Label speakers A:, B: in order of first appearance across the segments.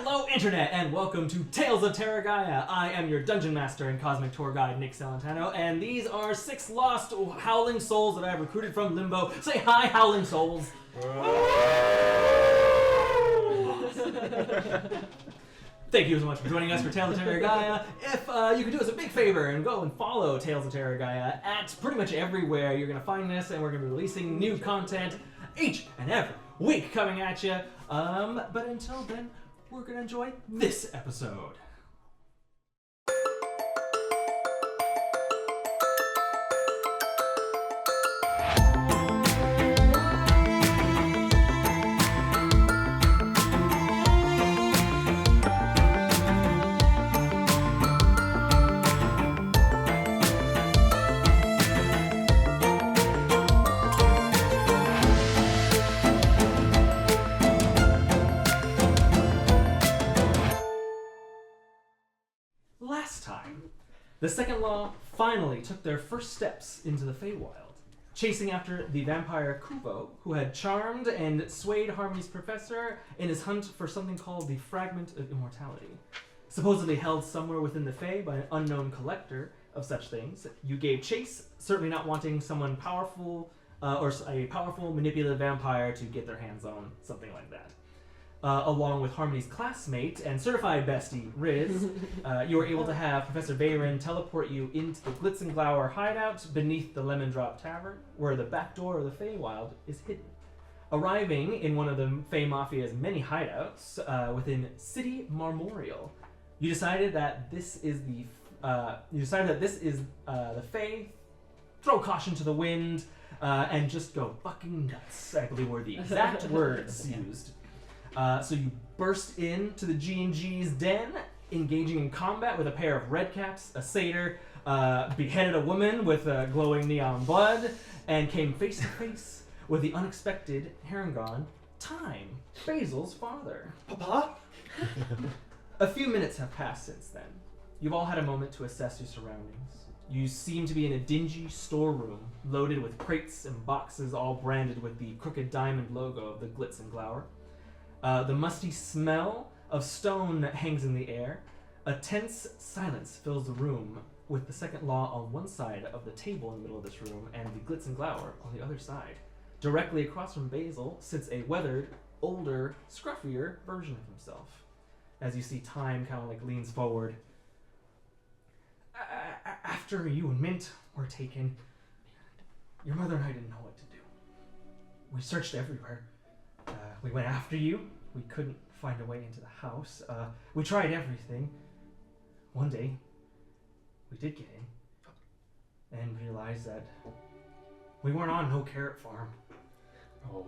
A: Hello, Internet, and welcome to Tales of Terragia. I am your Dungeon Master and Cosmic Tour Guide, Nick Salentano, and these are 6 lost Howling Souls that I have recruited from Limbo. Say hi, Howling Souls! Thank you so much for joining us for Tales of Terragia. If you could do us a big favor and go and follow Tales of Terragia at pretty much everywhere, you're going to find this, and we're going to be releasing new content each and every week coming at you. But until then, we're going to enjoy this episode. The Second Law finally took their first steps into the Feywild, chasing after the vampire Kuvo, who had charmed and swayed Harmony's professor in his hunt for something called the Fragment of Immortality. Supposedly held somewhere within the Fey by an unknown collector of such things, you gave chase, certainly not wanting someone powerful, or a powerful, manipulative vampire to get their hands on something like that. Along with Harmony's classmate and certified bestie, Riz, you were able to have Professor Bayron teleport you into the Glitz and Glower hideout beneath the Lemon Drop Tavern, where the back door of the Feywild is hidden. Arriving in one of the Fey Mafia's many hideouts within City Marmorial, you decided that this is the the Fey. Throw caution to the wind and just go fucking nuts, I believe were the exact words used. So you burst into the G&G's den, engaging in combat with a pair of redcaps, a satyr, beheaded a woman with glowing neon blood, and came face to face with the unexpected Harangon, Time, Basil's father.
B: Papa?
A: A few minutes have passed since then. You've all had a moment to assess your surroundings. You seem to be in a dingy storeroom, loaded with crates and boxes all branded with the crooked diamond logo of the Glitz and Glower. The musty smell of stone hangs in the air. A tense silence fills the room, with the Second Law on one side of the table in the middle of this room and the Glitz and Glower on the other side. Directly across from Basil sits a weathered, older, scruffier version of himself. As you see, Time kind of leans forward. After you and Mint were taken, your mother and I didn't know what to do. We searched everywhere. We went after you. We couldn't find a way into the house. We tried everything. One day, we did get in and realized that we weren't on no carrot farm.
B: Oh.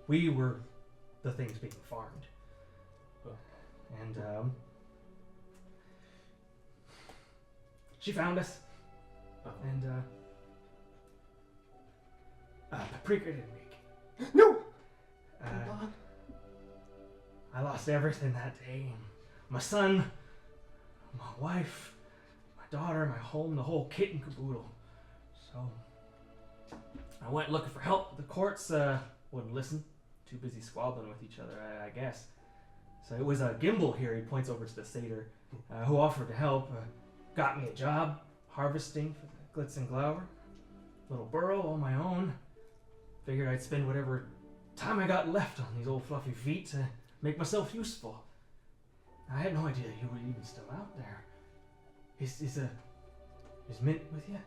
A: We were the things being farmed. And she found us. And Paprika didn't make it.
B: No!
A: I lost everything that day. My son, my wife, my daughter, my home, the whole kit and caboodle. So I went looking for help. The courts wouldn't listen. Too busy squabbling with each other, I guess. So it was Gimbal here, he points over to the satyr, who offered to help. Got me a job harvesting for the Glitz and Glower. Little burrow on my own. Figured I'd spend whatever time I got left on these old fluffy feet to make myself useful. I had no idea you were even still out there. Is Mint with you?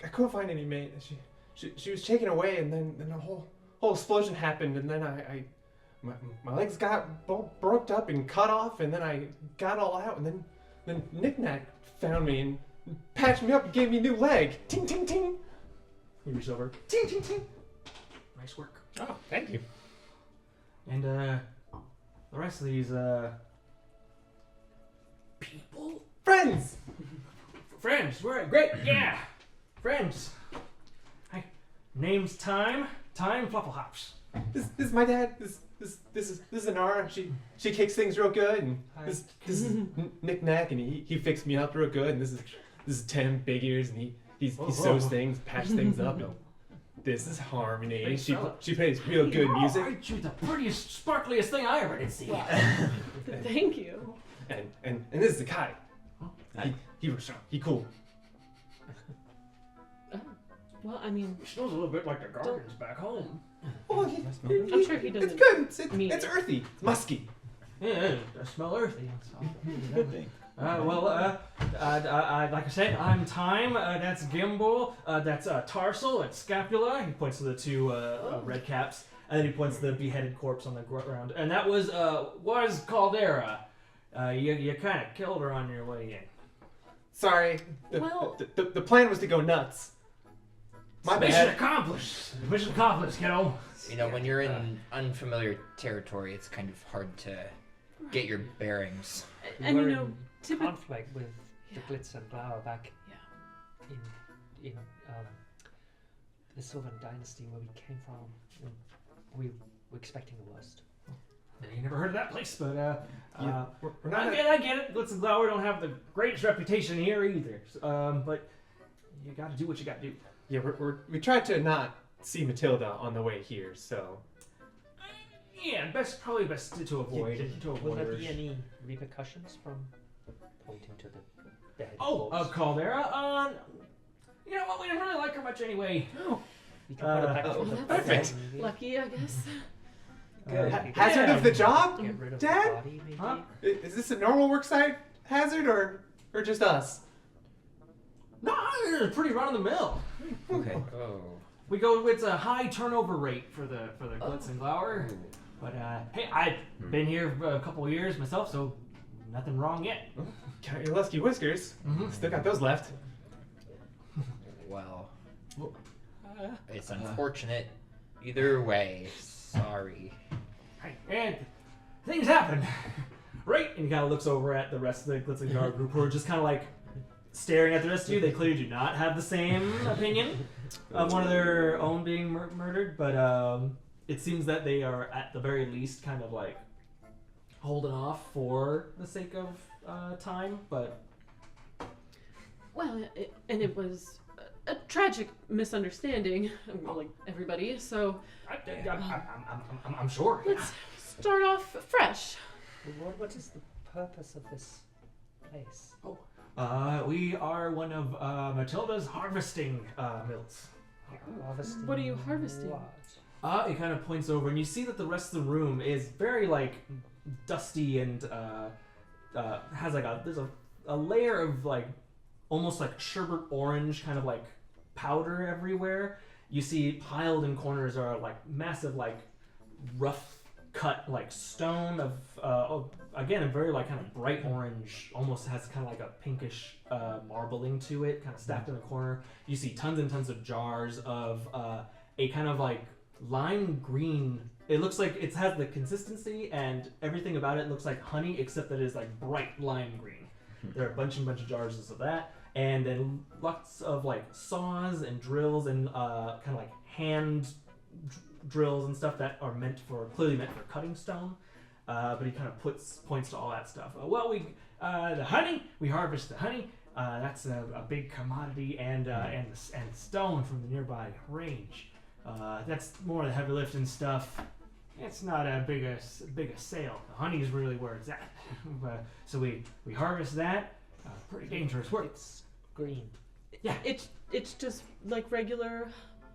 B: I couldn't find any mate. She was taken away, and then a whole explosion happened, and then my legs got both broke up and cut off, and then I got all out, and then Nik-Nak found me and patched me up and gave me a new leg. Ting ting ting.
A: He reached over. Ting ting ting. Nice work.
B: Oh, thank you.
A: And the rest of these people?
B: Friends!
A: Friends, right, great, yeah! Friends. Hi. Name's Time Flufflehops.
B: This is my dad. This is Anara. She kicks things real good, and this is Nik-Nak, and he fixed me up real good, and this is Tim, Big Ears, and he sews things, patches things up, and This is Harmony.
A: Hey,
B: She
A: fella.
B: plays real good music.
A: Aren't you the prettiest, sparkliest thing I ever did see?
C: Thank you.
B: And this is Zakkai. He cool.
C: Well, I mean,
A: Smells a little bit like the gardens back home.
B: Oh,
C: I'm sure he doesn't.
B: It's good.
C: mean
B: It's
C: it.
B: earthy. It's musky.
A: Yeah, I smell earthy. Like I said, I'm Time. That's Gimbal. That's Tarsal. That's Scapula. He points to the two red caps, and then he points to the beheaded corpse on the ground. And that was Caldera. You kind of killed her on your way in.
B: Sorry. The plan was to go nuts. My
A: Mission
B: bad.
A: accomplished. Mission accomplished, kiddo.
D: You know, when you're in unfamiliar territory, it's kind of hard to get your bearings.
C: And
E: We
C: you
E: were
C: know,
E: in
C: typically,
E: conflict with the Glitz and Glower back in the Sylvan Dynasty where we came from. And we were expecting the worst.
A: You never heard of that place, but
B: We're not.
A: I get it. Glitz and Glower don't have the greatest reputation here either. But you got to do what you got to do.
B: Yeah, we tried to not see Matilda on the way here, so.
A: Yeah, probably best to avoid it. To
E: Will
A: avoid
E: there
A: her.
E: be any repercussions from pointing to the beheaded
A: Oh,
E: corpse?
A: Caldera. You know what? We didn't really like her much anyway.
E: We can put it back
B: oh,
E: to the
B: perfect.
E: maybe.
C: lucky, I guess.
E: Good.
B: Hazard of the job?
E: Get rid of
B: Dad?
E: the body, maybe?
A: Huh?
B: Is this a normal worksite hazard or just us?
A: No, it's pretty run of the mill.
D: Okay. Oh.
A: We go with a high turnover rate for the Glitz and Glower. But hey, I've been here for a couple of years myself, so nothing wrong yet.
B: Count your lusky whiskers. Still got those left.
D: Well, it's unfortunate. Either way, sorry.
A: Hey, and things happen, right? And he kind of looks over at the rest of the Glitz and Glower group, who are just kind of like staring at the rest of you. They clearly do not have the same opinion of one of their own being murdered, but it seems that they are at the very least kind of like holding off for the sake of time. But
C: Well, it was a tragic misunderstanding, like everybody. So
A: I'm sure.
C: let's start off fresh.
E: What is the purpose of this place?
A: We are one of Matilda's harvesting mills.
E: Harvesting
C: What are you harvesting?
E: what?
A: It kind of points over, and you see that the rest of the room is very like dusty and has like there's a layer of like almost like sherbet orange kind of like powder everywhere. You see piled in corners are like massive like rough cut like stone of again a very like kind of bright orange, almost has kind of like a pinkish marbling to it, kind of stacked in the corner. You see tons and tons of jars of a kind of like lime green. It looks like it has the consistency and everything about it looks like honey, except that it is like bright lime green. There are a bunch of jars of that, and then lots of like saws and drills and kind of like hand drills and stuff that are clearly meant for cutting stone. But he kind of points to all that stuff. The honey, we harvest the honey. That's a big commodity, and stone from the nearby range. That's more of the heavy lifting stuff. It's not a big a sale. The honey is really where it's at. So we harvest that. Pretty dangerous work.
E: It's green.
A: Yeah.
C: It's just like regular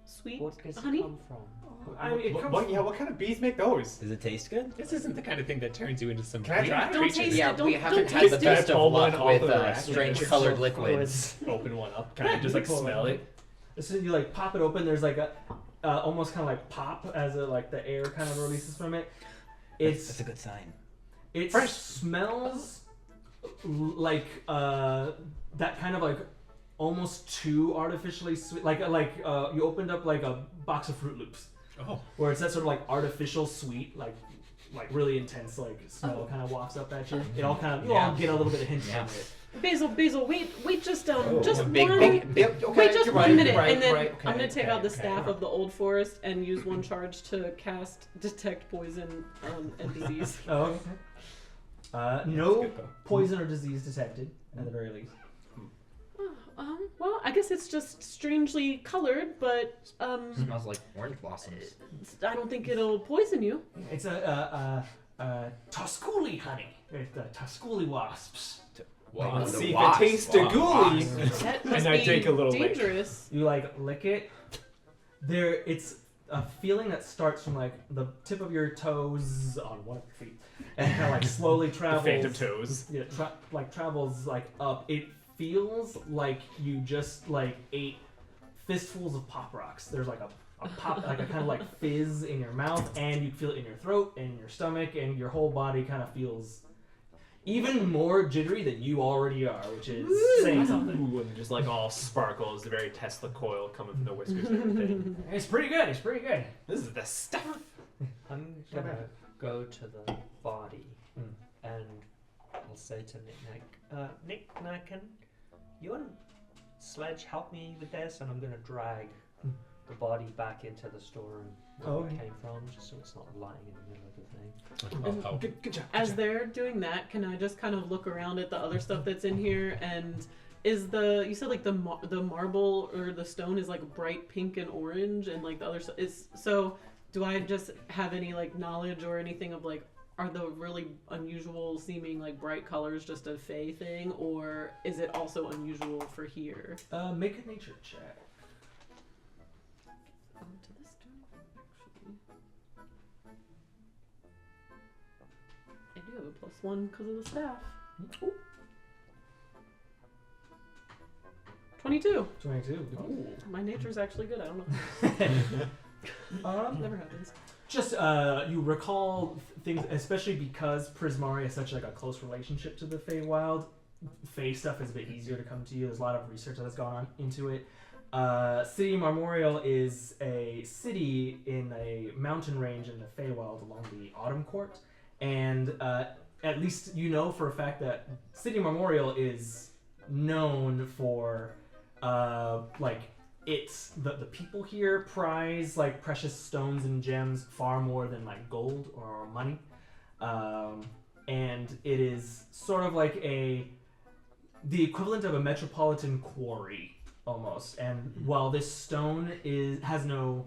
C: sweet
E: What does
C: honey.
E: it come from?
A: I mean, it comes
B: What kind of bees make those?
F: Does it taste good?
G: This isn't the kind of thing that turns you into some
B: Can I try?
C: Don't taste
D: Yeah,
C: it. Don't,
D: we
C: don't
D: haven't had the
C: taste
D: best
C: it.
D: of luck
B: all
D: with
B: the rest.
D: strange colored liquids.
G: Open one up, kind of just like smell it.
A: As soon as you like pop it open, there's like a almost kind of like pop as like the air kind of releases from it.
F: That's a good sign.
A: It
B: Fresh.
A: smells like that kind of like almost too artificially sweet. Like you opened up like a box of Fruit Loops,
G: Oh,
A: where it's that sort of like artificial sweet, like really intense like smell kind of walks up at you. It all kind of you all get a little bit of hint from it.
C: Basil, wait, just
D: Big,
C: one.
D: big,
C: Wait just 1 minute, and then
B: okay,
C: I'm gonna take out the
B: okay.
C: staff of the old forest and use one charge to cast detect poison and disease.
A: Oh, okay. No poison or disease detected at the very least.
C: Well, I guess it's just strangely colored, but
D: Smells like orange blossoms.
C: I don't think it'll poison you.
A: It's a Tusculi honey. It's the Tusculi wasps.
B: Let's
D: The
B: see if it
D: wasp.
B: tastes a gooey.
C: That must
B: And I
C: be
B: take a little lick.
C: dangerous.
A: You like lick it. It's a feeling that starts from like the tip of your toes on one of your feet, and kind of like slowly
B: The
A: travels.
B: phantom toes.
A: Yeah, travels like up. It feels like you just like ate fistfuls of pop rocks. There's like a pop, like a kind of like fizz in your mouth, and you feel it in your throat and your stomach, and your whole body kind of feels even more jittery than you already are, which is saying something.
B: Ooh, and just like all sparkles, the very Tesla coil coming from the whiskers and everything.
A: It's pretty good. It's pretty good.
B: This is the stuff.
E: I'm gonna go to the body and I'll say to Nik-Nak, Nik-Nak, can you and Sledge help me with this? And I'm gonna drag the body back into the storeroom where it came from, just so it's not lying in the middle of the thing.
G: Oh,
B: Good job.
C: As they're doing that, can I just kind of look around at the other stuff that's in here? And is you said like the marble or the stone is like bright pink and orange, and like the other stuff is so. Do I just have any like knowledge or anything of like, are the really unusual seeming like bright colors just a Fey thing, or is it also unusual for here?
A: Make a nature check.
C: To this turn, actually. I do have a +1 because of the staff. Ooh. 22.
A: 22.
C: My nature's actually good. I don't know. Never happens.
A: Just you recall things, especially because Prismari has such like a close relationship to the Feywild. Fey stuff is a bit easier to come to you. There's a lot of research that's gone on into it. City Marmorial is a city in a mountain range in the Feywild along the Autumn Court, and at least you know for a fact that City Marmorial is known for like it's the people here prize like precious stones and gems far more than like gold or money, and it is sort of like the equivalent of a metropolitan quarry almost. And while this stone has no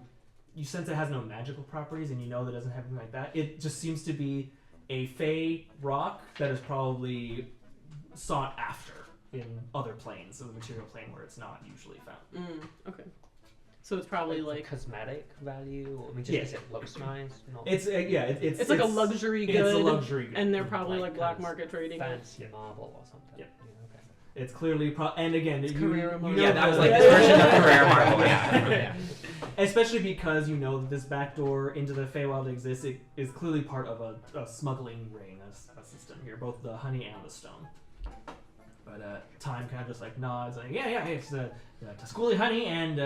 A: magical properties, and you know that it doesn't have anything like that, it just seems to be a Fey rock that is probably sought after in other planes of the material plane where it's not usually found.
C: Okay. So it's probably
E: The
C: like
E: cosmetic value. I mean, just
A: Yeah.
E: because it looks nice. Not
C: it's like a luxury good.
A: It's a luxury good.
C: And they're probably
E: Like
C: like black
E: kind of
C: market trading.
E: fancy marble or something.
A: Yeah.
E: Okay.
A: It's clearly and again,
C: Carrera marble.
D: Yeah, that was like this version of Carrera Marble. Yeah.
A: Especially because you know that this back door into the Feywild exists. It is clearly part of a smuggling ring, a system here, both the honey and the stone. But Time kind of just like nods, like it's the Tusculi honey, and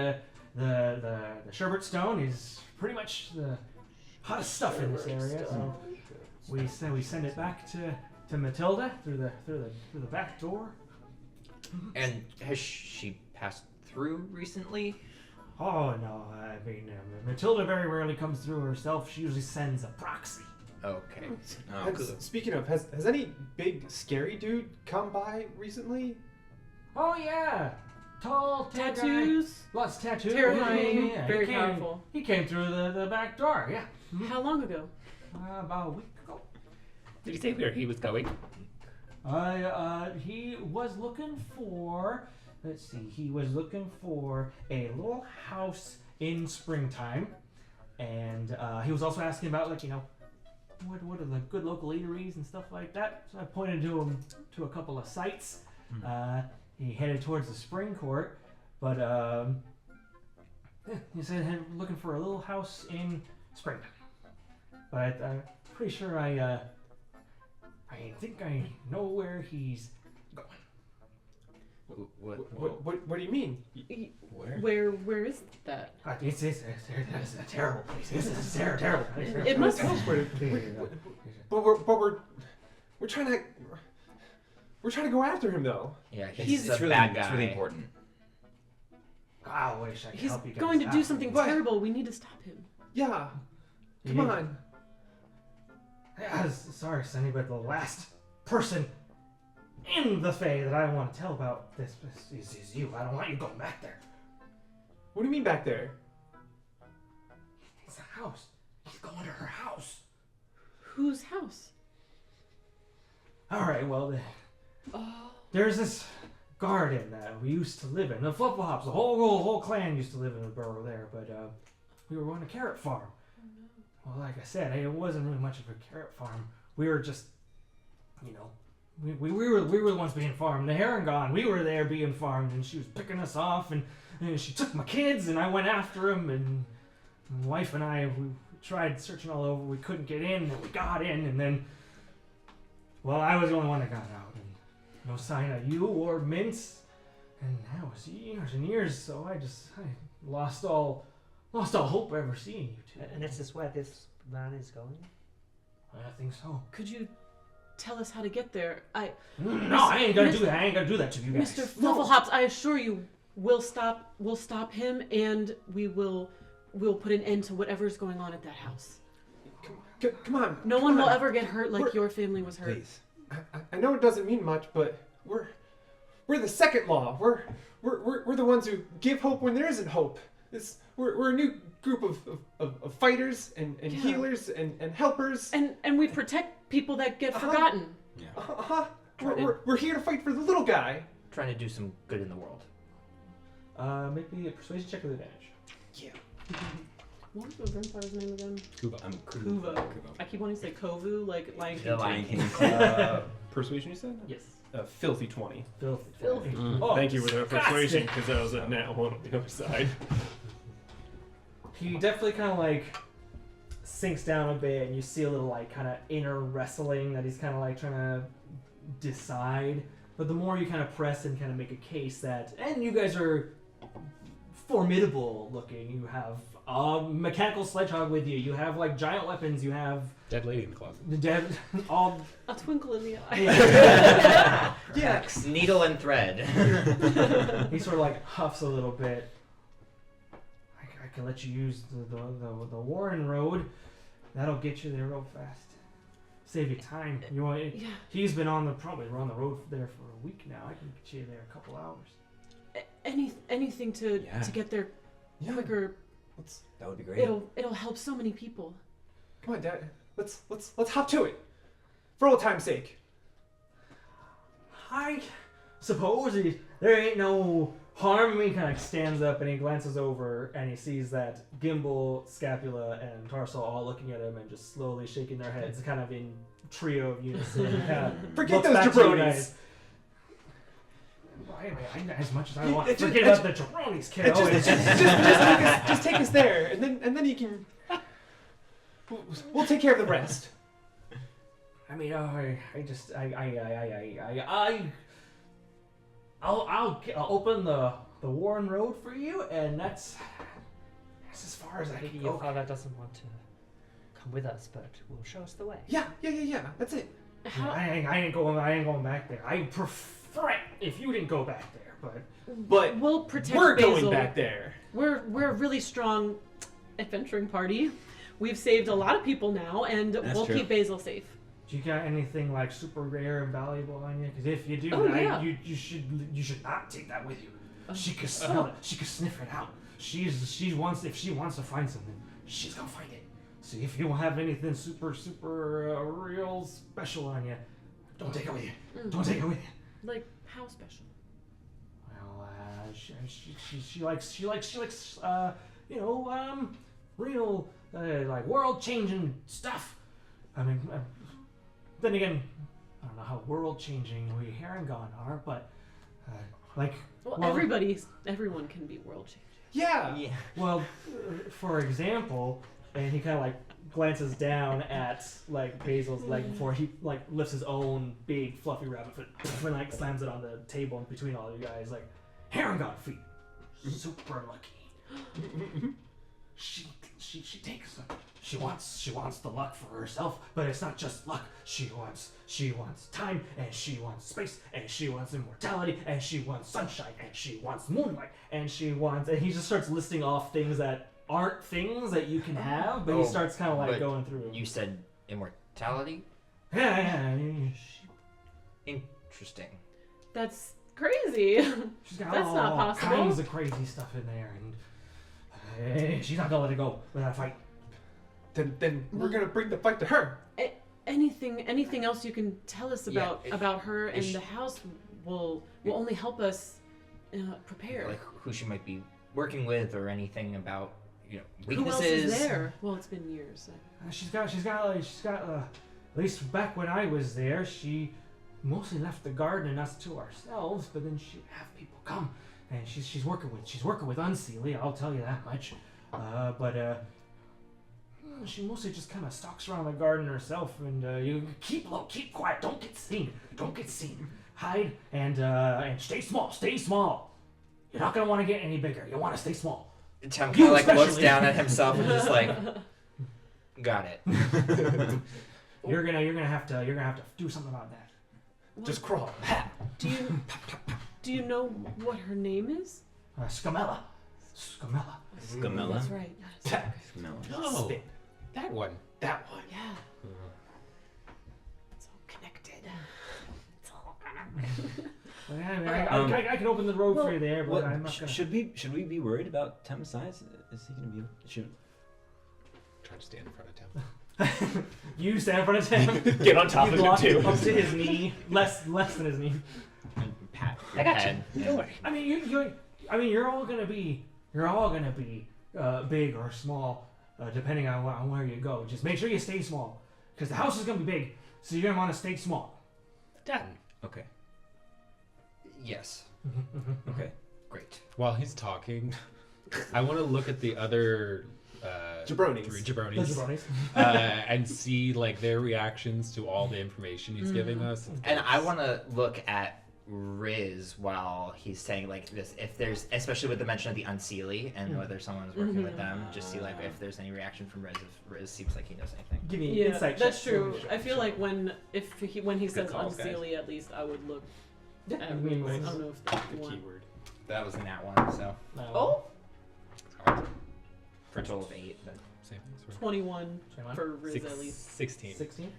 A: the sherbet stone is pretty much the hottest stuff in this area. So we send it back to Matilda through the back door.
D: And has she passed through recently?
A: Oh no, I mean Matilda very rarely comes through herself. She usually sends a proxy.
D: Okay.
B: Speaking of, has any big scary dude come by recently?
A: Oh yeah, tall guy.
C: Tattoos.
A: Lots of tattoos.
C: Terrifying.
A: Yeah,
C: Very
A: he came,
C: powerful.
A: He came through the back door. Yeah.
C: How long ago?
A: About a week ago.
G: Did he say where he was going?
A: He was looking for. Let's see. He was looking for a little house in springtime, and he was also asking about what are the good local eateries and stuff like that. So I pointed to him to a couple of sites. He headed towards the spring court, but he said looking for a little house in springtime. But I'm pretty sure I think I know where he's going.
B: What do you mean?
C: Where is that?
A: It's a terrible place. It's a terrible place.
C: It must.
B: But we're trying to go after him though.
D: Yeah,
C: He's
D: a
F: really,
D: bad guy.
F: It's really important.
A: I wish I could
C: He's
A: help you guys.
C: going to do
A: out.
C: something
B: What?
C: terrible. We need to stop him.
B: Yeah. Come
A: Yeah.
B: on.
A: Sorry, Sonny, but the last person in the Fae that I want to tell about this is you. I don't want you going back there.
B: What do you mean back there?
A: It's a house. He's going to her house.
C: Whose house?
A: All right, well,
C: Oh.
A: there's this garden that we used to live in. The Flip-Flops, the whole clan used to live in the borough there, but we were on a carrot farm. Well, like I said, it wasn't really much of a carrot farm. We were just, you know, we were the ones being farmed. The Harangon, we were there being farmed, and she was picking us off, and she took my kids, and I went after them, and my wife and I, we tried searching all over. We couldn't get in, and we got in, and then, well, I was the only one that got out, and no sign of you or Mince, and that was years and years. So I lost all hope of ever seeing you two.
E: And this is where this man is going?
A: I think so.
C: Could you tell us how to get there?
A: No, I ain't gonna do that. I ain't gonna do that to you guys.
C: Mr. Flufflehops, I assure you, we'll stop him, and we'll put an end to whatever's going on at that house.
B: Come on.
C: No
B: come
C: one
B: on.
C: will ever get hurt like your family was hurt.
F: Please.
B: I know it doesn't mean much, but we're the second law. We're the ones who give hope when there isn't hope. We're a new group of fighters and
C: Yeah.
B: healers and helpers.
C: And we protect people that get forgotten.
F: Yeah.
B: We're here to fight for the little guy.
D: Trying to do some good in the world.
A: Make me a persuasion check with advantage.
B: Yeah.
C: What was the vampire's name again?
F: I'm
C: Kuvo. I keep wanting to say Kovu, like Lion King.
D: The Lion King.
B: Persuasion, you said?
A: Yes.
B: Filthy 20.
A: Filthy.
C: Filthy.
A: Oh,
B: Thank you for the persuasion,
A: disgusting.
B: because I was a nat 1 on the other side.
A: He definitely kind of like sinks down a bit, and you see a little like kind of inner wrestling that he's kind of like trying to decide. But the more you kind of press and kind of make a case that, and you guys are formidable looking. You have a mechanical sledgehog with you. You have like giant weapons. You have
G: Dead lady in the closet.
A: the dead all.
C: A twinkle in the eye.
A: Yeah.
D: Needle and thread.
A: He sort of like huffs a little bit. I can let you use the Warren Road. That'll get you there real fast. Save you time. You want?
C: Yeah.
A: He's been probably on the road there for a week now. I can get you there a couple hours.
C: Anything to get there quicker.
F: That would be great.
C: It'll help so many people.
B: Come on, Dad. Let's hop to it. For old time's sake.
A: I suppose there ain't no harm. He kind of stands up and he glances over and he sees that Gimbal, Scapula, and Tarsal all looking at him and just slowly shaking their heads, kind of in trio of unison.
B: Forget
A: Looks
B: those
A: back to you
B: jabronis.
A: guys. I as much as I want. Forget about the jabronis, kiddo.
B: Just take us there, and then you can. We'll take care of the rest.
A: I mean, I'll open the Warren Road for you, and that's as far as I
E: Maybe
A: can
E: your
A: go.
E: father doesn't want to come with us, but will show us the way.
B: Yeah. That's it.
C: How?
A: I ain't going back there. I prefer it if you didn't go back there,
B: But
C: We'll protect
B: we're
C: Basil.
B: going back there.
C: We're a really strong adventuring party. We've saved a lot of people now, and
F: That's
C: we'll
F: true.
C: keep Basil safe.
A: do you got anything like super rare and valuable on you? Because if you do,
C: Oh, yeah.
A: you should not take that with you.
C: Oh.
A: She could smell it. She could sniff it out. If she wants to find something, she's gonna find it. So if you don't have anything super real special on you, don't take it with you. Don't take it with you.
C: Like, how special?
A: Well, she likes real like world changing stuff. I mean, then again, I don't know how world changing we Harangon are, but
C: Well,
A: Well-
C: everyone can be world changing.
B: Yeah.
A: well, for example, and he kind of like glances down at like Basil's leg before he like lifts his own big fluffy rabbit foot and like slams it on the table in between all you guys. Like Harangon feet, super lucky. She takes them. She wants the luck for herself, but it's not just luck. She wants time, and she wants space, and she wants immortality, and she wants sunshine, and she wants moonlight, and he just starts listing off things that aren't things that you can have, but he starts kind of like
D: but
A: going through.
D: You said immortality?
A: Yeah.
D: Interesting.
C: That's crazy.
A: She's got
C: That's
A: all
C: not possible.
A: kinds of crazy stuff in there, and she's not gonna let it go without a fight.
B: Then we're gonna bring the fight to her.
C: Anything else you can tell us
D: Yeah,
C: about her and
D: she-
C: the house will only help us prepare.
D: Like who she might be working with or anything about,
C: Who
D: weaknesses.
C: else is there? Well, it's been years. So.
A: She's got at least back when I was there, she mostly left the garden and us to ourselves, but then she'd have people come, and she's working with Unseelie, I'll tell you that much. But she mostly just kind of stalks around the garden herself, and you keep quiet, don't get seen, hide and stay small. You're not gonna want to get any bigger. You want to stay small.
D: Tem
A: You
D: kind of like looks
A: especially.
D: down at himself and just like, got it.
A: You're gonna have to do something about that.
B: Just crawl.
C: Do you know what her name is?
A: Scamella.
F: Scamella?
C: That's right. Yes.
F: Scamella.
G: Oh,
B: Spit.
G: that one.
B: That one.
C: Yeah. It's all connected. It's all connected.
A: I can open the road for you there, but
F: What,
A: I'm not gonna.
F: should we be worried about Tem's size? Is he gonna be? Should
G: Try to stand in front of Tem.
A: You stand in front of him.
G: Get on top
A: You
G: of him
A: block
G: too.
A: up to his knee, less than his knee.
D: Pat
G: I got
D: head.
G: you. Don't worry.
A: I mean, you're all gonna be big or small, depending on where you go. Just make sure you stay small, because the house is gonna be big, so you're gonna want to stay small.
G: Done.
F: okay.
D: Yes.
F: Okay.
D: Great.
G: While he's talking, I want to look at the other
B: Jabronis.
A: The
G: jabronis,
A: jabronis.
G: and see like their reactions to all the information he's giving us.
D: And I want to look at Riz while he's saying like this, if there's, especially with the mention of the Unseelie and whether someone's working with them, just see like if there's any reaction from Riz, if Riz seems like he knows anything.
A: Give me
C: Yeah,
A: insight.
C: that's
A: check.
C: true. I feel like when he says
G: calls, guys.
C: Unseelie, at least I would look
A: Yeah,
C: at
A: I mean,
C: Riz. I
A: like-
C: don't know if that's
G: The
C: one.
G: keyword.
D: That was in that one, so
C: Oh,
D: for a total of 8. But
G: Same thing.
C: 21
A: 21?
C: for Riz at least.
G: 16.
A: 16.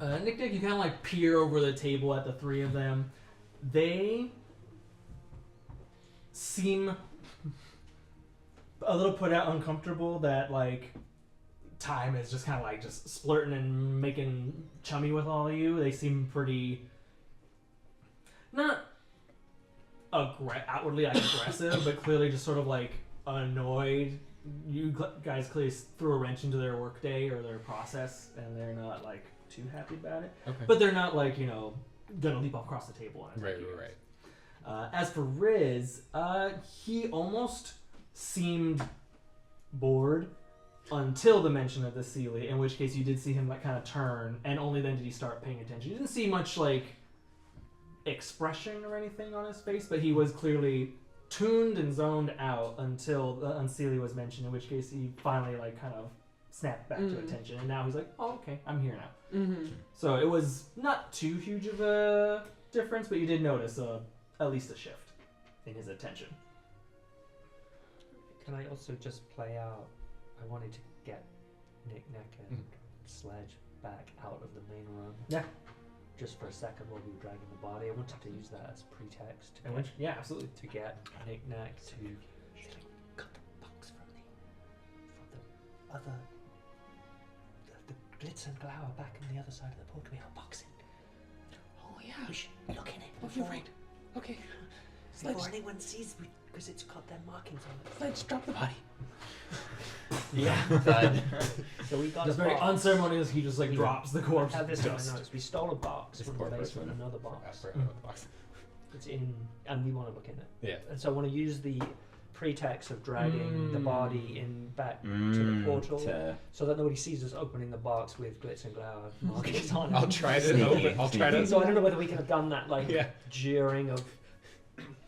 A: Nik-Nak, you kind of like peer over the table at the three of them. They seem a little put out, uncomfortable that like time is just kind of like just splurting and making chummy with all of you. They seem pretty not outwardly like aggressive, but clearly just sort of like annoyed. You guys clearly threw a wrench into their workday or their process, and they're not like too happy about it.
G: Okay.
A: But they're not like gonna leap across the table. And
G: Right,
A: attack you.
G: right.
A: As for Riz, he almost seemed bored until the mention of the Sealy, in which case you did see him like kind of turn, and only then did he start paying attention. You didn't see much like expression or anything on his face, but he was clearly tuned and zoned out until the Unseelie was mentioned, in which case he finally like kind of snapped back to attention, and now he's like, oh, okay, I'm here now.
C: Mm-hmm.
A: So it was not too huge of a difference, but you did notice at least a shift in his attention.
E: Can I also just play out? I wanted to get Nik-Nak and Sledge back out of the main room.
A: Yeah.
E: Just for a second while we were dragging the body. I wanted to use that as pretext to
A: And
E: get,
A: which, yeah, absolutely.
E: to get Nik-Nak to cut the box from the other the glitz and glower back on the other side of the portal. We have a box in.
F: Oh yeah.
E: We should look in it
F: Oh,
E: before,
F: you're right. Okay.
E: before anyone sees, because it's got their markings on it.
F: Let's drop the body.
D: yeah, thud.
E: So we got
A: Just
E: a
A: very
E: box.
A: unceremonious, he just like drops the corpse.
E: I have this in my
A: Dust.
E: notes. We stole a box
G: Just
E: from
G: poor
E: the basement,
G: person.
E: another box.
G: For another box.
E: It's in, and we want to look in it.
G: Yeah.
E: And so I want to use the pretext of dragging the body in back to the portal, so that nobody sees us opening the box with glitz and glower markings on it.
G: I'll try to
F: Sneaky.
G: open. I'll try to.
E: So I don't know whether we can have done that, like
G: Yeah.
E: during of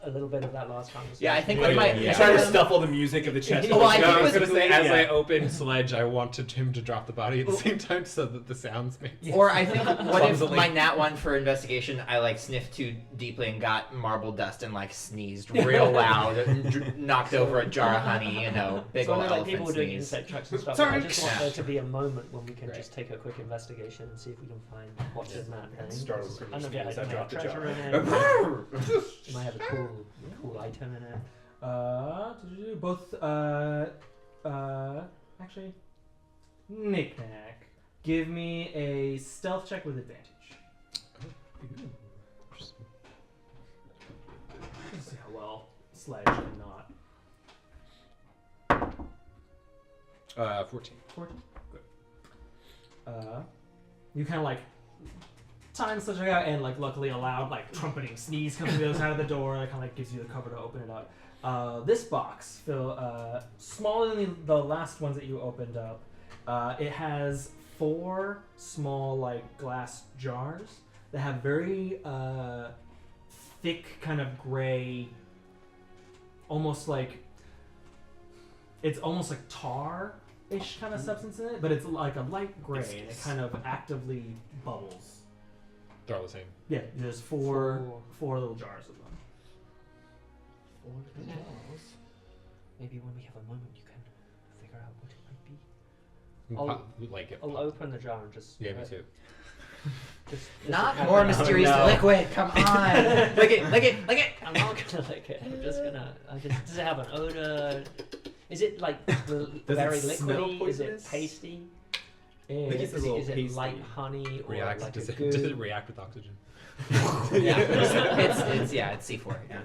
E: a little bit of that last conversation.
D: Yeah, I think
G: Yeah,
D: with my
G: yeah.
B: I try to stuff all the music of the chest.
D: Well, I
G: No,
D: think
G: I was
D: it was
G: gonna say, as
B: yeah.
G: I opened Sledge, I wanted him to drop the body at the same time so that the sounds made sense.
D: Or I think, what if
G: Clumsily.
D: my nat 1 for investigation, I like sniffed too deeply and got marble dust and like sneezed real loud, and knocked over a jar of honey, you know, big
E: So I
D: old
E: know like
D: elephant
E: people were doing
D: sneeze.
E: insect tracks and stuff.
A: Sorry.
E: I just want
D: Yeah.
E: there to be a moment when we can
G: Right.
E: just take a quick investigation and see if we can find what's in that thing.
B: Startled from
E: I don't know if it
B: sneeze, I
E: has
B: dropped the
E: treasure
B: jar.
E: in it. It might have a cool item in it.
A: Both, actually, Nik-Nak. Give me a stealth check with advantage. Let's see how well Sledge and not.
G: 14.
A: 14? Good. You kind of like time Sledge out, and like luckily a loud like trumpeting sneeze comes from the other side of the door. That kind of like gives you the cover to open it up. This box, smaller than the last ones that you opened up. It has 4 small like glass jars that have very thick kind of gray, almost like it's almost like tar-ish kind of substance in it, but it's like a light gray and it kind of actively bubbles.
G: They're all the same.
A: Yeah, there's four little jars of them.
E: Maybe when we have a moment, you can figure out what it might be.
G: Like it.
E: I'll open the jar and just.
G: Yeah, me too.
E: Just
D: Not
E: have
D: more
E: it-
D: mysterious
B: no.
D: liquid, come on! Lick it, lick it, lick it!
E: I'm not gonna lick it. I'm just gonna. Does it have an odor? Is it like very
B: smell
E: liquidy? Is it
B: poisonous?
E: pasty?
B: Like it's a
E: Is
B: little
E: it
B: pasty.
E: light honey or
G: Reacts,
E: like
G: does,
E: a
G: it,
E: goo?
G: does it react with oxygen?
D: Yeah, it's C4, yeah.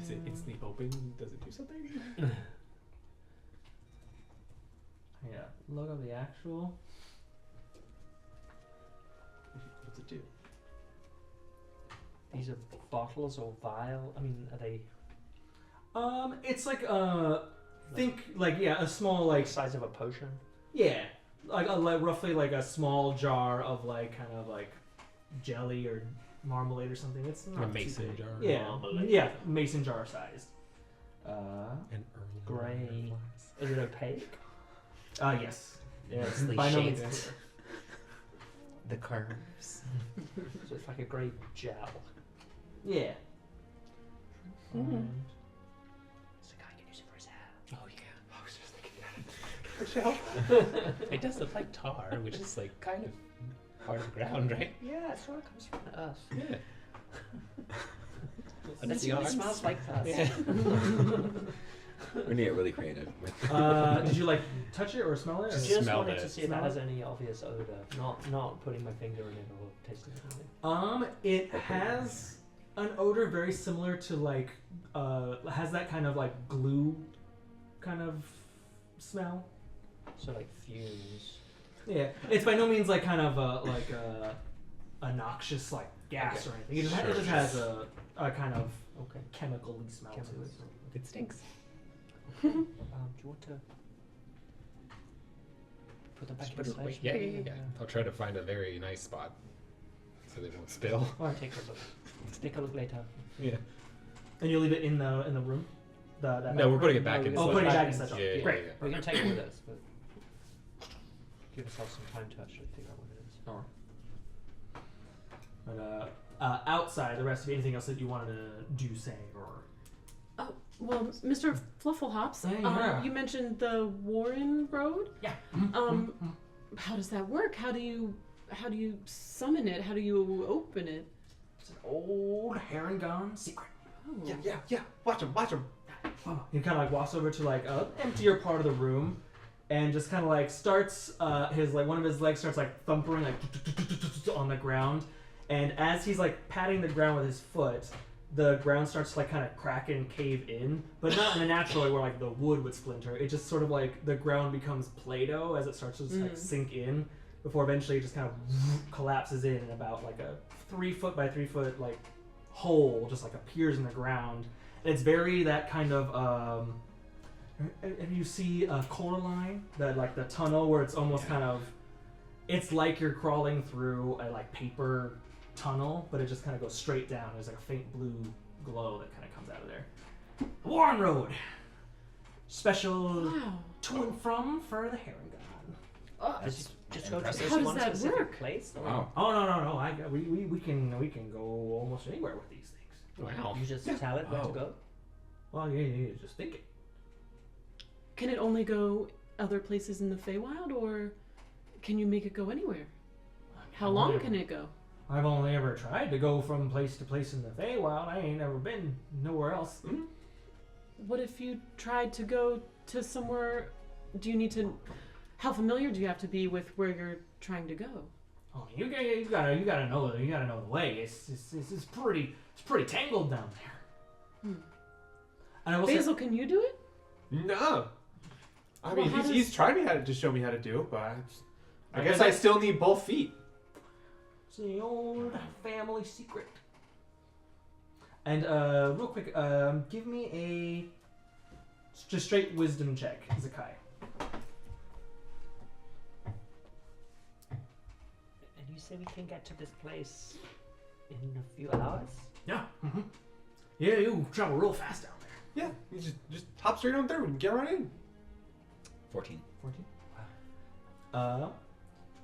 B: Is it instantly open? Does it do something?
A: Yeah, look up the actual.
B: What's it do?
E: These are bottles or vial. I mean, are they
A: It's like think like a small like
E: the size of a potion?
A: yeah, like roughly like a small jar of like kind of like jelly or marmalade or something. It's not
G: A
A: too
G: mason
A: big.
G: jar.
A: Yeah,
E: Marmalade.
A: yeah, mason jar sized.
G: An
E: Gray. Is it opaque?
A: Yes. Yeah, it's
D: Nicely
A: by no means
D: shaped.
A: clear.
D: The curves.
E: So it's like a grey gel.
A: Yeah.
E: And Zakkai can use it for his hair.
G: Oh yeah.
B: I was just thinking that.
G: It does look like tar, which is like kind of part of the ground, right?
E: Yeah, it sort of comes from the earth.
G: Yeah.
E: And it smells like that.
G: Yeah.
F: We're gonna get really creative.
A: Did you like touch it or smell it? Or?
E: Just
G: Smelled
E: wanted
G: it.
E: to see if it
A: Smell
E: has
A: it?
E: any obvious odor. Not putting my finger in it or tasting it.
A: It has an odor very similar to like has that kind of like glue kind of smell.
E: So like fumes.
A: Yeah, it's by no means like kind of a noxious like gas or anything. It just has a kind of
E: Okay.
A: chemical-y smell to
E: Chemicals.
A: it.
G: It stinks.
E: Do you want to put them back in the
G: Put it away.
E: sledge?
G: Yeah. I'll try to find a very nice spot so they won't spill.
E: Or take a look. Take a look later.
G: Yeah.
A: And you leave it in the room.
G: No, we're putting it back in.
A: Oh,
G: the
A: putting it
G: sledge.
A: back in the sledge.
G: Yeah, yeah,
A: Great.
G: yeah.
E: We can take it with us, but give ourselves some time to actually figure out what it is.
A: Alright. But outside, the rest of anything else that you wanted to do, say, or
C: Well, Mr. Flufflehops,
A: Yeah.
C: you mentioned the Warren Road.
A: yeah.
C: How does that work? How do you summon it? How do you open it?
A: It's an old Harengon secret.
C: Oh.
B: Yeah. Watch him.
A: He kind of like walks over to like a emptier part of the room, and just kind of like starts his like one of his legs starts like thumping like on the ground, and as he's like patting the ground with his foot, the ground starts to like kind of crack and cave in, but not in a natural way where like the wood would splinter. It just sort of like the ground becomes Play-Doh as it starts to just, like sink in, before eventually it just kind of collapses in, and about like a 3 foot by 3 foot like hole just like appears in the ground. And it's very that kind of if you see a Coraline, that like the tunnel where it's almost kind of, it's like you're crawling through a like paper tunnel, but it just kind of goes straight down. There's like a faint blue glow that kind of comes out of there. Warren Road. Special
C: Wow.
A: to and from for the Heron God.
C: Oh,
E: Just go to
D: impressive.
E: this
C: How does
E: one
C: that
E: specific
C: work?
E: place. Or
G: Wow.
A: Oh no! We can go almost anywhere with these things.
G: Wow.
E: you just tell it where to
G: Oh.
E: go.
A: Well, yeah, just think it.
C: can it only go other places in the Feywild, or can you make it go anywhere? How long can it go?
A: I've only ever tried to go from place to place in the Feywild. I ain't ever been nowhere else.
C: What if you tried to go to somewhere? Do you need to? How familiar do you have to be with where you're trying to go?
A: Oh, you gotta know the way. It's pretty tangled down there. And I will say,
C: Basil, can you do it?
B: No. I
C: Well,
B: mean,
C: how
B: he's
C: does-
B: tried to show me how to do it, but I
A: I
B: guess
A: guess
B: I
A: I-
B: still need both feet.
A: it's the old family secret. And real quick, give me a just straight wisdom check, Zakkai.
E: And you say we can get to this place in a few hours?
A: Yeah. Yeah, you travel real fast down there.
B: Yeah, you just hop straight on through and get right in.
F: 14.
A: 14.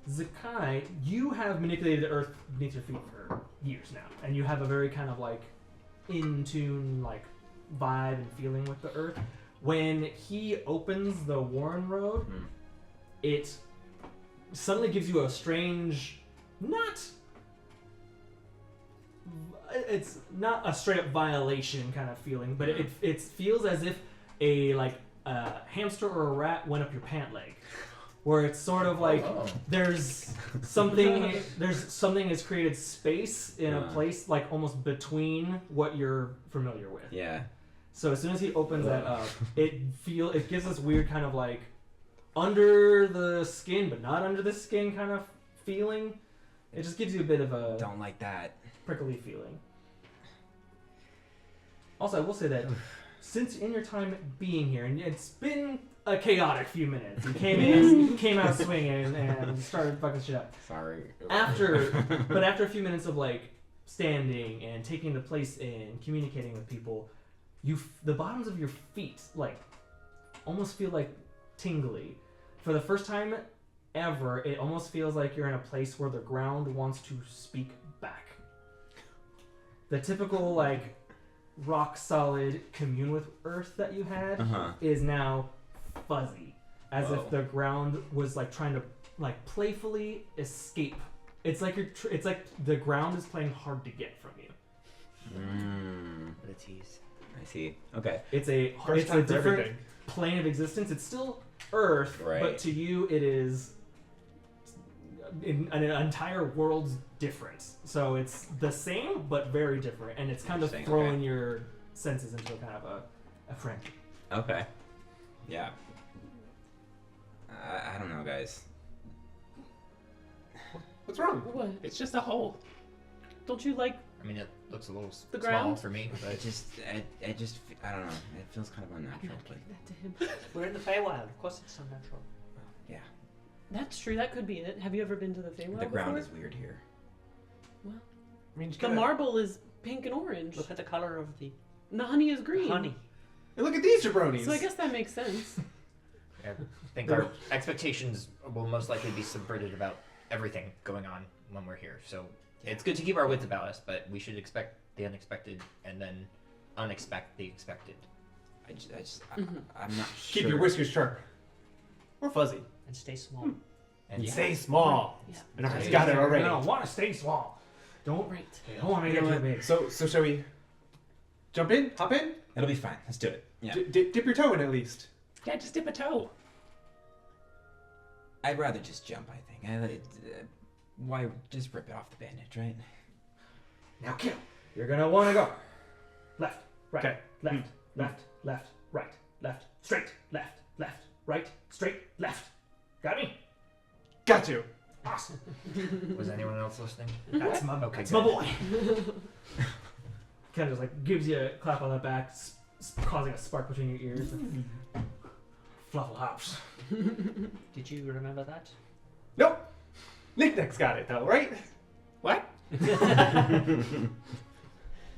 A: Zakkai, you have manipulated the earth beneath your feet for years now, and you have a very kind of like in tune like vibe and feeling with the earth. When he opens the Warren Road, it suddenly gives you a strange, it's not a straight up violation kind of feeling, but it feels as if a hamster or a rat went up your pant leg, where it's sort of like there's something has created space in a place like almost between what you're familiar with.
F: Yeah.
A: So as soon as he opens that up, it gives this weird kind of like under the skin but not under the skin kind of feeling. It just gives you a bit of a
F: Don't like that.
A: prickly feeling. Also, I will say that since in your time being here, and it's been a chaotic few minutes, you came out swinging and started fucking shit up.
F: Sorry.
A: After a few minutes of like standing and taking the place and communicating with people, the bottoms of your feet like almost feel like tingly. For the first time ever, it almost feels like you're in a place where the ground wants to speak back. The typical like rock solid commune with earth that you had is now fuzzy, as if the ground was like trying to like playfully escape. It's like it's like the ground is playing hard to get from you.
D: What a tease.
F: I see. Okay.
A: It's a
B: First time for
A: different
B: everything.
A: plane of existence. It's still Earth,
F: Right.
A: but to you it is in an entire world's different. So it's the same but very different, and it's kind of
F: Interesting,
A: throwing
F: okay.
A: your senses into kind of a frenzy.
F: Okay. Yeah. I don't know, guys.
B: What's wrong?
C: What?
G: It's just a hole.
C: Don't you like?
D: I mean, it looks a little
C: The
D: small
C: ground?
D: for me, but
F: I don't know. It feels kind of
C: I'm
F: unnatural.
C: not
F: But
C: giving that to him.
E: We're in the Feywild. Of course it's unnatural.
F: yeah,
C: That's true. That could be it. Have you ever been to the Feywild
F: the ground
C: before?
F: is weird here.
B: I mean, you
C: The
B: gotta-
C: marble is pink and orange.
E: Look at the color of the
C: And the honey is green.
E: honey.
B: And look at these jabronis.
C: So I guess that makes sense.
D: I think our expectations will most likely be subverted about everything going on when we're here. So it's good to keep our wits about us, but we should expect the unexpected and then unexpect the expected.
F: I'm not sure.
B: Keep your whiskers sharp. We're fuzzy.
E: And stay small.
D: And
B: Stay small.
C: Yeah.
B: And I got it already.
A: No, want to stay small. Don't
C: Right.
A: don't want to get too big.
B: So shall we jump in? Hop in?
F: It'll be fine. Let's do it. Yeah.
B: Dip your toe in at least.
G: Yeah, just dip a toe.
F: I'd rather just jump. I think. Why just rip it off the bandage, right?
A: Now, kill. You're gonna want to go left, right,
B: Okay.
A: left, left, left, right, left, straight, left, left, right, straight, left. Got me?
B: Got you.
A: Awesome.
D: Was anyone else listening?
A: That's my
D: Okay,
A: that's my
D: good.
A: boy. Kind of just like gives you a clap on the back, causing a spark between your ears. Fluffle hops.
E: Did you remember that?
B: Nope. Nik-Nak's got it though, right?
G: What?
B: There's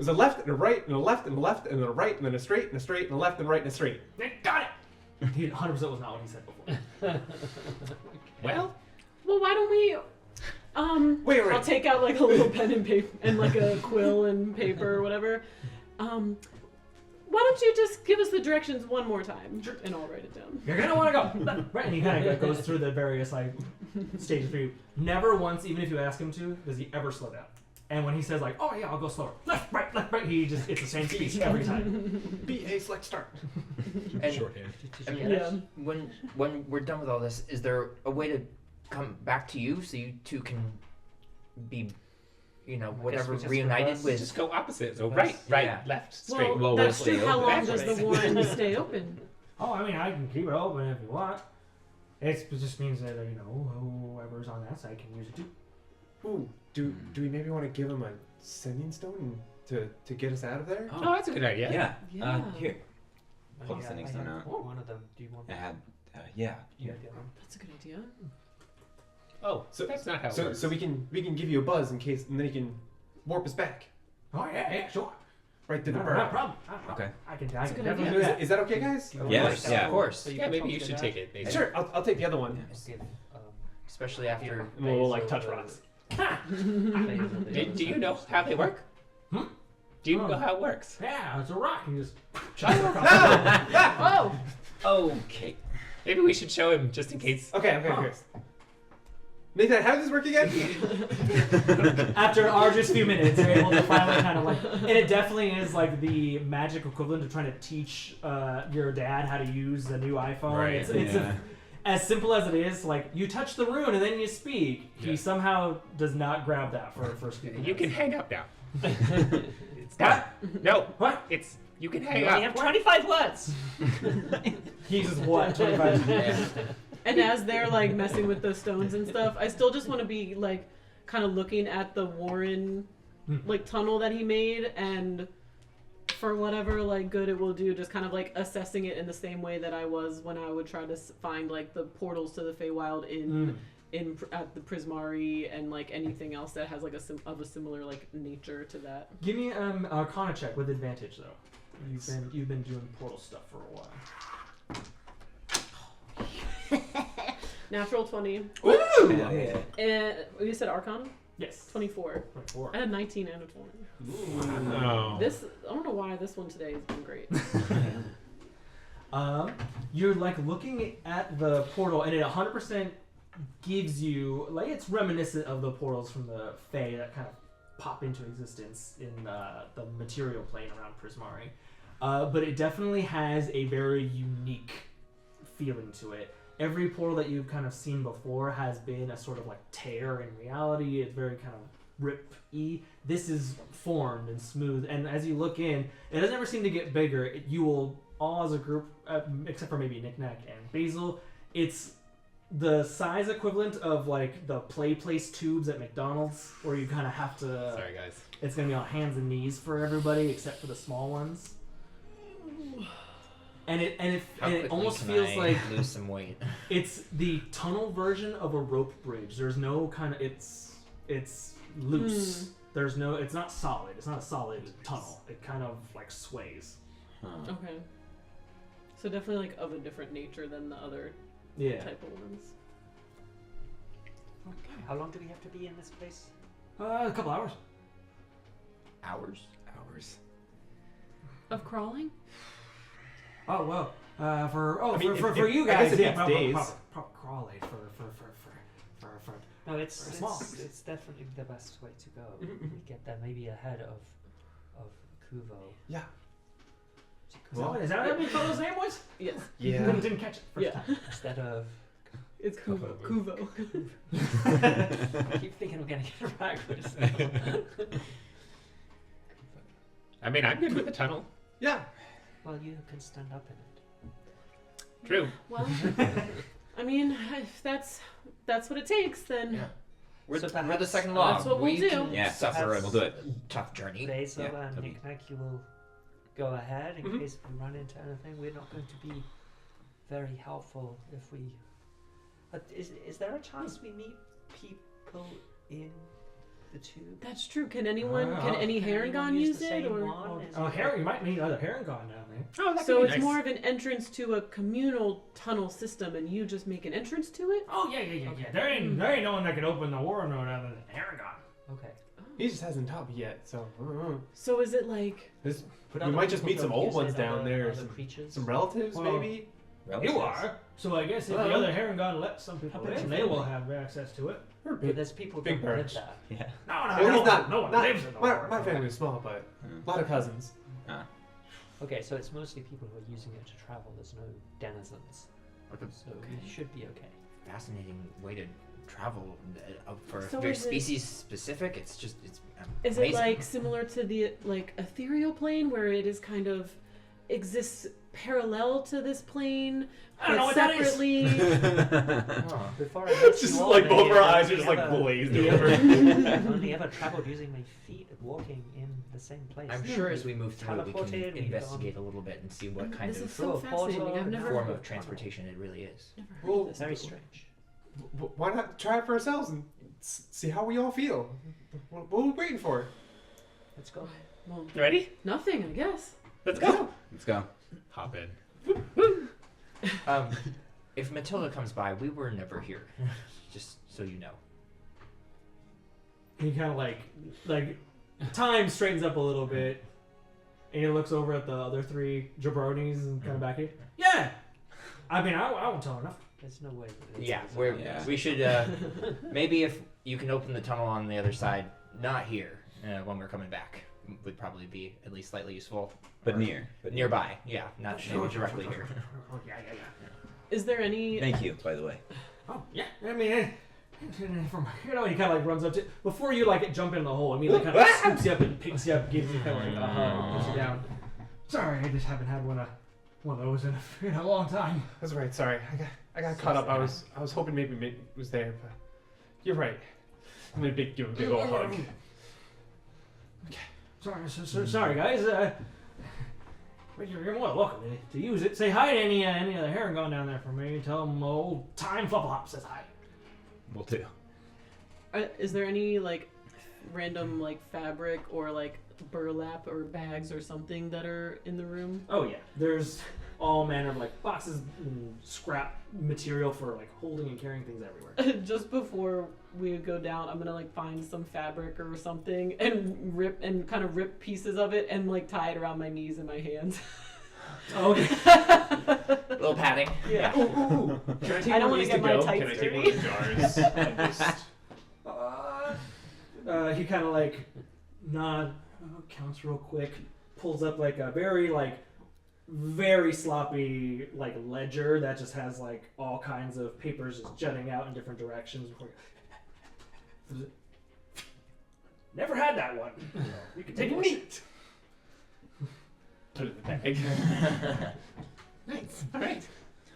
B: a left and a right and a left and a left and a right and then a straight and a straight and a left and a right and a straight.
A: Got it! He 100% was not what he said before.
G: Well,
C: why don't we?
B: Wait.
C: I'll take out like a little pen and paper and like a quill and paper or whatever. Why don't you just give us the directions one more time and I'll write it down.
A: You're gonna want to go right, and he kind of goes through the various like stages for you. Never once, even if you ask him to, does he ever slow down. And when he says like, "Oh yeah, I'll go slower," left, right, it's the same speech every time.
B: B-A select start.
D: And
G: shorthand.
D: I mean, when we're done with all this, is there a way to come back to you so you two can be, whatever,
E: we just
D: reunited
E: reverse.
D: with?
G: Just go opposite. So
E: Reverse.
G: right,
D: Yeah.
G: left, straight.
C: Well,
F: we'll
C: that's
F: stay
C: true. How
F: open.
C: long does the warren stay open?
A: Oh, I mean, I can keep it open if you want. It just means that whoever's on that side can use it too.
B: Ooh, do we maybe want to give him a sending stone to get us out of there?
G: Oh, that's a good idea.
F: Yeah.
C: Yeah.
F: Here.
E: Oh,
F: Pull the
E: yeah,
F: sending
E: I
F: stone
E: have
F: out.
E: one of them. Do you want
F: I
E: that?
F: had. Yeah.
E: You have the other one?
C: That's a good idea.
G: Oh,
B: So
G: that's not how it
B: so
G: works.
B: so we can give you a buzz in case, and then he can warp us back
A: Oh yeah, sure.
B: right to the
A: Not a
B: burrow.
A: problem.
F: Okay.
A: I can
C: That's a good
A: definitely
C: idea.
A: do that.
B: Is that okay, guys?
F: Yes. Yeah.
D: Of course.
E: So
G: yeah,
E: can
G: maybe you
E: talk
G: should
E: to
G: take
E: that?
G: it. Basically.
B: Sure, I'll take the other one.
E: I'll give,
D: Especially after.
B: And we'll like
E: Basil
B: touch
E: the-
B: rocks.
E: Basil the
G: Do you know how they work?
A: Hmm?
G: Do you
A: Oh.
G: know how it works?
A: Yeah, it's a rock. You just
C: Oh!
F: Okay.
G: Maybe we should show him just in case.
B: Okay. Nathan, how does this work again?
A: after an arduous few minutes, you're able to finally kind of like, and it definitely is like the magic equivalent of trying to teach your dad how to use the new iPhone.
G: Right,
A: It's as simple as it is. Like you touch the rune and then you speak. He
G: Yeah.
A: somehow does not grab that for first few
G: You
A: minutes.
G: can hang up now. It's done. No,
A: What?
G: it's you can
E: You
G: hang
E: only
G: up.
E: have 25 words!
A: He uses what? 25.
C: And as they're like messing with the stones and stuff, I still just want to be like kind of looking at the Warren like tunnel that he made, and for whatever like good it will do, just kind of like assessing it in the same way that I was when I would try to find like the portals to the Feywild in at the Prismari and like anything else that has like a similar like nature to that.
A: Give me Arcana check with advantage though. You've been doing portal stuff for a while.
C: Natural 20.
F: Hell yeah.
C: And you said Arcana?
A: Yes.
C: 24.
A: 24.
C: I had 19 and a 20.
G: Oh.
C: This I don't know why this one today has been great.
A: You're like looking at the portal, and it 100% gives you like it's reminiscent of the portals from the Fae that kind of pop into existence in the material plane around Prismari. But it definitely has a very unique feeling to it. Every portal that you've kind of seen before has been a sort of like tear in reality. It's very kind of rip-y. This is formed and smooth, and as you look in, it doesn't ever seem to get bigger. You will all as a group, except for maybe Nik-Nak and Basil, it's the size equivalent of like the play place tubes at McDonald's, where you kind of have to.
G: Sorry, guys.
A: It's gonna be on hands and knees for everybody, except for the small ones. And it
D: How quickly
A: almost
D: can
A: feels
D: I
A: like
D: lose some weight.
A: it's the tunnel version of a rope bridge. There's no kind of it's loose. There's no. It's not solid. It's not a solid tunnel. It kind of like sways.
C: Okay. So definitely like of a different nature than the other
A: Yeah.
C: type of ones.
E: Okay. How long do we have to be in this place?
A: A couple hours.
D: Hours?
C: Of crawling?
A: Oh well. For
B: I mean,
A: for
B: if-
A: you
B: I
A: guys,
B: guess it
A: yeah.
B: needs
A: Probably
B: days.
A: crawl it for.
E: No, it's
A: Very small.
E: it's definitely the best way to go.
B: Mhm,
E: We get there maybe ahead of Kuvo.
B: Yeah.
A: Is that what that fellow's name was?
C: Yes.
B: Yeah.
A: Didn't catch it. First
C: Yeah.
A: time.
E: Instead of
C: It's Kuvo. Kuvo.
E: I keep thinking I'm gonna get it backwards.
G: I mean, I'm good with the tunnel.
B: Yeah.
E: Well, you can stand up in it.
G: True.
C: Well, I mean, if that's what it takes, then
D: Yeah. We're
E: So
D: the
E: perhaps
D: second law.
C: that's what we'll
D: we
C: do.
D: Can
F: Yeah,
D: suffer
F: we'll do it.
D: tough journey.
E: Basil
F: Yeah,
E: and
F: that'd be-
E: Nik-Nak, you will go ahead in
B: Mhm.
E: case we run into anything. We're not going to be very helpful if we. But is there a chance we meet people in the tube?
C: That's true. Can anyone? Can any
E: Can anyone
C: Herringon use
E: the
C: it?
E: same
C: Or
E: one as
A: You might need another Herringon down there.
G: Oh, that
C: so
G: could be
C: it's
G: nice.
C: more of an entrance to a communal tunnel system, and you just make an entrance to it.
A: Oh yeah. There ain't no one that can open the Warren Road other than Herringon.
E: Okay.
B: He just hasn't taught me yet, so.
C: So is it like?
B: This,
E: But
B: we
E: other
B: might just
E: people
B: meet some
E: don't
B: old
E: use
B: ones
E: it,
B: down there.
E: Other
B: Some,
E: creatures.
B: some relatives,
A: Well,
B: maybe?
A: You are. So I guess if the other Herringon lets some people in, they will have access to it.
B: We're
E: But
B: big.
E: there's people
B: big
E: who don't live
B: birds.
E: there.
F: Yeah.
B: Well, he's not.
A: No one
B: not-
A: lives in the
B: my,
A: Warren
B: my
A: Road.
B: family's small, but a lot of cousins.
E: Okay, so it's mostly people who are using it to travel. There's no denizens. So you should be okay.
D: Fascinating way to travel for
C: So
D: very
C: is it-
D: species specific. It's
C: Is
D: amazing.
C: it like similar to the like ethereal plane, where it is kind of exists parallel to this plane,
A: I don't know
C: but
A: what that is.
C: separately?
D: Oh.
E: Before I met
B: Just
E: you all,
B: like both
E: they
B: our eyes are
E: only
B: just like
E: ever-
B: glazed
E: they
B: over.
E: only ever traveled using my feet, walking in the same place.
D: I'm sure as we move through, we can
E: Teleported, we've
D: investigate a little bit and see what kind
C: This
D: of
C: is so
E: through a portal
C: fascinating. I've
E: and
C: never
D: form
E: through a
D: of transportation it really is.
C: never heard
B: Well,
C: of this
E: Very
C: before.
E: strange.
B: Why not try it for ourselves and see how we all feel? What are we waiting for?
E: Let's go.
C: Well,
G: Ready?
C: nothing, I guess.
G: Let's go.
F: Let's go.
G: Hop in.
D: If Matilda comes by, we were never here. Just so you know.
A: He kind of like time straightens up a little bit, and he looks over at the other three jabronis and kind of back here. Yeah, I mean I won't tell her nothing.
E: There's no way. that it's
D: Yeah,
E: visible.
D: we should maybe if you can open the tunnel on the other side, not here when we're coming back, would probably be at least slightly useful.
F: But
D: Or
F: near.
D: nearby, yeah, not maybe directly here.
A: Oh, yeah.
C: Is there any?
F: Thank you, by the way.
A: Oh yeah, I mean, from he kind of like runs up to before you like jump in the hole. I mean, like kind of scoops you up and picks you up, gives you kind of like a hug, puts you down. Sorry, I just haven't had one of those in a long time.
B: That's right. Sorry, I got caught up. I was hoping maybe it was there, but you're right. I'm gonna give him a big old hug.
A: Sorry, guys. But you're more than welcome to use it. Say hi to any of the Herringon down there for me. Tell them old time Flubberhop says hi.
F: Will do.
C: Is there any like random like fabric or like burlap or bags or something that are in the room?
A: Oh yeah, there's all manner of like boxes and scrap material for like holding and carrying things everywhere.
C: Just before we go down, I'm gonna like find some fabric or something and rip pieces of it and like tie it around my knees and my hands.
A: Okay.
D: Little padding.
C: Yeah.
B: Can I take
C: I don't
B: one
C: wanna
B: of these
C: get
B: to
C: my
B: go?
C: tights
B: Can I take one
C: dirty.
B: of the jars? And just...
A: He kind of like counts real quick, pulls up like a very sloppy like ledger that just has like all kinds of papers just jutting out in different directions. Before never had that one. You can take it.
B: Put it in the bag.
F: Nice. All right.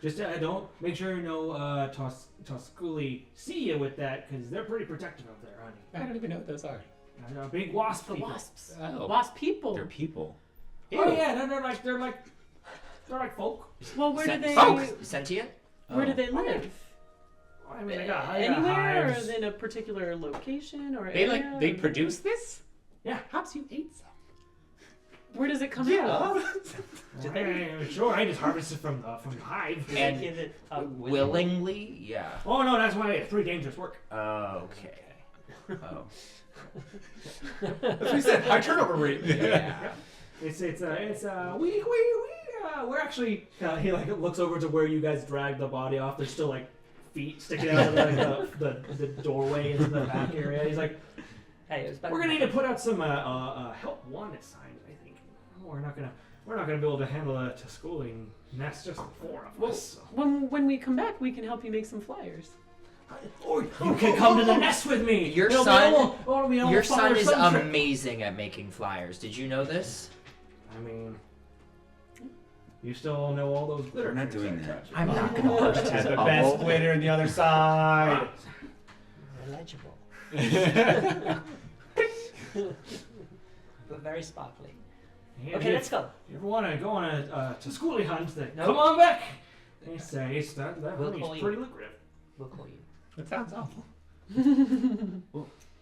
A: Just don't make sure no Tosculi see you with that because they're pretty protective up there, honey.
G: I don't even know what those are.
A: Big wasp
C: The
A: people.
C: wasps.
G: Oh.
C: Wasp people.
F: They're people.
A: Oh yeah, they're like folk.
C: Well, where do they?
D: Sentient?
C: Where do they
A: Oh, yeah.
C: live?
A: I mean, they got
C: Anywhere,
A: hives.
C: or in a particular location, or
G: They
C: area?
G: they produce this?
A: Yeah.
G: Perhaps you ate some.
C: Where does it come out?
A: Sure, I just harvested from the hive.
E: Do
D: And
E: they give it up
D: willingly? Yeah.
A: Oh no, that's why it's 3 dangerous work.
D: Okay. Oh.
B: That's what he said. High turnover rate.
D: Yeah.
A: We're actually. He like looks over to where you guys dragged the body off. There's still like feet sticking out of like, the doorway into the back area. He's like,
E: Hey, it was better.
A: we're gonna need to put out some help wanted signs. I think we're not gonna be able to handle a schooling nest just 4 of us. So.
C: When we come back, we can help you make some flyers.
A: Or you can come to the nest with me.
D: Your
A: It'll be
D: son-
A: almost
D: Your son
A: father
D: is
A: son trip.
D: amazing at making flyers. Did you know this?
A: I mean, you still know all those glitter.
F: We're not
A: tricks
F: doing
A: I
F: that.
A: taught you.
D: I'm not gonna burst his
B: The
D: bubble.
B: best glitter on the other side.
E: Illegible, but very sparkly.
A: Yeah,
E: Okay, let's go.
A: If you ever want to go on a to schoolie hunt, then
E: Nope.
A: come on back. They say that
E: We'll
A: honey's
E: call you.
A: pretty lucrative.
E: We'll call you.
G: That sounds awful.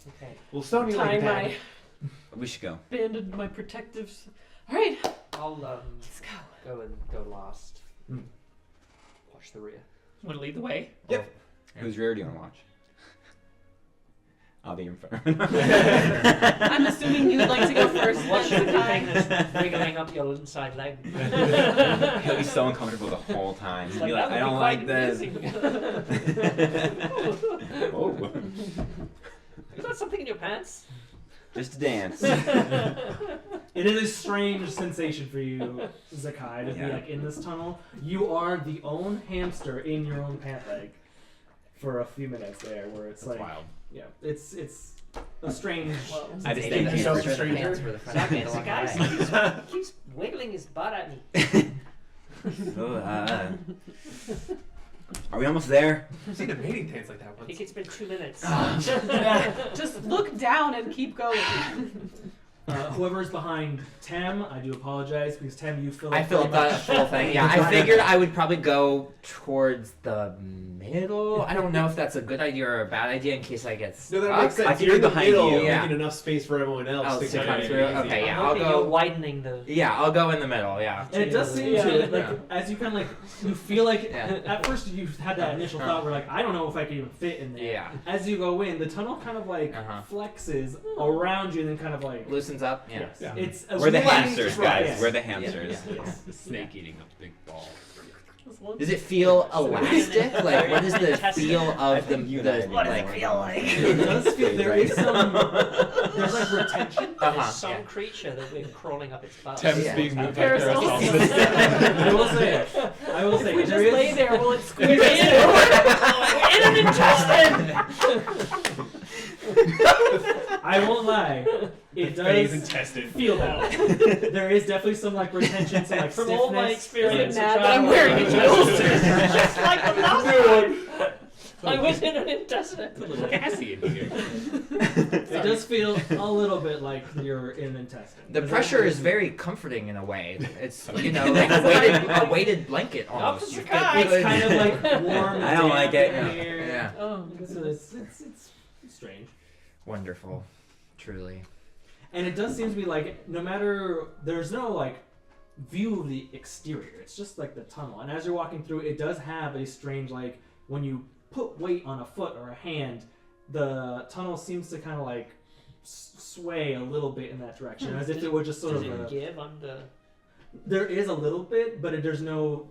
E: Okay.
B: Well, Sony like
C: Tie
B: that.
C: my
F: We should go.
C: banded my protectives. All right,
E: I'll
C: let's go.
E: go last.
A: Mm.
E: Watch the rear.
H: Want to lead the way?
F: Yep. Whose rear do you want to watch? I'll be in front.
C: I'm assuming you'd like to go first.
E: I'm watching the thing
C: Zakkai.
E: that's wriggling up your inside leg.
F: He'll be so uncomfortable the whole time. He'll
E: Like,
F: be like,
E: that
F: I
E: would
F: don't
E: be
F: like
E: quite
F: this. Oh.
E: You got something in your pants?
F: Just a dance.
A: It is a strange sensation for you, Zakkai, to be
F: Yeah.
A: like in this tunnel. You are the own hamster in your own pant leg for a few minutes there, where it's
G: That's
A: like,
G: wild.
A: yeah, it's a strange.
F: I just
D: Maybe
F: think
B: yourself
D: hamster
B: a stranger.
D: pants were the front
E: Zakkai,
D: of the
E: Zakkai
D: line.
E: keeps wiggling his butt at me.
F: Oh, are we almost there?
B: I've seen a mating dance like that
E: I
B: once.
E: think it's been 2 minutes.
C: Just look down and keep going.
A: Whoever's behind Tem, I do apologize because Tem, you feel.
D: I filled
A: pretty
D: the
A: much-
D: full thing. Yeah, I figured I would probably go towards the middle. I don't know if that's a good idea or a bad idea in case I get stuck.
B: No, that makes sense.
F: I can
B: You're in
F: be
B: the
F: behind
B: middle,
F: you.
D: Yeah.
B: making enough space for everyone else
D: Oh,
B: to
D: to
B: get
D: come
B: in
D: through?
B: easy.
D: Okay, yeah,
E: I'm
D: I'll
E: hoping
D: go-
E: you're widening the.
D: Yeah, I'll go in the middle. Yeah.
A: And it does seem
C: Yeah.
A: to like as you kind of like you feel like
D: Yeah.
A: at first you had that initial thought where like I don't know if I can even fit in there.
D: Yeah.
A: As you go in, the tunnel kind of like flexes around you and then kind of like
D: Loosens up. Yeah.
A: yes,
B: Yeah.
A: it's a
F: We're the
A: really-
F: hamsters, guys.
A: yes.
F: We're the hamsters.
A: Yes.
G: Snake eating a big ball.
D: Does it feel elastic? Like, what is the feel of the
F: you and I
D: like?
F: need to go.
A: It does feel there is some there's like retention.
E: There's some
D: Yeah.
E: creature that we're crawling up its butt.
G: Tem's
D: Yeah.
G: being moved
C: Parasol.
G: across all
C: If
G: this.
A: I will say I will say
C: we just
A: there is-
C: lay there, will it squeeze
E: We're
C: in?
E: in an intestine!
A: I won't lie. It
H: Phase
A: does
H: intestine.
A: feel that. There is definitely some like retention, some like
E: From
A: stiffness.
E: all my
C: Is
E: experience,
C: it mad that I'm wearing a
E: just
C: juice?
E: like the last one. I was in an intestine.
G: It's a little gassy in here.
A: It does feel a little bit like you're in an intestine.
D: The pressure is very comforting in a way. It's like a weighted blanket almost.
E: for
D: You
E: Zakkai.
D: feel
A: It's kind of like warm.
F: I don't like
A: damp
F: it.
A: in here.
D: Yeah.
C: Oh,
A: So it's strange.
D: Wonderful, truly.
A: And it does seem to be like no matter there's no like view of the exterior. It's just like the tunnel. And as you're walking through, it does have a strange like when you put weight on a foot or a hand, the tunnel seems to kind of like sway a little bit in that direction, as if it were just sort
E: Does
A: of
E: it
A: a.
E: give under?
A: There is a little bit, but there's no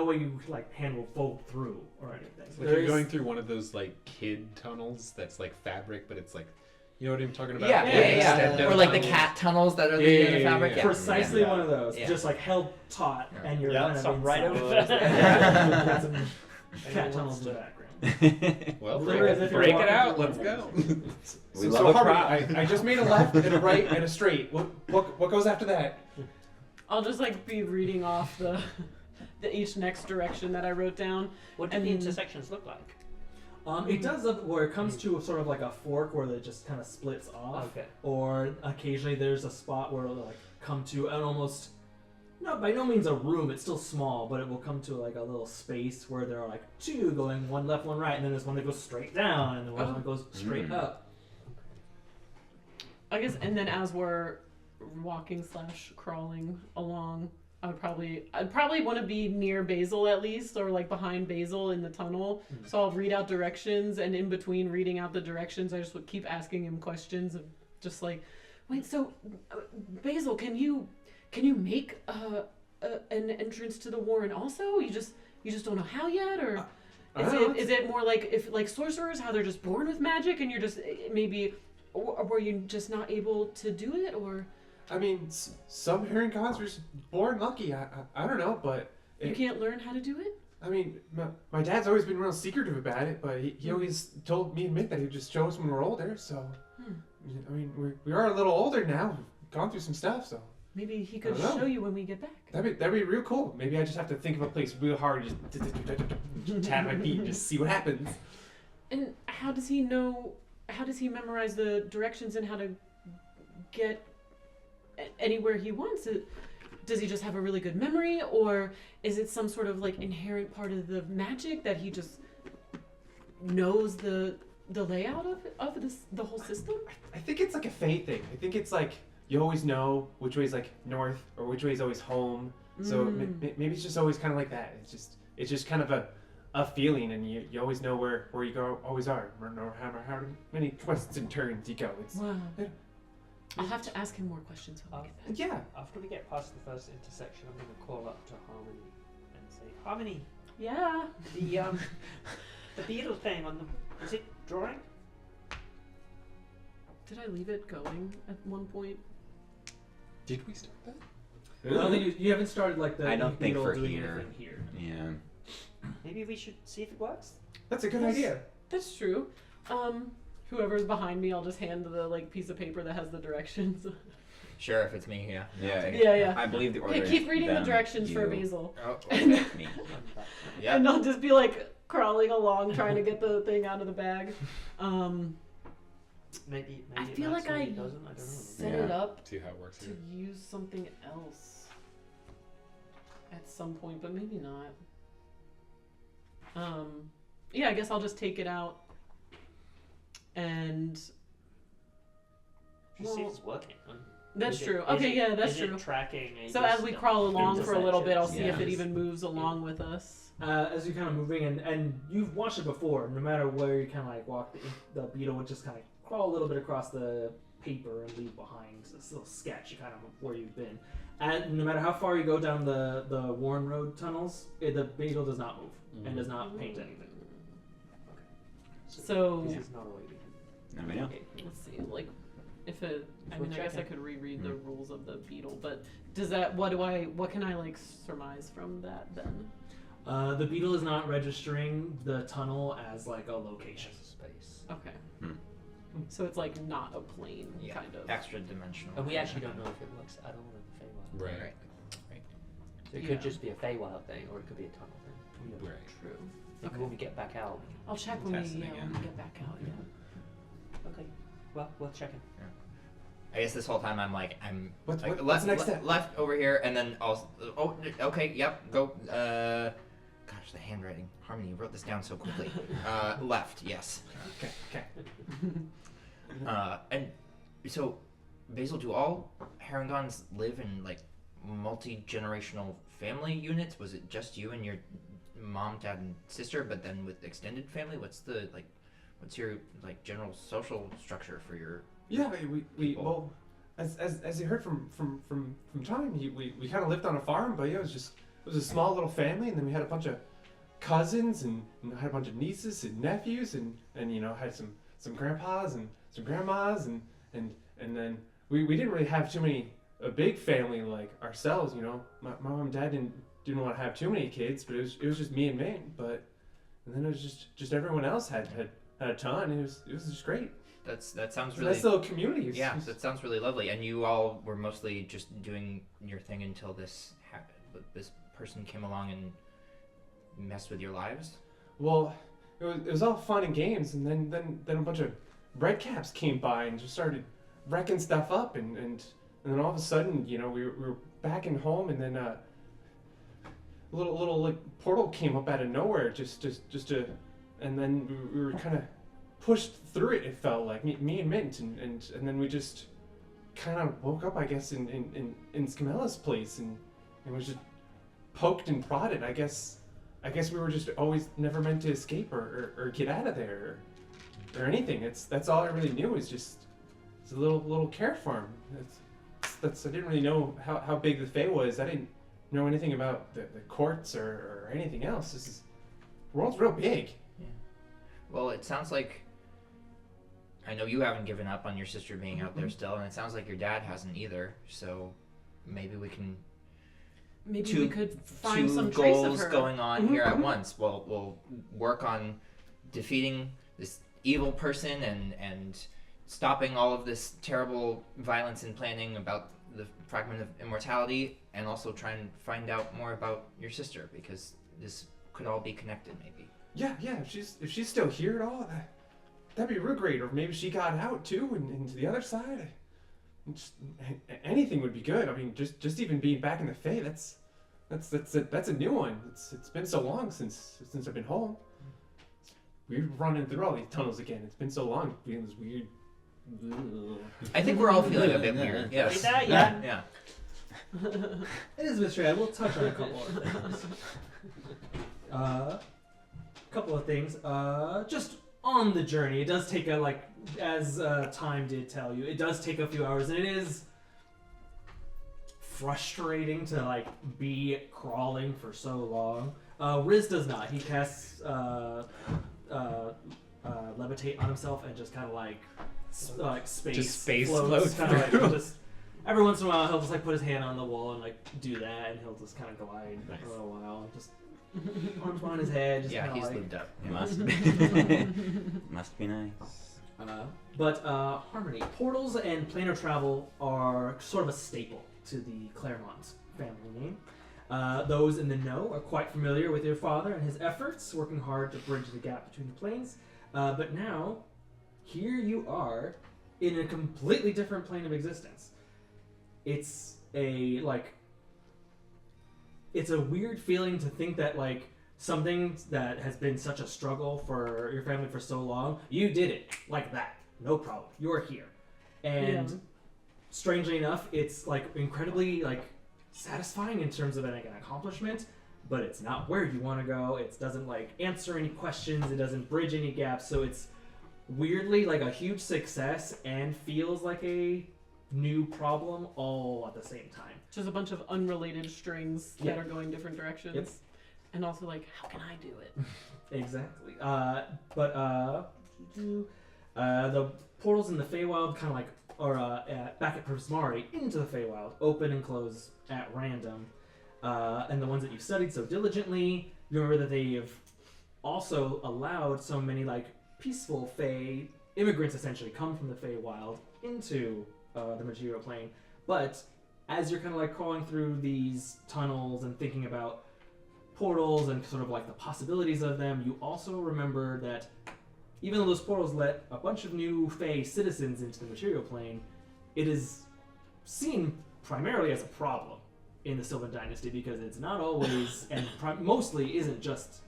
A: way you like hand will fold through or anything.
G: It's like
A: There
G: you're
A: is-
G: going through one of those like kid tunnels that's like fabric, but it's like, you know what I'm talking about?
D: Yeah,
A: yeah.
D: Or like the cat tunnels that are
G: Yeah,
D: in the
G: yeah,
D: fabric.
G: yeah.
D: Yeah.
A: Precisely
D: Yeah.
A: one of those,
D: Yeah.
A: just like held taut,
D: Yeah.
A: and you're
B: Yeah,
A: kind of
E: some right
A: inside.
E: over there.
A: Yeah, got some cat
E: Anyone
A: tunnels in the
E: wants
A: background.
G: Well,
A: Literally as if you're
G: break it
A: walking
G: out.
A: through
G: Let's
A: one
G: go.
A: of those.
F: We
B: So
F: love a
B: Harvey,
F: prop.
B: I just made a left and a right and a straight. What goes after that?
C: I'll just like be reading off the each next direction that I wrote down.
E: What do the
C: And-
E: intersections look like?
A: It does up where it comes to sort of like a fork where it just kind of splits off,
E: Okay.
A: or occasionally there's a spot where it'll like come to an almost, no, by no means a room. It's still small, but it will come to like a little space where there are like two going, one left, one right, and then there's one that goes straight down, and then one that goes straight up.
C: I guess, and then as we're walking / crawling along, I'd probably want to be near Basil at least, or like behind Basil in the tunnel. So I'll read out directions, and in between reading out the directions, I just would keep asking him questions of just like, wait, so Basil, can you make an entrance to the warren also? You just don't know how yet, or is it more like if like sorcerers, how they're just born with magic, and you're just maybe, or were you just not able to do it, or?
B: I mean, some hearing gods were just born lucky. I don't know, but
C: You can't learn how to do it?
B: I mean, my dad's always been real secretive about it, but he always told me and Mick that he'd just show us when we're older. So, I mean, we are a little older now. We've gone through some stuff, so
C: Maybe he could
B: I don't know.
C: show you when we get back.
B: that'd be real cool. Maybe I just have to think of a place real hard, just tap my feet and just see what happens.
C: And how does he know? How does he memorize the directions and how to get anywhere he wants it? Does he just have a really good memory, or is it some sort of like inherent part of the magic that he just knows the the layout of this the whole system?
B: I think it's like a fate thing. I think it's like you always know which way's like north or which way's always home. So maybe it's just always kind of like that. It's just kind of a feeling, and you always know where you go always are. No matter how many twists and turns you go. It's
C: Wow. I'll have to ask him more questions when we get back.
B: yeah.
E: After we get past the first intersection, I'm going to call up to Harmony and say, Harmony,
C: Yeah.
E: the beetle thing on the... Is it drawing?
C: Did I leave it going at one point?
G: Did we start that?
A: I don't think you haven't started like the
F: I don't think
A: beetle
F: for
A: doing
F: here.
A: anything here.
F: Yeah.
E: Maybe we should see if it works?
B: That's a good
C: Yes.
B: idea.
C: That's true. Whoever's behind me, I'll just hand the like piece of paper that has the directions.
D: Sure, if it's me, yeah.
F: Yeah.
C: Yeah.
F: I believe the order.
C: Okay, keep reading the
F: them,
C: directions for
F: you,
C: Basil.
D: Oh,
C: And,
F: me.
D: yeah.
C: and I'll just be like crawling along trying to get the thing out of the bag.
E: Maybe
C: I
E: it
C: feel
E: works,
C: like
E: maybe
C: I
E: it doesn't, I don't know.
C: set
F: Yeah.
C: it up
G: See how it works
C: to
G: here.
C: use something else at some point, but maybe not. Yeah, I guess I'll just take it out and
E: Just see if
C: well,
E: it's working.
C: that's
E: Is it-
C: true.
E: is
C: Okay,
E: it-
C: yeah, that's
E: is it
C: true.
E: tracking
C: So as we crawl along for a little bit, I'll see if it
F: Yeah.
C: even moves along with us.
A: As you're kind of moving, and you've watched it before, no matter where you kind of like walk, the beetle would just kind of crawl a little bit across the paper and leave behind this little sketch kind of where you've been. And no matter how far you go down the Warren Road tunnels, the beetle does not move and does not paint anything.
C: So
E: This is not a way we can...
F: Now we know.
C: let's see, like if it. I
E: We'll
C: mean, I guess I
E: check it.
C: could reread the rules of the beetle, but does that? What can I like surmise from that then?
A: The beetle is not registering the tunnel as like a location.
E: Space.
C: Okay.
F: Hmm.
C: So it's like not a plane,
D: Yeah,
C: kind of.
D: extra dimensional.
E: And we actually don't know if it works at all in the Feywild.
G: Right.
E: So it
C: Yeah.
E: could just be a Feywild thing, or it could be a tunnel thing. We don't know.
G: Right.
C: True.
E: Maybe
C: Okay.
E: when we get back out, we
C: I'll check when
F: Test it
C: we
F: again.
C: get back out. Yeah.
E: can... Okay. Well, we'll check it.
D: I guess this whole time I'm like,
B: What's
D: like,
B: what's the next step?
D: left over here, and then I'll. Oh, okay, yep, go. Gosh, the handwriting. Harmony, you wrote this down so quickly. Left, yes.
B: Okay.
D: And so, Basil, do all Harringons live in like multi-generational family units? Was it just you and your mom, dad, and sister, but then with extended family? What's your like general social structure for your?
B: Yeah, we
D: People.
B: well, as you heard from Tom, we kind of lived on a farm, but yeah, it was a small little family, and then we had a bunch of cousins, and I had a bunch of nieces and nephews, and had some grandpas and some grandmas, and then we didn't really have too many a big family like ourselves. My mom and dad didn't want to have too many kids, but it was just me and Ming. And then it was just everyone else had a ton. And it was just great.
D: That sounds
B: It's a
D: really.
B: nice little community.
D: Yeah, that sounds really lovely. And you all were mostly just doing your thing until this person came along and messed with your lives.
B: Well, it was all fun and games, and then a bunch of redcaps came by and just started wrecking stuff up, and then all of a sudden, we were back in home, and then a little like portal came up out of nowhere, just to, and then we were kind of pushed through it. It felt like me and Mint, and then we just kind of woke up, I guess, in Scamella's place, and was just poked and prodded. I guess we were just always never meant to escape or get out of there or anything. That's all I really knew is just it's a little care farm. I didn't really know how big the Fae was. I didn't know anything about the courts or anything else. The world's real big.
D: Yeah. Well, it sounds like. I know you haven't given up on your sister being out there still, and it sounds like your dad hasn't either. So maybe we can.
C: Maybe
D: Two-
C: we could find
D: two
C: some trace of
D: goals
C: her.
D: going on here at once. We'll work on defeating this evil person and stopping all of this terrible violence and planning about the fragment of immortality, and also try and find out more about your sister, because this could all be connected maybe.
B: Yeah. If she's still here at all, that'd be real great. Or maybe she got out too and into the other side. Just, anything would be good. I mean, just even being back in the Fae, that's a new one. It's been so long since I've been home. we're running through all these tunnels again. It's been so long, feeling this weird.
D: I think we're all feeling a bit
F: Yeah.
D: weird.
E: Read
D: Yes.
E: that? Yeah.
D: Yeah.
A: It is a bit strange. We'll touch on a couple of things. Couple of things. Just on the journey, it does take as time did tell you, it does take a few hours, and it is frustrating to be crawling for so long. Riz does not. He casts levitate on himself and just kind of space
F: Just space
A: floats,
F: float
A: kind
F: through.
A: of just. Every once in a while, he'll just put his hand on the wall and do that, and he'll just kind of glide for a while, and just arms behind his head. Just
D: Yeah,
A: kinda
D: he's lubed up. Yeah.
H: Must be nice.
A: But Harmony, portals and planar travel are sort of a staple to the Claremont family name. Those in the know are quite familiar with your father and his efforts, working hard to bridge the gap between the planes. But now, here you are in a completely different plane of existence. It's a it's a weird feeling to think that something that has been such a struggle for your family for so long, you did it like that, no problem. You're here, and strangely enough, it's incredibly satisfying in terms of an accomplishment. But it's not where you want to go. It doesn't answer any questions. It doesn't bridge any gaps. So it's weirdly a huge success and feels like a new problem all at the same time.
C: Just a bunch of unrelated strings that
A: Yeah.
C: are going different directions.
A: Yep.
C: And also how can I do it?
A: Exactly. The portals in the Feywild kind of back at Prismari into the Feywild open and close at random. And the ones that you've studied so diligently, you remember that they have also allowed so many peaceful Fey immigrants essentially come from the Feywild into the material plane. But as you're kind of crawling through these tunnels and thinking about portals and sort of the possibilities of them, you also remember that even though those portals let a bunch of new Fey citizens into the material plane, it is seen primarily as a problem in the Sylvan Dynasty because it's not always and mostly isn't just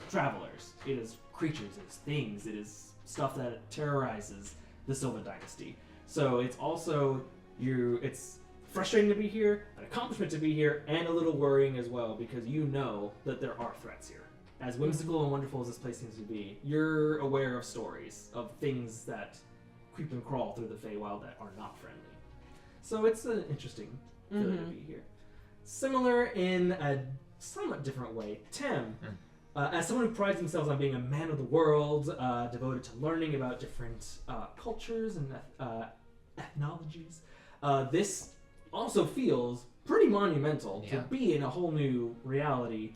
A: travelers. It is creatures, it is things, it is stuff that terrorizes the Sylvan Dynasty. So it's also it's frustrating to be here, an accomplishment to be here, and a little worrying as well because you know that there are threats here. As whimsical and wonderful as this place seems to be, you're aware of stories of things that creep and crawl through the Feywild that are not friendly. So it's an interesting feeling to be here. Similar in a somewhat different way, Tem, as someone who prides themselves on being a man of the world, devoted to learning about different cultures and ethnologies, this also feels pretty monumental to be in a whole new reality.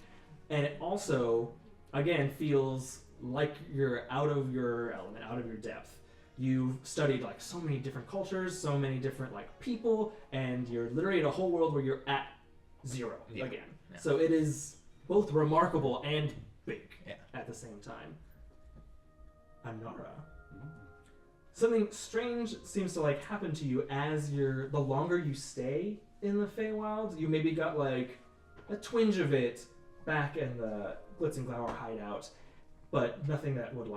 A: And it also, again, feels like you're out of your element, out of your depth. You've studied so many different cultures, so many different people, and you're literally in a whole world where you're at zero again. Yeah. So it is both remarkable and big at the same time. Anara. Something strange seems to happen to you as the longer you stay in the Feywild. You maybe got a twinge of it back in the Glitz and Glower hideout, but nothing that would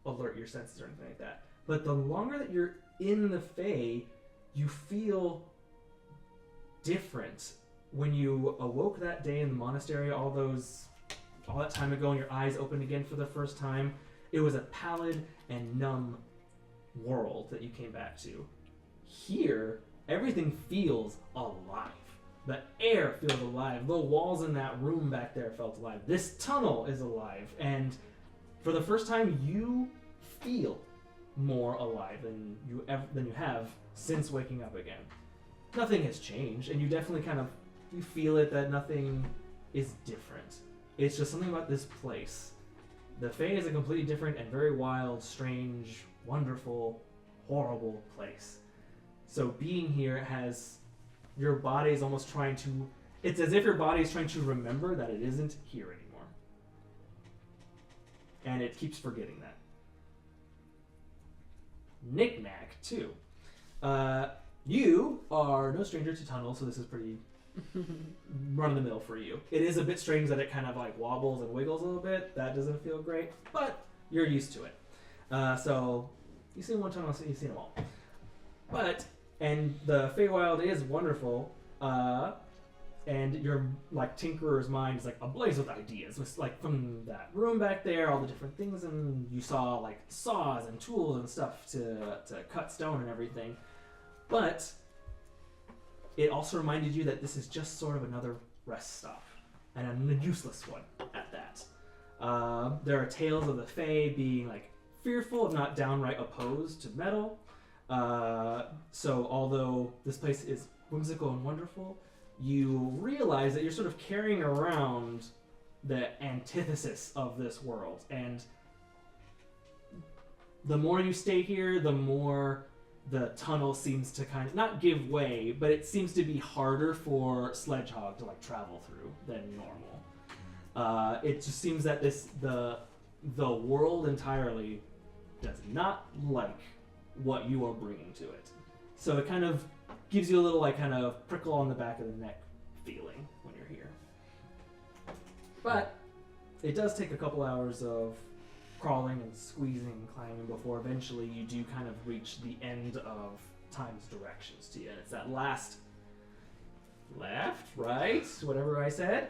A: alert your senses or anything like that. But the longer that you're in the Fey, you feel different. When you awoke that day in the monastery, all that time ago, and your eyes opened again for the first time, it was a pallid and numb world that you came back to. Here, everything feels alive. The air feels alive. The walls in that room back there felt alive. This tunnel is alive. And for the first time, you feel more alive than you have since waking up again. Nothing has changed, and you definitely you feel it that nothing is different. It's just something about this place. The Fae is a completely different and very wild, strange, wonderful, horrible place. So being here has your body is almost trying to... It's as if your body is trying to remember that it isn't here anymore. And it keeps forgetting that. Nik-Nak, too. You are no stranger to tunnels, so this is pretty run-of-the-mill for you. It is a bit strange that it kind of wobbles and wiggles a little bit. That doesn't feel great. But you're used to it. So you've seen one tunnel, so you've seen them all. And the Feywild is wonderful, and your like tinkerer's mind is like ablaze with ideas. It's like from that room back there, all the different things, and you saw like saws and tools and stuff to cut stone and everything. But it also reminded you that this is just sort of another rest stop, and a useless one at that. There are tales of the Fae being like fearful, if not downright opposed to metal. So although this place is whimsical and wonderful, you realize that you're sort of carrying around the antithesis of this world. And the more you stay here, the more the tunnel seems to kind of not give way, but it seems to be harder for Sledgehog to like travel through than normal. It just seems that the world entirely does not like what you are bringing to it. So it kind of gives you a little like kind of prickle on the back of the neck feeling when you're here. But it does take a couple hours of crawling and squeezing and climbing before eventually you do kind of reach the end of time's directions to you. And it's that last left, right, whatever I said,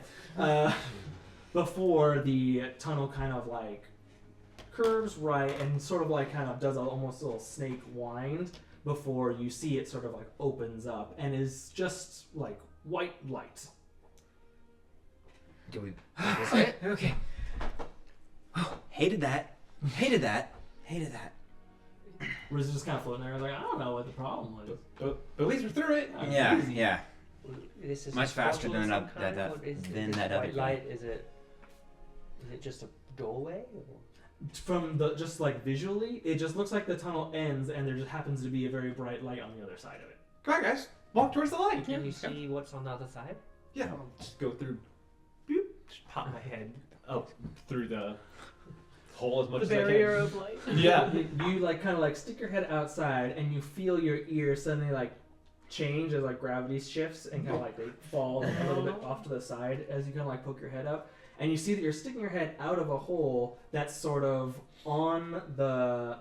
A: before the tunnel kind of like curves right and sort of like kind of does almost a little snake wind before you see it sort of like opens up and is just like white light.
D: Do we?
F: Okay. Oh, hated that.
A: Riz is just kind of floating there like, I don't know what the problem was.
B: But at least we're through it.
F: Yeah.
E: This is
F: Much
E: a
F: faster
E: portal
F: than
E: of some
F: that-
E: kind, or is
F: than
E: this
F: that other
E: white
F: thing.
E: light? Is it just a doorway? Or?
A: From the just like visually, it just looks like the tunnel ends and there just happens to be a very bright light on the other side of it.
B: Come on, guys. Walk towards the light.
E: Can you see what's on the other side?
B: Yeah, I'll just go through. Boop. Just pop my head up through the hole as much
C: The
B: as I can.
C: barrier of light.
B: Yeah.
A: You like kind of like stick your head outside and you feel your ear suddenly like change as like gravity shifts and kind of like they fall like, a little bit off to the side as you kind of like poke your head up. And you see that you're sticking your head out of a hole that's sort of on the...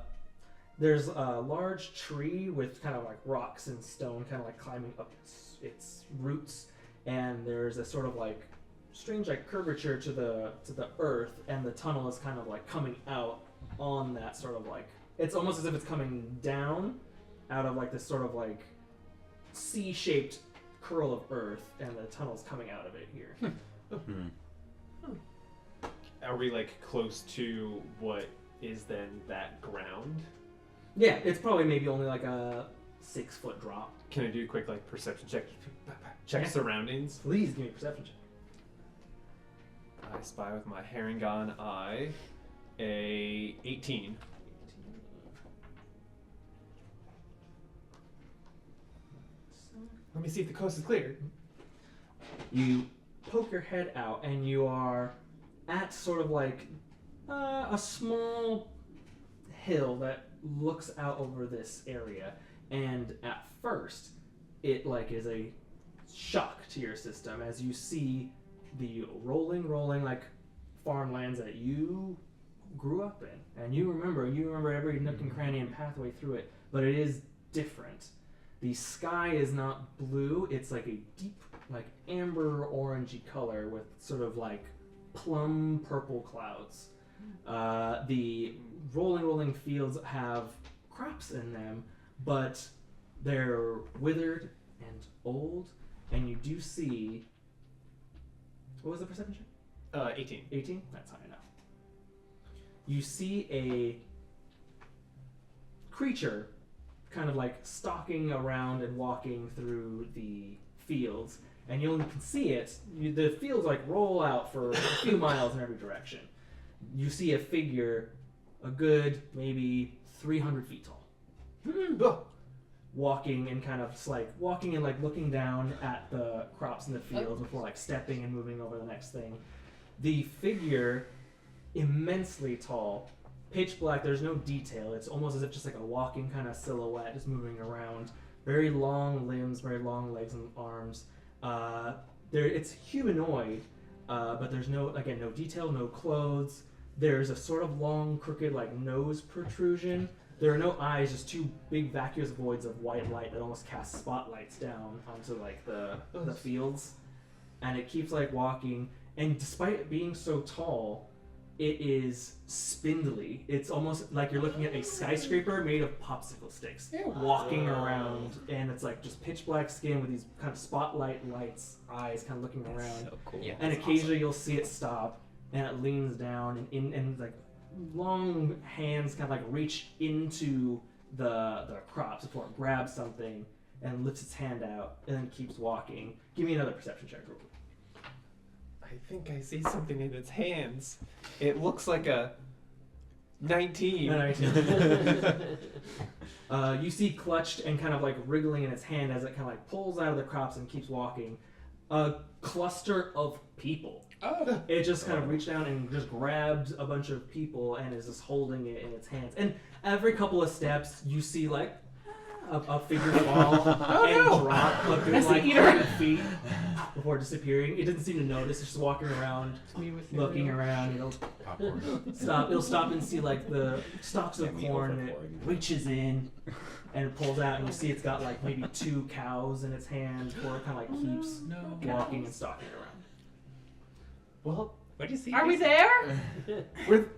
A: There's a large tree with kind of like rocks and stone kind of like climbing up its roots. And there's a sort of like strange like curvature to the earth. And the tunnel is kind of like coming out on that sort of like... It's almost as if it's coming down out of like this sort of like C-shaped curl of earth. And the tunnel's coming out of it here.
B: Are we like close to what is then that ground?
A: Yeah, it's probably maybe only like a 6-foot drop.
B: Can I do a quick like perception check? Check
A: Yeah.
B: surroundings.
A: Please give me a perception check.
B: I spy with my Herringon eye a 18. Let me see if the coast is clear.
A: You poke your head out and you are at sort of like a small hill that looks out over this area, and at first it like is a shock to your system as you see the rolling like farmlands that you grew up in and you remember every nook and cranny and pathway through it, but it is different. The sky is not blue, it's like a deep like amber orangey color with sort of like plum purple clouds. The rolling fields have crops in them, but they're withered and old, and you do see... What was the perception check?
B: 18.
A: 18? That's high enough. You see a creature kind of like stalking around and walking through the fields, and you only can see it. The fields like roll out for a few miles in every direction. You see a figure, a good maybe 300 feet tall, walking and kind of just like walking and like looking down at the crops in the fields before like stepping and moving over the next thing. The figure, immensely tall, pitch black. There's no detail. It's almost as if just like a walking kind of silhouette, just moving around. Very long limbs, very long legs and arms. It's humanoid, but there's no detail, no clothes. There's a sort of long, crooked, like nose protrusion. There are no eyes, just two big vacuous voids of white light that almost cast spotlights down onto like the fields. And it keeps like walking, and despite it being so tall, it is spindly. It's almost like you're looking at a skyscraper made of popsicle sticks walking around, and it's like just pitch black skin with these kind of spotlight lights, eyes kind of looking around.
F: So cool.
D: Yeah.
A: And occasionally you'll see it stop, and it leans down, and like long hands kind of like reach into the crops before it grabs something and lifts its hand out, and then keeps walking. Give me another perception check real quick.
B: I think I see something in its hands. It looks like a 19.
A: You see clutched and kind of like wriggling in its hand as it kind of like pulls out of the crops and keeps walking. A cluster of people.
G: Oh.
A: It just kind of reached down and just grabbed a bunch of people and is just holding it in its hands. And every couple of steps, you see like a figure fall and drop a good like 100 feet before disappearing. It doesn't seem to notice. It's just walking around, looking around. It'll stop and see like the stalks of corn, and it reaches in and pulls out, and you see it's got like maybe 2 cows in its hand before it kind of like keeps walking and stalking around.
B: Well,
G: What do you see?
C: Are we there?
B: we're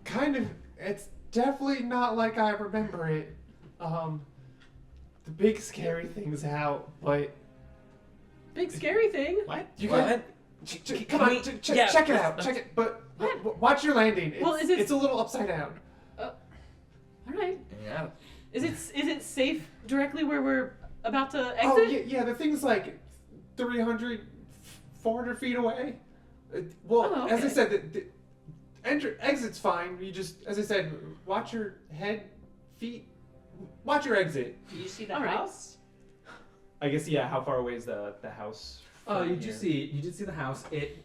B: kind of. It's definitely not like I remember it. The big scary thing's out, but
C: Big scary thing.
G: What?
B: you
F: What?
B: got. Come on, check it out. Check it, but watch your landing.
C: Well, is it-
B: It's a little upside down.
C: All right.
D: Yeah.
C: Is it safe directly where we're about to exit?
B: Oh yeah, the thing's like 300, 400 feet away. Well,
C: Oh,
B: as I
C: okay.
B: said, the exit's fine. You just, as I said, watch your head, feet. Watch your exit.
E: Do you see the
C: All right.
E: house?
B: I guess yeah. How far away is the house?
A: Oh,
B: from
A: you
B: here?
A: did see the house. It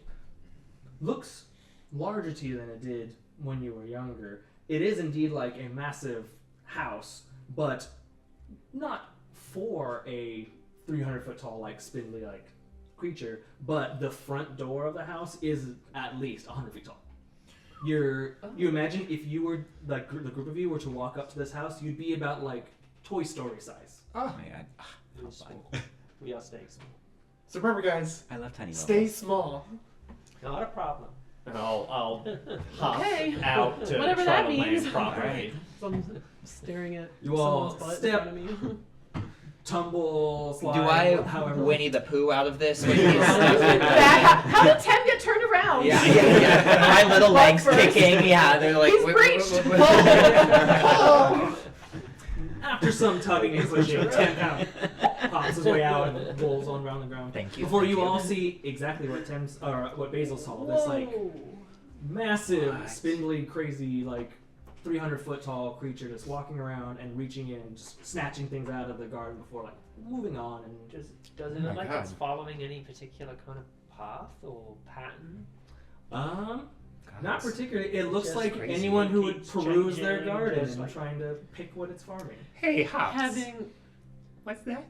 A: looks larger to you than it did when you were younger. It is indeed like a massive house, but not for a 300-foot tall, like spindly, like creature. But the front door of the house is at least 100 feet tall. You imagine if you were like the group of you were to walk up to this house, you'd be about like Toy Story size.
F: Oh my god.
E: We're small. We are staying small.
B: So remember, guys,
H: I love tiny
B: stay
H: levels.
B: small.
E: Not a problem.
B: And I'll hop
C: Okay.
B: out to
C: Whatever
B: try
C: that
B: to
C: means.
B: land properly.
C: So I'm staring at
A: You all
C: someone's butt
A: step-
C: in front of me.
A: Tumble, slide,
D: Do I
A: however.
D: Winnie the Pooh out of this? When he's
C: How did Tem get turned around?
D: yeah. My little legs
C: Butt first.
D: kicking. Yeah, they're like.
C: He's
D: "Wait,
C: breached."
D: wait, wait, wait."
A: After some tugging and pushing, Tem kind of pops his way out and rolls on around the ground.
D: Thank you.
A: Before
D: thank
A: you all see exactly what what Basil saw. This like
C: Whoa.
A: massive,
D: What?
A: spindly, crazy, like 300-foot tall creature just walking around and reaching in and just snatching things out of the garden before like moving on and
E: Does it
F: Oh
E: look
F: my
E: like
F: God.
E: it's following any particular kind of path or pattern?
A: not particularly. It looks
E: Just
A: like
E: crazy.
A: anyone who would
E: Keeps
A: peruse their
E: changing,
A: garden
E: just
A: and
E: like-
A: trying to pick what it's farming.
G: Hey, house.
C: Having
G: What's that?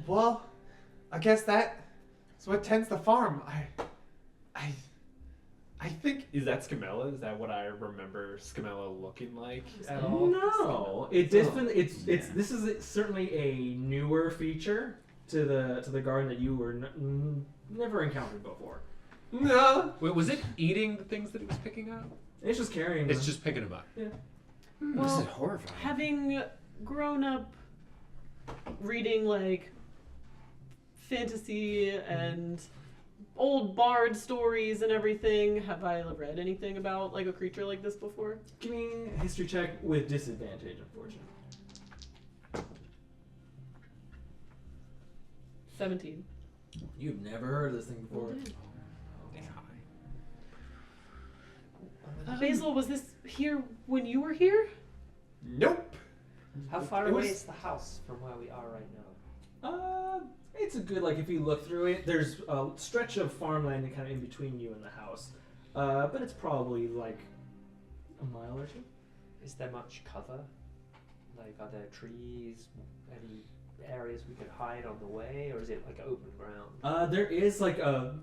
B: Well, I guess that's what tends the farm. I think is that Scamella? Is that what I remember Scamella looking like at all?
A: No, it definitely this is certainly a newer feature to the garden that you were never encountered before.
B: No.
G: Wait, was it eating the things that it was picking up?
A: It's just carrying.
G: It's
A: them.
G: just picking them up.
F: This
C: well,
F: is horrifying.
C: having grown up reading like fantasy and old bard stories and everything, have I read anything about like a creature like this before?
A: Give me a history check with disadvantage, unfortunately.
C: 17.
A: You've never heard of this thing before.
C: Basil, was this here when you were here?
B: Nope.
E: How far
B: It
E: away
B: was-
E: is the house from where we are right now?
A: It's a good like if you look through it, there's a stretch of farmland kind of in between you and the house, but it's probably like a mile or two.
E: Is there much cover? Like, are there trees? Any areas we could hide on the way, or is it like open ground?
A: There is like a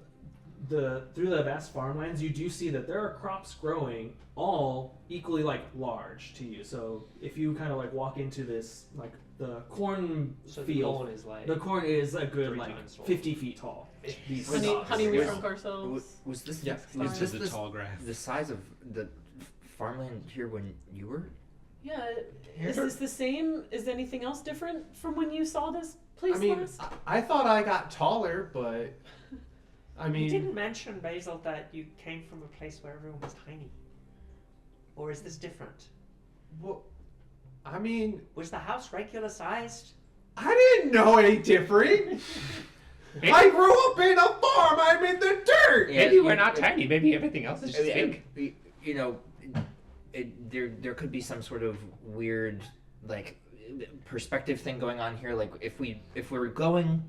A: through the vast farmlands, you do see that there are crops growing, all equally like large to you. So if you kind of like walk into this like the corn
E: So the
A: field,
E: corn is like
A: the corn is a good
E: 3
A: like
E: times tall.
A: 50 feet tall. These
C: Honey, we
D: Was-
C: shrunk ourselves.
D: Was this
B: Yeah.
D: was
G: This
D: this
G: is the tall grass.
D: the size of the farmland here when you were?
C: Yeah. Is this the same? Is anything else different from when you saw this place
B: I mean,
C: last?
B: I thought I got taller, but I
E: You
B: mean,
E: didn't mention, Basil, that you came from a place where everyone was tiny. Or is this different?
B: well, I mean,
E: Was the house regular sized?
B: I didn't know any different. I grew up in a farm. I'm in the dirt.
D: Yeah,
G: Maybe we're not tiny. Maybe everything else is just big.
D: You know, there could be some sort of weird like perspective thing going on here. Like if we're going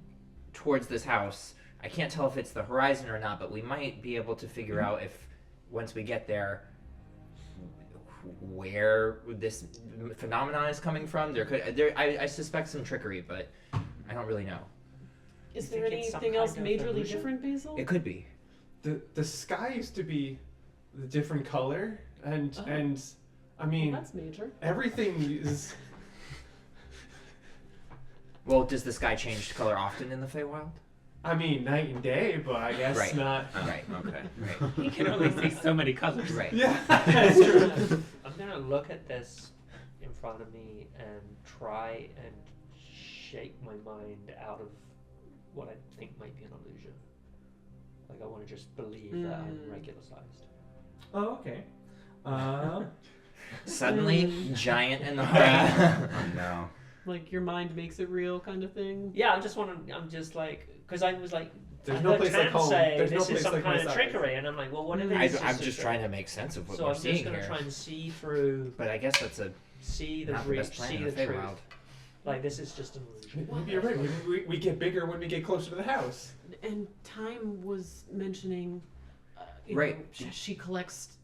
D: towards this house, I can't tell if it's the horizon or not, but we might be able to figure out if once we get there where this phenomenon is coming from. I suspect some trickery, but I don't really know.
C: Is
E: You
C: there
E: think it's some
C: anything else
E: kind of
C: majorly
E: illusion?
C: different, Basil?
D: It could be.
B: The sky used to be the different color, and
C: Oh.
B: and I
C: Well,
B: mean
C: that's major.
B: everything is.
D: Well, does the sky change color often in the Feywild?
B: I mean, night and day, but I guess
D: Right.
B: not.
D: Right. Okay. Right.
G: You can only see so many colors.
D: Right.
B: Yeah.
E: I'm gonna look at this in front of me and try and shake my mind out of what I think might be an illusion. Like I want to just believe that I'm regular sized.
A: Oh, okay.
D: Suddenly, giant in the horizon.
H: Oh no.
C: Like your mind makes it real, kind of thing.
E: Yeah, I'm just like, because I was like,
B: There's
E: I
B: no
E: heard
B: place like
E: Tam
B: home.
E: say
B: There's no
E: this
B: place
E: is some
B: like my
E: kind of
B: size.
E: trickery, and I'm like, well, what if
C: Mm.
E: it is?
D: I'm
E: just
D: just
E: a
D: trying to make sense of what
E: So
D: we're
E: I'm just
D: seeing
E: gonna
D: here.
E: try and see through,
D: But I guess that's
E: see the
D: not the
E: breach,
D: best plan
E: see
D: in
E: the
D: the
E: truth.
D: Feywild.
E: Like this is just an illusion.
B: Maybe you're right. Maybe we get bigger when we get closer to the house.
C: And Time was mentioning, you
D: Right.
C: know, she collects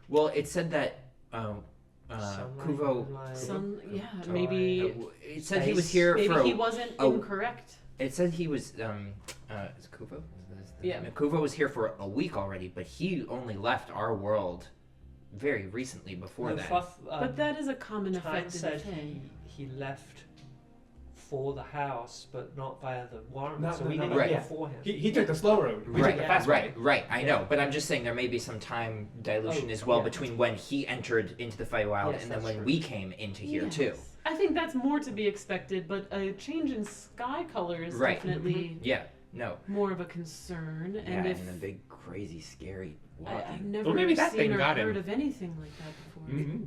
D: Well, it said that
E: Sunlight,
D: Kuvo.
E: moonlight,
C: some. Yeah,
E: Time.
C: maybe
D: It said he was here
C: maybe
D: for.
C: he wasn't
D: a-
C: incorrect.
D: It said he was. Is it Kuvo?
C: Yeah.
D: Kuvo was here for a week already, but he only left our world very recently before
E: No,
D: that.
E: Fluff,
C: But that is a common
E: Time
C: effect in the
E: said
C: Fae.
E: he left for the house, but not via the warrant,
B: No,
E: so
B: no,
E: we
B: no,
E: didn't
B: no,
E: go
B: yeah.
E: before him.
B: He took the slow road. We took the fast way.
D: Right. I know, but I'm just saying there may be some time dilution
E: Oh,
D: as well
E: yeah.
D: between when he entered into the Feywild
E: Yes,
D: and then
E: that's
D: when
E: true.
D: we came into here
C: Yes.
D: too.
C: I think that's more to be expected, but a change in sky color is
D: Right.
C: definitely
D: Yeah. No.
C: more of a concern.
H: Yeah,
C: And if
H: and the big, crazy, scary
C: I've
H: walking.
C: never
G: Well, maybe that
C: seen
G: thing
C: or
G: got him.
C: heard of anything like that before.
B: Mm-hmm.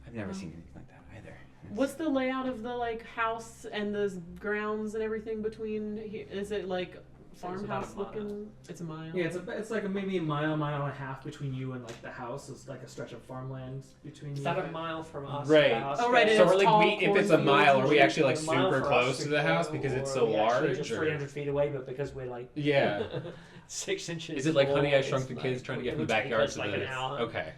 H: I've never
C: Oh.
H: seen anything like that either.
C: What's the layout of the like house and the grounds and everything between? Is it like
E: it's about a
C: farmhouse
E: mile.
C: looking? It's a mile.
A: Yeah, it's like maybe a mile and a half between you and like the house. It's like a stretch of farmland between
E: Is
A: you.
E: that a mile from us? to
G: Right.
E: the house?
C: Oh, right, it
G: So
C: is
G: we're
C: tall
G: like, if it's a
C: cornfields
G: mile,
C: and
G: are we
C: shit.
G: actually like
E: A mile
G: super
E: for
G: close
E: us
G: to the house
E: go,
G: because it's
E: or
G: so
E: are we actually
G: large?
E: just
G: Or
E: 300 feet away, but because we're like
G: yeah,
E: 6 inches.
G: is it like Honey I
E: tall,
G: Shrunk
E: it's
G: the Kids
E: like,
G: trying to
E: it
G: get from
E: would
G: the
E: take
G: backyard
E: us
G: to
E: like
G: the?
E: an hour.
G: Okay.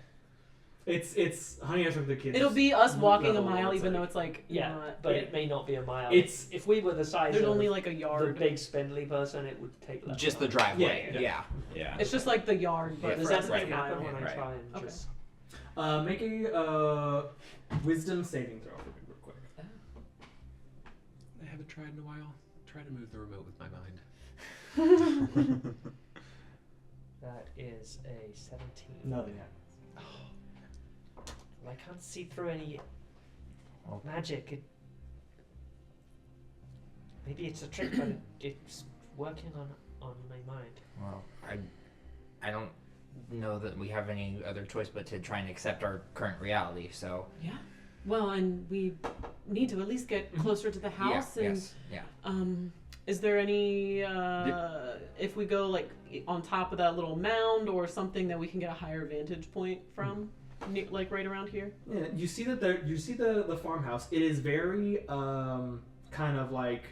A: It's Honey I Shrunk the Kids.
C: It'll be us walking a
A: level,
C: mile,
A: it's
C: even
A: like-
C: though it's like
E: Yeah,
C: not.
E: but it may not be a mile.
A: It's-
E: if we were the size
C: There's
E: of
C: only like a
E: the
C: yard.
E: big spindly person, it would take less.
D: Just the
E: time.
D: driveway.
A: Yeah.
D: Yeah.
H: Yeah.
C: It's just like the yard, but
D: Yeah,
E: Does
C: for us
E: that
C: it's a
E: happen
C: mile.
E: when I
H: Right.
E: try and
C: Okay.
E: just?
A: Make a wisdom saving throw for me real quick.
G: I haven't tried in a while. Try to move the remote with my mind.
E: That is a 17.
A: Nothing happens.
E: Well, I can't see through any
D: Well-
E: magic. Maybe it's a trick, but it's working on my mind.
D: Well, I don't know that we have any other choice but to try and accept our current reality. So
C: Yeah. Well, and we need to at least get closer to the house.
D: yeah,
C: And
D: yes, yeah.
C: is there any if we go like on top of that little mound or something that we can get a higher vantage point from, like right around here?
A: Yeah, you see that you see the farmhouse. It is very kind of like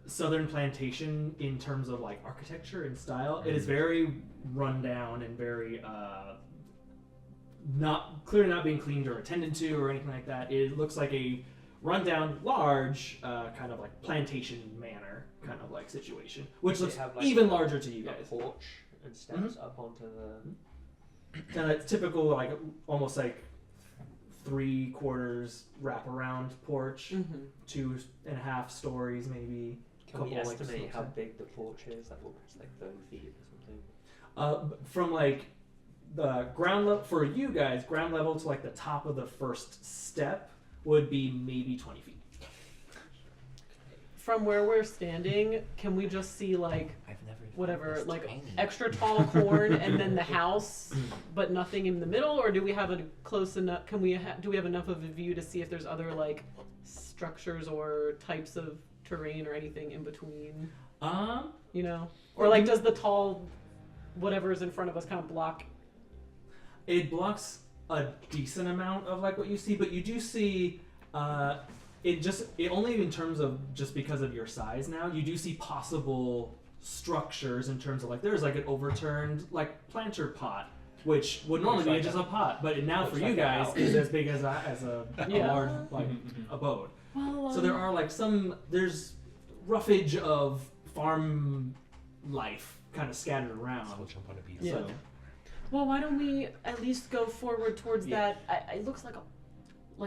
A: southern plantation in terms of like architecture and style. It is very run down and very clearly not being cleaned or attended to or anything like that. It looks like a rundown, large kind of like plantation manor kind of like situation, which
E: They
A: looks
E: have, like,
A: even larger to you
E: A
A: guys.
E: porch and steps up onto the.
A: Kind of typical, like almost like 3/4 wraparound porch, 2.5 stories maybe.
E: Can we
A: couple, like,
E: estimate
A: slopes
E: how
A: in.
E: big the porch is? Like, what, it's like 30 feet or something.
A: From like the ground level for you guys, ground level to like the top of the first step would be maybe 20 feet.
C: From where we're standing, can we just see like
D: I've never
C: whatever,
D: this
C: like
D: tiny.
C: extra tall corn and then the house, but nothing in the middle? Or do we have a close enough? Do we have enough of a view to see if there's other like structures or types of terrain or anything in between? You know, or like does the tall whatever is in front of us kind of block?
A: It blocks a decent amount of like what you see, but you do see it only in terms of just because of your size now, you do see possible structures in terms of like there's like an overturned like planter pot, which would normally be just a pot, but it now for you guys is as big as a large like abode.
C: Well,
A: So there are like there's roughage of farm life kind of scattered around.
G: I'll jump on a piece.
C: Yeah.
A: So
C: Well, why don't we at least go forward towards that? It looks like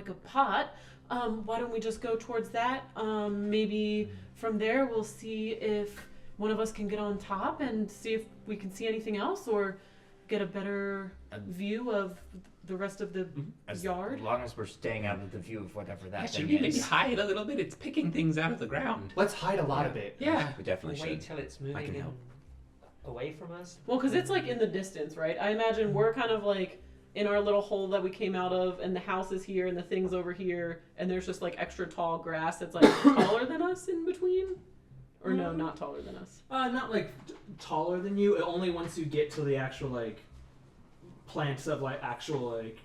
C: a pot. Why don't we just go towards that? Maybe from there we'll see if one of us can get on top and see if we can see anything else or get a better view of the rest of the yard.
D: As long as we're staying out of the view of whatever that
G: Should
D: thing
G: we maybe
D: is.
G: hide a little bit? It's picking things out of the ground.
B: Let's hide a lot of it.
G: Yeah.
H: We definitely
E: Wait
H: should.
E: till it's
H: I
E: moving
H: can
E: in
H: help.
E: away from us.
C: Well, because it's like in the distance, right? I imagine we're kind of like in our little hole that we came out of, and the house is here, and the thing's over here, and there's just like extra tall grass that's like taller than us in between. Or no, not taller than us.
A: not like taller than you. Only once you get to the actual like plants of like actual like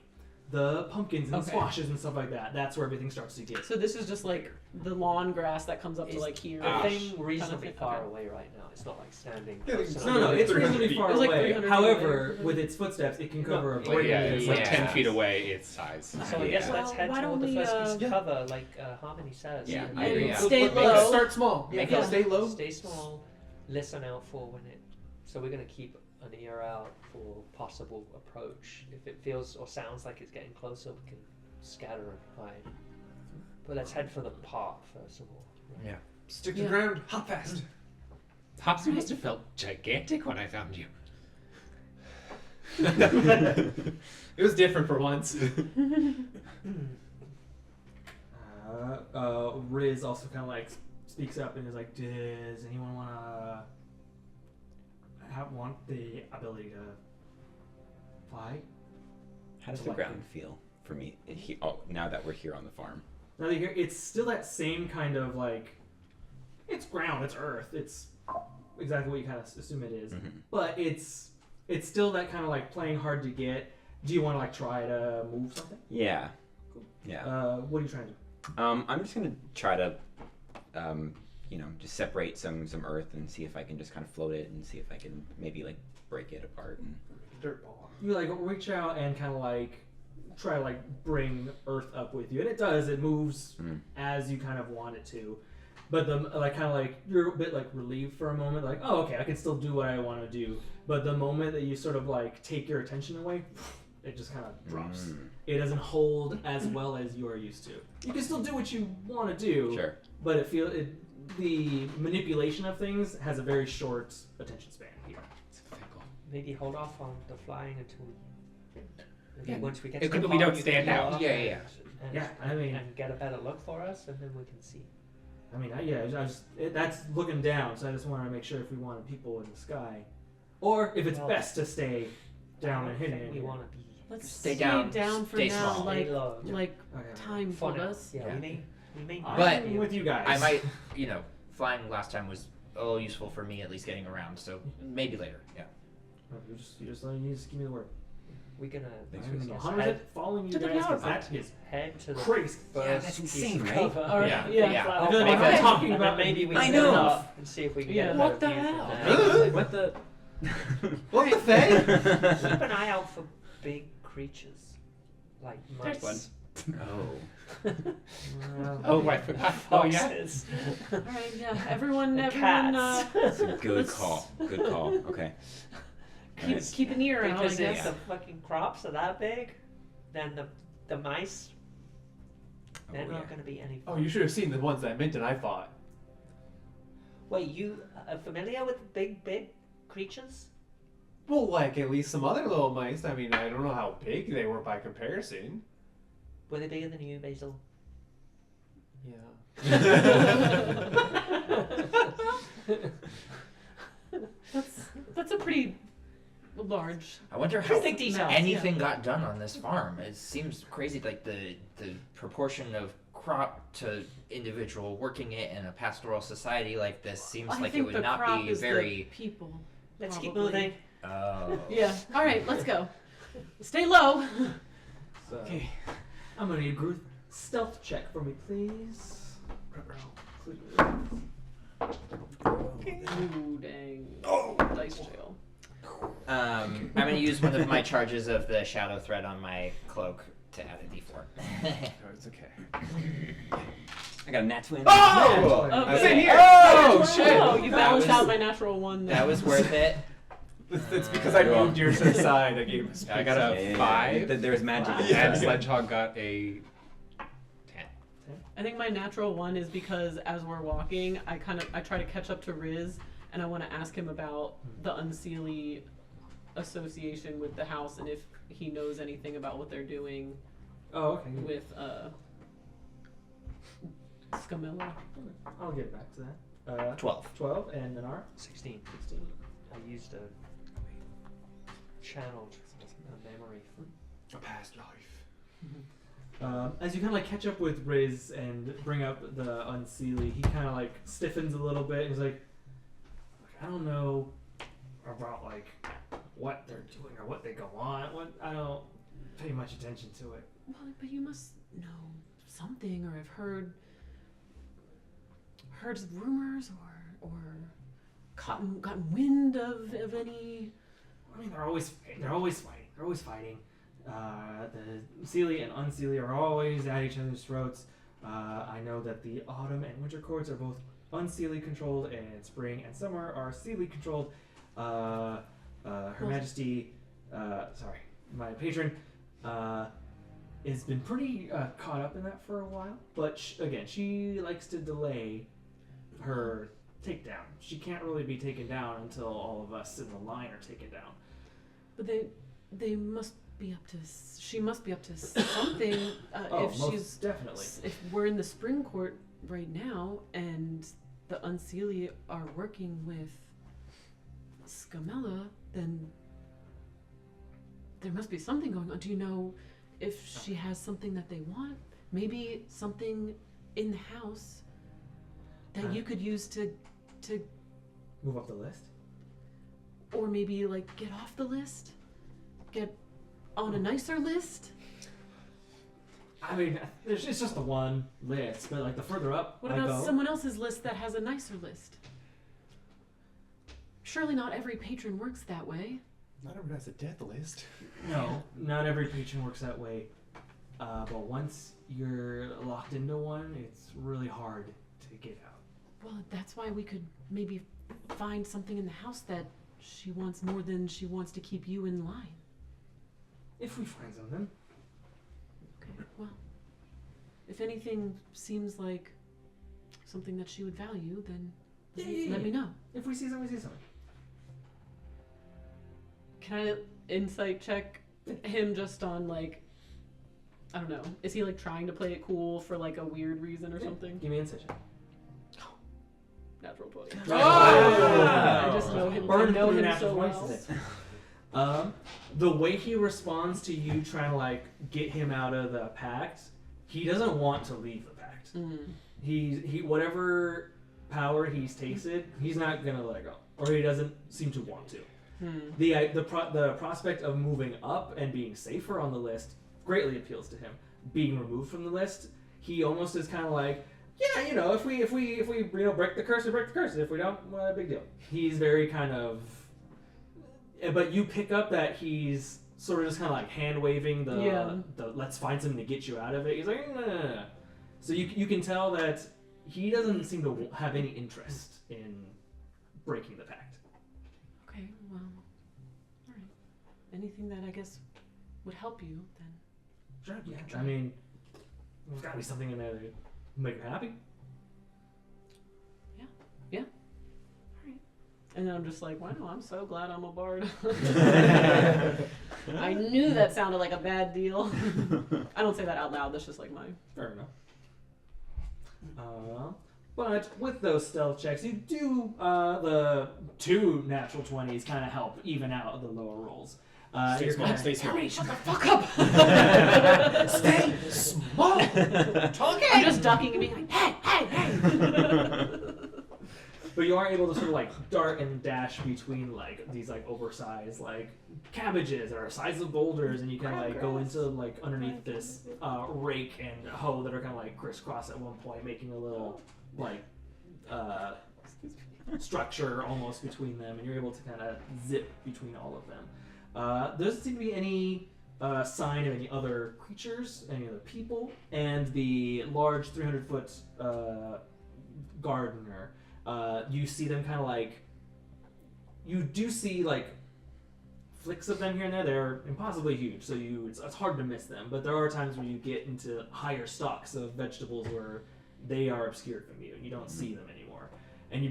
A: the pumpkins and
C: Okay.
A: squashes and stuff like that. That's where everything starts to get.
C: So this is just like the lawn grass that comes up to
E: Is
C: like here.
E: The thing
C: kind of
E: reasonably
C: thing.
E: far
C: Okay.
E: away right now. It's not like standing.
B: Yeah,
E: close
B: it's
E: enough.
A: No, it's
B: 300
A: reasonably
B: feet.
A: far
C: It was like
A: away.
C: 300 feet
A: However,
C: away.
A: with its footsteps, it can cover a
E: No,
A: great
G: Yeah,
A: deal.
G: it's like
D: Yeah.
G: 10 feet away, its size.
E: So I guess
H: Yeah.
E: let's head
C: Why don't
E: toward the
C: we,
E: first piece of
B: yeah.
E: cover, like Harmony says.
H: Yeah,
E: and
H: I agree.
C: And
H: Yeah.
C: stay
B: Make it
C: low.
B: start small.
E: Make
C: Yeah.
E: it
B: Stay low.
E: Stay small. Listen out for when it. So we're gonna keep an ear out for possible approach. If it feels or sounds like it's getting closer, we can scatter and hide. But let's head for the pot first of all.
D: Yeah.
B: Stick to
C: Yeah.
B: the ground. Hop fast.
G: Hops, you must have felt gigantic when I found you.
B: It was different for once.
A: Riz also kind of like speaks up and is like, "Does anyone want the ability to fly?"
H: How does the ground feel for me now that we're here on the farm?
A: Now that you hear, it's still that same kind of like, it's ground, it's earth, it's exactly what you kind of assume it is, but it's still that kind of like playing hard to get. Do you want to like try to move something?
H: Yeah.
A: Cool.
H: Yeah.
A: What are you trying to do?
H: I'm just gonna try to, just separate some earth and see if I can just kind of float it and see if I can maybe like break it apart. And
B: Dirt ball.
A: You like reach out and kind of like try to like bring earth up with you, and it does. It moves as you kind of want it to, but the like kind of like you're a bit like relieved for a moment, like, oh, okay, I can still do what I want to do. But the moment that you sort of like take your attention away, it just kind of drops. It doesn't hold as well as you are used to. You can still do what you want to do,
H: Sure.
A: but the manipulation of things has a very short attention span here.
G: It's fickle.
E: Maybe hold off on the flying until
G: Yeah.
E: once we get
G: It
E: to
G: could
E: the
G: be we
E: pot,
G: don't
E: you can
G: stand
E: go
G: out.
E: up
G: Yeah.
E: and-
A: Yeah, I mean-
E: and get a better look for us, and then we can see.
A: I mean, that's looking down, so I just wanted to make sure if we wanted people in the sky, or if it's
E: Well,
A: best to stay down
E: I
A: and
E: don't
A: hidden.
E: think we want to be
C: Let's
D: Stay
C: stay
D: down,
C: down for
D: stay
C: now.
D: small.
C: Like
E: low.
A: Okay.
C: time
E: For
C: for
E: now.
C: us.
E: Yeah,
H: Yeah.
E: we may
D: But-
A: I'm with you guys.
D: I might, flying last time was a little useful for me, at least getting around. So maybe later. Yeah.
A: You just give me the word.
E: We're gonna
H: Thanks
A: I
H: for
A: don't know.
H: this.
A: 100% following you
C: To the
A: guys,
C: power
A: 'cause that is
E: head to the
A: crazy.
E: first
H: Yeah, that's
E: piece
H: insane,
E: of
H: right?
E: cover.
C: All right.
D: Yeah.
C: Yeah.
A: I feel like I'm
E: Okay.
A: talking
E: And
A: about
E: then maybe we
H: I
E: can
H: know.
E: get up and see if we can
C: Yeah.
E: get a
H: What
E: better
H: the
E: view
H: hell?
E: from there.
H: What the?
B: What the Fae?
E: Keep an eye out for big creatures like
C: There's
E: mice.
H: Oh.
G: Oh, I forgot. Oh, yeah.
E: Foxes.
C: All right. Yeah. Everyone.
E: And
C: Everyone.
E: cats.
H: That's a good
C: Let's-
H: call. Good call. Okay.
C: keep an ear out, I
E: Because if
C: guess.
E: the fucking crops are that big, then the mice, they're
H: Oh,
E: not
H: yeah.
E: going to be any
B: Oh,
E: fun.
B: you should have seen the ones I meant and I fought.
E: Wait, you are familiar with big creatures?
B: Well, like at least some other little mice. I mean, I don't know how big they were by comparison.
E: Were they bigger than you, Basil?
B: Yeah.
C: That's a pretty large.
D: I wonder how
E: Big details,
D: anything got done on this farm. It seems crazy, like the proportion of crop to individual working it in a pastoral society like this seems
C: I
D: like it
C: think
D: would
C: the
D: not
C: crop
D: be
C: is
D: very.
C: the people.
E: Let's keep
C: probably.
E: moving.
D: Oh.
C: Yeah. All right, let's go. Stay low.
A: So,
H: Okay.
A: I'm gonna need a group stealth check for me, please.
C: Ooh, dang.
D: Oh.
C: Dice jail.
D: I'm gonna use one of my charges of the shadow thread on my cloak to add a d4.
B: Oh, it's okay.
H: I got a nat 20.
A: Oh!
C: Okay.
B: Same here.
A: Oh,
C: shit! Oh, you
D: That
C: balanced
D: was-
C: out my natural one.
D: That was worth it.
B: It's because I moved yours to the side. I gave him
G: I got a 5,
H: There was magic.
C: Wow.
H: in
G: and
H: that.
G: Sledgehog got a 10.
C: I think my natural one is because as we're walking, I try to catch up to Riz, and I want to ask him about the Unseelie association with the house and if he knows anything about what they're doing
A: Oh, okay.
C: with Scamilla.
A: I'll get back to that.
D: 12.
A: 12 and Anara?
E: 16.
A: 16.
E: I used a channeled a memory.
B: a past life.
A: As you kind of like catch up with Riz and bring up the Unseelie, he kind of like stiffens a little bit. He's like, I don't know about like what they're doing or what they go on. I don't pay much attention to it.
C: Well, but you must know something, or have heard rumors, or gotten wind of any.
A: I mean, they're always fighting. The Seelie and Unseelie are always at each other's throats. I know that the autumn and winter courts are both Unseelie controlled, and spring and summer are Seelie controlled. Her Majesty, my patron, has been pretty caught up in that for a while. But she likes to delay her takedown. She can't really be taken down until all of us in the line are taken down.
C: But they must be up to. She must be up to something. If
A: most
C: she's
A: definitely.
C: If we're in the spring court right now, and the Unseelie are working with Scamilla, then there must be something going on. Do you know if she has something that they want? Maybe something in the house that you could use to
A: Move up the list.
C: or maybe like get off the list, get on a nicer list.
A: I mean, it's just the one list, but like the further up
C: What
A: I
C: about
A: go,
C: someone else's list that has a nicer list? Surely not every patron works that way.
B: Not everyone has a death list.
A: No, not every patron works that way. But once you're locked into one, it's really hard to get out.
C: Well, that's why we could maybe find something in the house that she wants more than she wants to keep you in line.
A: If we find something.
C: Okay, well, if anything seems like something that she would value, then let me know.
A: If we see something, we see something.
C: Can I insight check him just on like, I don't know, is he like trying to play it cool for like a weird reason or something?
A: Give me insight check.
C: Natural 20.
A: Oh!
C: I just know him. I
A: Burn
C: know
A: through
C: him
A: natural
C: so well.
A: 20 today. The way he responds to you trying to like get him out of the pact, he doesn't want to leave the pact.
C: Mm.
A: He whatever power he's tasted, he's not gonna let it go, or he doesn't seem to want to. The prospect of moving up and being safer on the list greatly appeals to him. Being removed from the list, he almost is kind of like, yeah, you know, if we break the curse, we break the curse. If we don't, well, big deal. He's very kind of, but you pick up that he's sort of just kind of like hand waving the let's find something to get you out of it. He's like, no. So you can tell that he doesn't seem to have any interest in breaking the pact.
C: Okay, well, all anything that I guess would help you, then
A: Sure.
C: we
A: Yeah.
C: can try.
A: I mean, there's got to be something in there that make you happy.
C: And then I'm just like, wow, I'm so glad I'm a bard. I knew that sounded like a bad deal. I don't say that out loud. That's just like my.
A: Fair enough. But with those stealth checks, you do the 2 natural 20s kind of help even out the lower rolls.
B: Stay
A: You're
B: small,
A: kinda-
B: stay small.
C: Shut the fuck up!
B: Stay small.
C: Talking. I'm just ducking and being like, hey, hey, hey.
A: But you are able to sort of like dart and dash between like these like oversized like cabbages that are the size of boulders, and you can like go into like underneath this rake and hoe that are kind of like crisscross at one point, making a little like structure almost between them, and you're able to kind of zip between all of them. There doesn't seem to be any sign of any other creatures, any other people, and the large 300-foot gardener. You see them kind of like, you do see like flicks of them here and there. They're impossibly huge, so it's hard to miss them. But there are times where you get into higher stalks of vegetables where they are obscured from you and you don't see them anymore.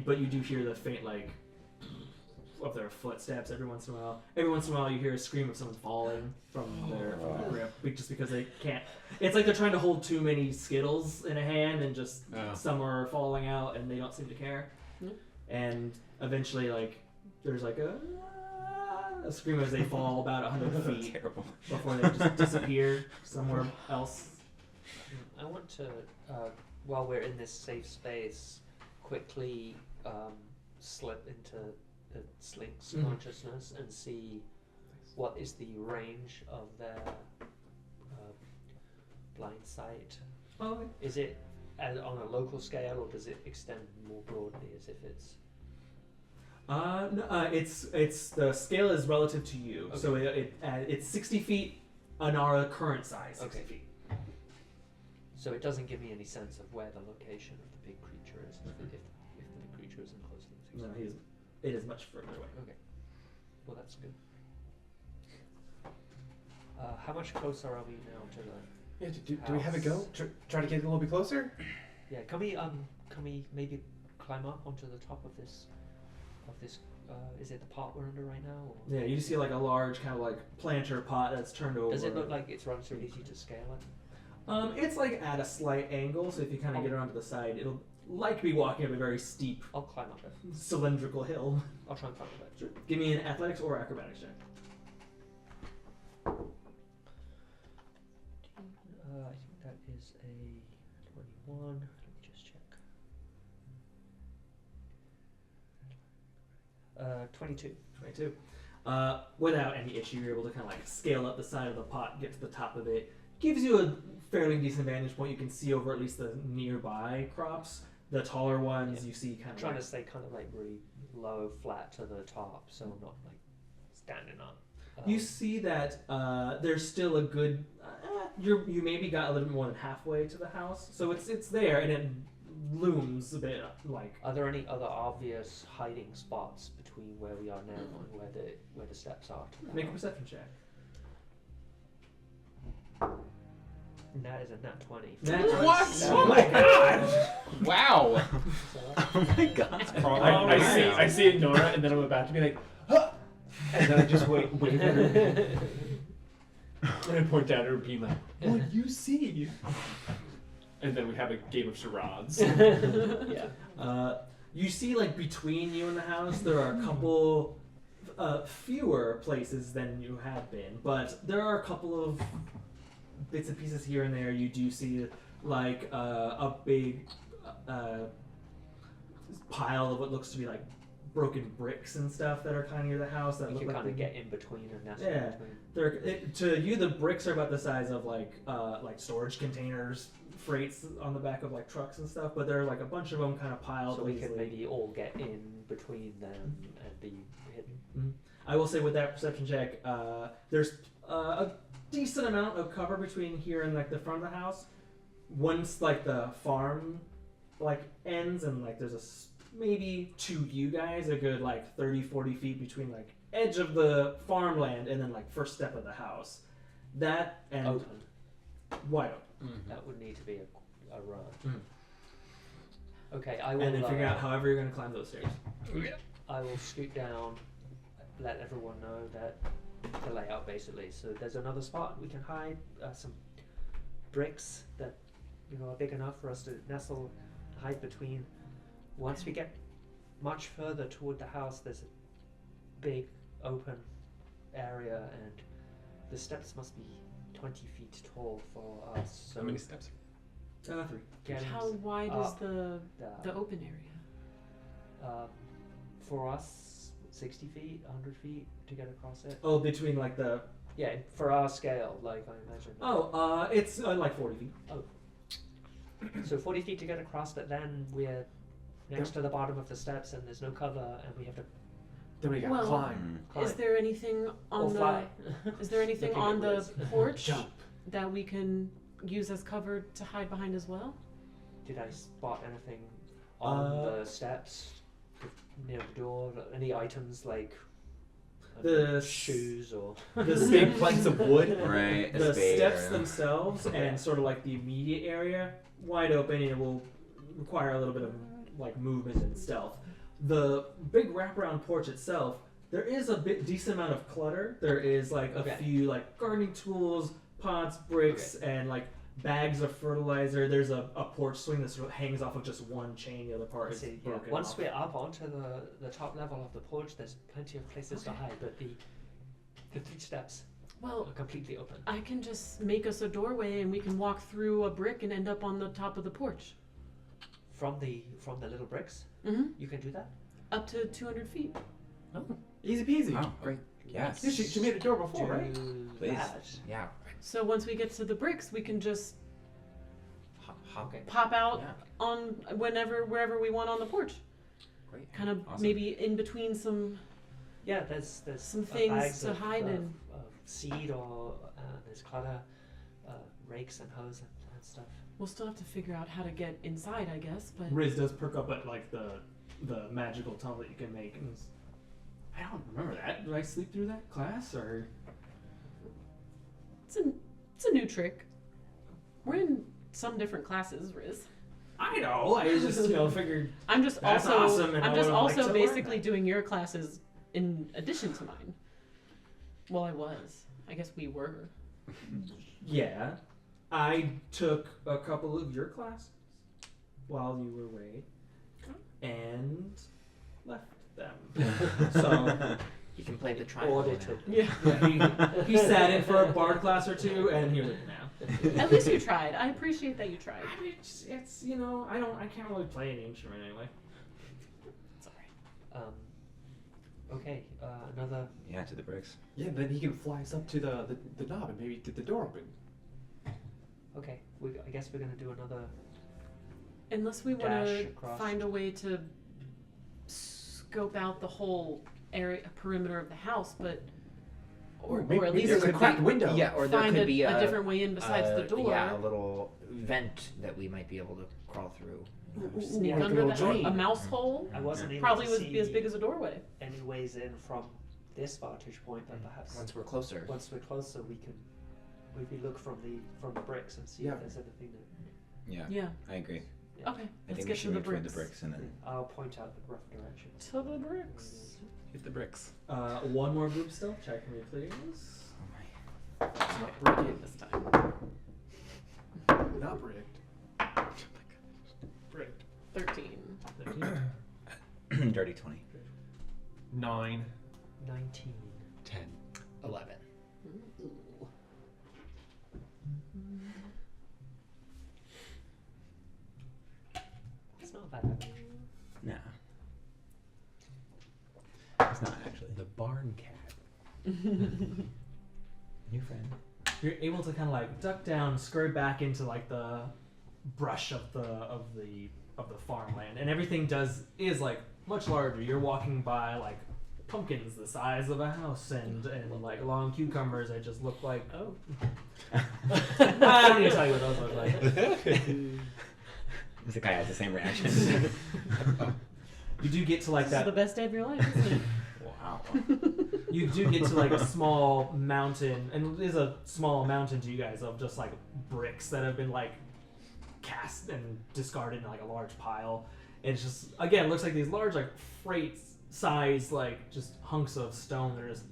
A: But you do hear the faint like of their footsteps every once in a while. Every once in a while you hear a scream of someone falling from their grip, just because they can't. It's like they're trying to hold too many Skittles in a hand and just some are falling out and they don't seem to care. And eventually like there's like a scream as they fall about 100 feet
H: Terrible.
A: before they just disappear somewhere else.
E: I want to, while we're in this safe space, quickly slip into the Slink's consciousness and see what is the range of their blind sight.
A: Oh, okay.
E: Is it on a local scale, or does it extend more broadly, as if it's?
A: No, it's the scale is relative to you,
E: Okay.
A: so it's 60 feet. Anara current size, 60
E: Okay.
A: feet.
E: So it doesn't give me any sense of where the location of the big creature is, if the big creature isn't closer than 60
A: No,
E: feet.
A: it is much further away.
E: Okay. Well, that's good. How much closer are we now to the?
B: Yeah, do we have a go? Try to get a little bit closer?
E: Yeah. Can we maybe climb up onto the top of this? Is it the pot we're under right now? Or?
A: Yeah, you just see like a large kind of like planter pot that's turned over.
E: Does it look like it's relatively easy to scale it?
A: It's like at a slight angle, so if you kind of get around to the side, it'll like be walking up a very steep,
E: I'll climb up it.
A: cylindrical hill.
E: I'll try and climb up it.
A: Sure. Give me an athletics or acrobatics check.
E: I think that is a 21. Let me just check. 22.
A: 22. Without any issue, you're able to kind of like scale up the side of the pot, get to the top of it. Gives you a fairly decent vantage point. You can see over at least the nearby crops. The taller ones you see kind
E: I'm
A: of
E: trying
A: like,
E: to stay kind of like really low, flat to the top, so I'm not like standing up.
A: you see that there's still a good. You maybe got a little bit more than halfway to the house, so it's there and it looms a bit like.
E: Are there any other obvious hiding spots between where we are now and where the steps are? To the
A: Make a
E: house?
A: perception check.
E: And that is a nat 20.
H: What? Oh my god! Wow! Oh my god!
B: I see it, Nora, and then I'm about to be like, huh! And then I just wait at her. And I point down at her, being like, "What do you see?" And then we have a game of charades.
E: Yeah.
A: You see, like between you and the house, there are a couple fewer places than you have been, but there are a couple of bits and pieces here and there. You do see like a big pile of what looks to be like broken bricks and stuff that are kind of near the house that
E: You
A: look
E: can
A: like
E: kind of
A: they-
E: get in between and nestle
A: Yeah.
E: in between.
A: to you, the bricks are about the size of like storage containers, freights on the back of like trucks and stuff. But there are like a bunch of them kind of piled.
E: So we can
A: easily.
E: maybe all get in between them and be hidden.
A: I will say with that perception check, there's a decent amount of cover between here and like the front of the house. Once like the farm like ends and like there's maybe to you guys a good like 30-40 feet between like edge of the farmland and then like first step of the house. That and
E: Open.
A: wide open.
E: That would need to be a run.
A: Mhm.
E: Okay, I will.
A: And then figure out however you're gonna climb those stairs.
E: I will scoot down, let everyone know that the layout basically. So there's another spot we can hide some bricks that are big enough for us to nestle, hide between. Once we get much further toward the house, there's a big open area, and the steps must be 20 feet tall for us. So
H: How many steps?
A: 3.
E: getting
C: How wide is
E: up
C: the open area?
E: for us, 60 feet, 100 feet to get across it.
A: Oh, between like the.
E: Yeah, for our scale, like I imagine.
A: Oh, it's like 40 feet.
E: So 40 feet to get across, but then we're next to the bottom of the steps and there's no cover and we have to
B: Then we gotta
C: Well,
B: climb.
C: Is there anything on
E: or
C: the
E: fly.
C: Is there anything
E: Looking
C: on
E: at
C: the
E: Liz.
C: porch
B: Jump.
C: that we can use as cover to hide behind as well?
E: Did I spot anything on the steps near the door? Any items like I don't know,
A: The
E: shoes or
A: The
B: Big
A: steps,
B: planks of wood.
H: Right.
A: the
H: a spade
A: steps
H: or-
A: themselves and sort of like the immediate area wide open, and it will require a little bit of like movement and stealth. The big wraparound porch itself, there is a decent amount of clutter. There is like a
E: Okay.
A: few like gardening tools, pots, bricks, and like bags of fertilizer. There's a porch swing that sort of hangs off of just one chain. The other part
E: I
A: is
E: see, yeah.
A: broken
E: Once
A: off.
E: we're up onto the top level of the porch, there's plenty of places to hide, but the 3 steps
C: Well,
E: are completely open.
C: I can just make us a doorway and we can walk through a brick and end up on the top of the porch.
E: From the little bricks,
C: Mm-hmm.
E: you can do that.
C: Up to 200 feet.
B: Easy peasy.
H: Oh, great. Yes.
B: Yeah, she made a door before,
E: Do
B: right?
H: Please.
E: that.
H: Yeah.
C: So once we get to the bricks, we can just
E: Okay.
C: pop out
H: Yeah.
C: on wherever we want on the porch.
H: Great.
C: Kind of
H: Awesome.
C: maybe in between some.
E: Yeah, there's
C: Some
E: bags
C: things to
E: of,
C: hide in.
E: of seed or there's clutter, rakes and hoes and stuff.
C: We'll still have to figure out how to get inside, I guess. But
A: Riz does perk up at like the magical tunnel that you can make. And I don't remember that. Did I sleep through that class or?
C: it's a new trick. We're in some different classes, Riz.
A: I know. I just figured.
C: I'm just
A: That's
C: also
A: awesome, and I
C: I'm just
A: would've liked
C: also
A: to learn
C: basically
A: that.
C: doing your classes in addition to mine. Well, I was. I guess we were.
A: Yeah, I took a couple of your classes while you were away, and left them. So
D: You can play the triangle.
E: Audited.
C: Yeah.
A: he sat in for a bard class or two, and he was like, "Now."
C: At least you tried. I appreciate that you tried.
A: I mean, it's I can't really play any instrument anyway.
C: Sorry.
E: Okay, another.
H: Yeah, to the bricks.
B: Yeah, then he can fly us up to the knob and maybe get the door open.
E: Okay, I guess we're gonna do another.
C: Unless we want
E: Dash
C: to
E: across.
C: find a way to scope out the whole area perimeter of the house, but or
B: maybe
C: at least
B: there's a cracked window.
D: Yeah, or there
C: find
D: could
C: a,
D: be
C: a different way in besides the door.
D: Yeah, a little vent that we might be able to crawl through.
C: Sneak
B: Like a
C: under
B: little
C: the
B: drain.
C: a mouse hole.
E: I wasn't able
C: Probably
E: to
C: would
E: see
C: be as big as a doorway.
E: any ways in from this vantage point, but perhaps
D: Once we're closer.
E: once we're closer, we can maybe look from the bricks and see
B: Yeah.
E: if there's anything that.
H: Yeah,
C: Yeah.
H: I agree.
E: Yeah.
C: Okay.
H: I
C: Let's
H: think we
C: get
H: should
C: to the
H: move toward
C: bricks.
H: the bricks and then
E: I'll point out the rough direction.
C: To the bricks.
H: hit the bricks.
A: One more group stealth check for me, please.
H: Oh my.
C: It's not brilliant this time.
B: Not rigged.
A: Rigged.
C: 13.
A: 13.
H: Dirty 20.
B: 9.
E: 19.
G: 10.
D: 11.
E: It's not bad.
H: No. It's not actually.
G: The barn cat.
H: New friend.
A: You're able to kind of like duck down, scurry back into like the brush of the farmland, and everything is like much larger. You're walking by like pumpkins the size of a house, and like long cucumbers that just look like
C: Oh.
A: I don't need to tell you what those look like.
H: This guy has the same reaction.
A: You do get to like
C: This is
A: that.
C: the best day of your life, isn't it?
A: Well,
H: Wow.
A: You do get to like a small mountain, and it is a small mountain to you guys of just like bricks that have been like cast and discarded in like a large pile. And it's just again looks like these large like freight size like just hunks of stone that are just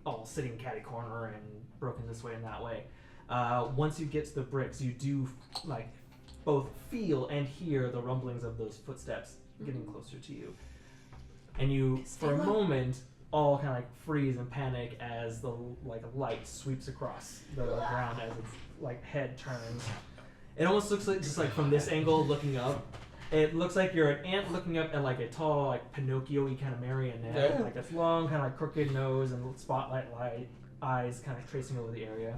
A: all sitting catty corner and broken this way and that way. Once you get to the bricks, you do like both feel and hear the rumblings of those footsteps getting closer to you. And you, for a moment, all kind of like freeze and panic as the like light sweeps across the ground as its like head turns. It almost looks like just like from this angle looking up. It looks like you're an ant looking up at like a tall like Pinocchio-y kind of marionette, like this long kind of like crooked nose and spotlight light eyes kind of tracing over the area.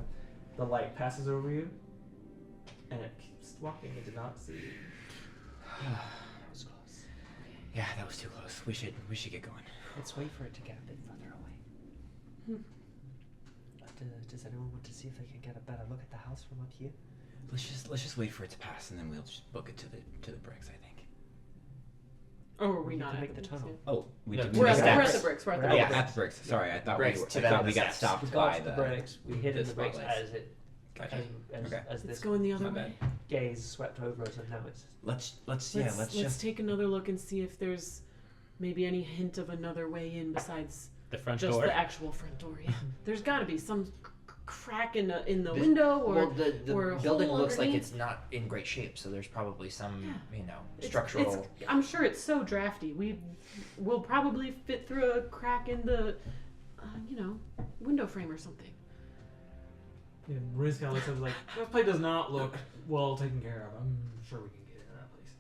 A: The light passes over you, and it keeps walking. It did not see you.
E: That was close.
H: Yeah, that was too close. We should get going.
E: Let's wait for it to get a bit further away. Does anyone want to see if they can get a better look at the house from up here?
H: Let's just wait for it to pass, and then we'll just book it to the bricks. I think.
C: Oh, are we
E: You
C: not
E: can
C: at
E: make
C: the
E: the
C: bricks
E: tunnel.
H: Oh, we
D: No,
H: did.
C: We're
H: we
C: at,
H: got
C: the, we're at
H: steps.
C: the bricks. We're at the
E: We're
H: Oh,
C: bricks.
H: at the bricks. Sorry, I thought
D: Bricks
H: we,
D: to
H: I
D: the
H: thought we got
D: steps.
H: stopped
E: We
H: by
E: got the bricks. We hit in the bricks
H: spotlights.
E: as it
H: Gotcha.
E: as
H: Okay.
E: as
C: It's
E: this
C: going the other
H: My
C: way.
H: bad.
E: gaze swept over us, and now it's
H: Let's
C: Let's
H: just
C: take another look and see if there's maybe any hint of another way in besides
G: The front
C: just
G: door.
C: the actual front door. Yeah, there's got to be some crack in the window or
D: well, the
C: or a
D: building
C: hole
D: looks like
C: underneath.
D: it's not in great shape, so there's probably some,
C: It's-
D: structural.
C: I'm sure it's so drafty. We will probably fit through a crack in the, window frame or something.
A: Yeah, Riz kind of looks at it like, that place does not look well taken care of. I'm sure we can get into that place.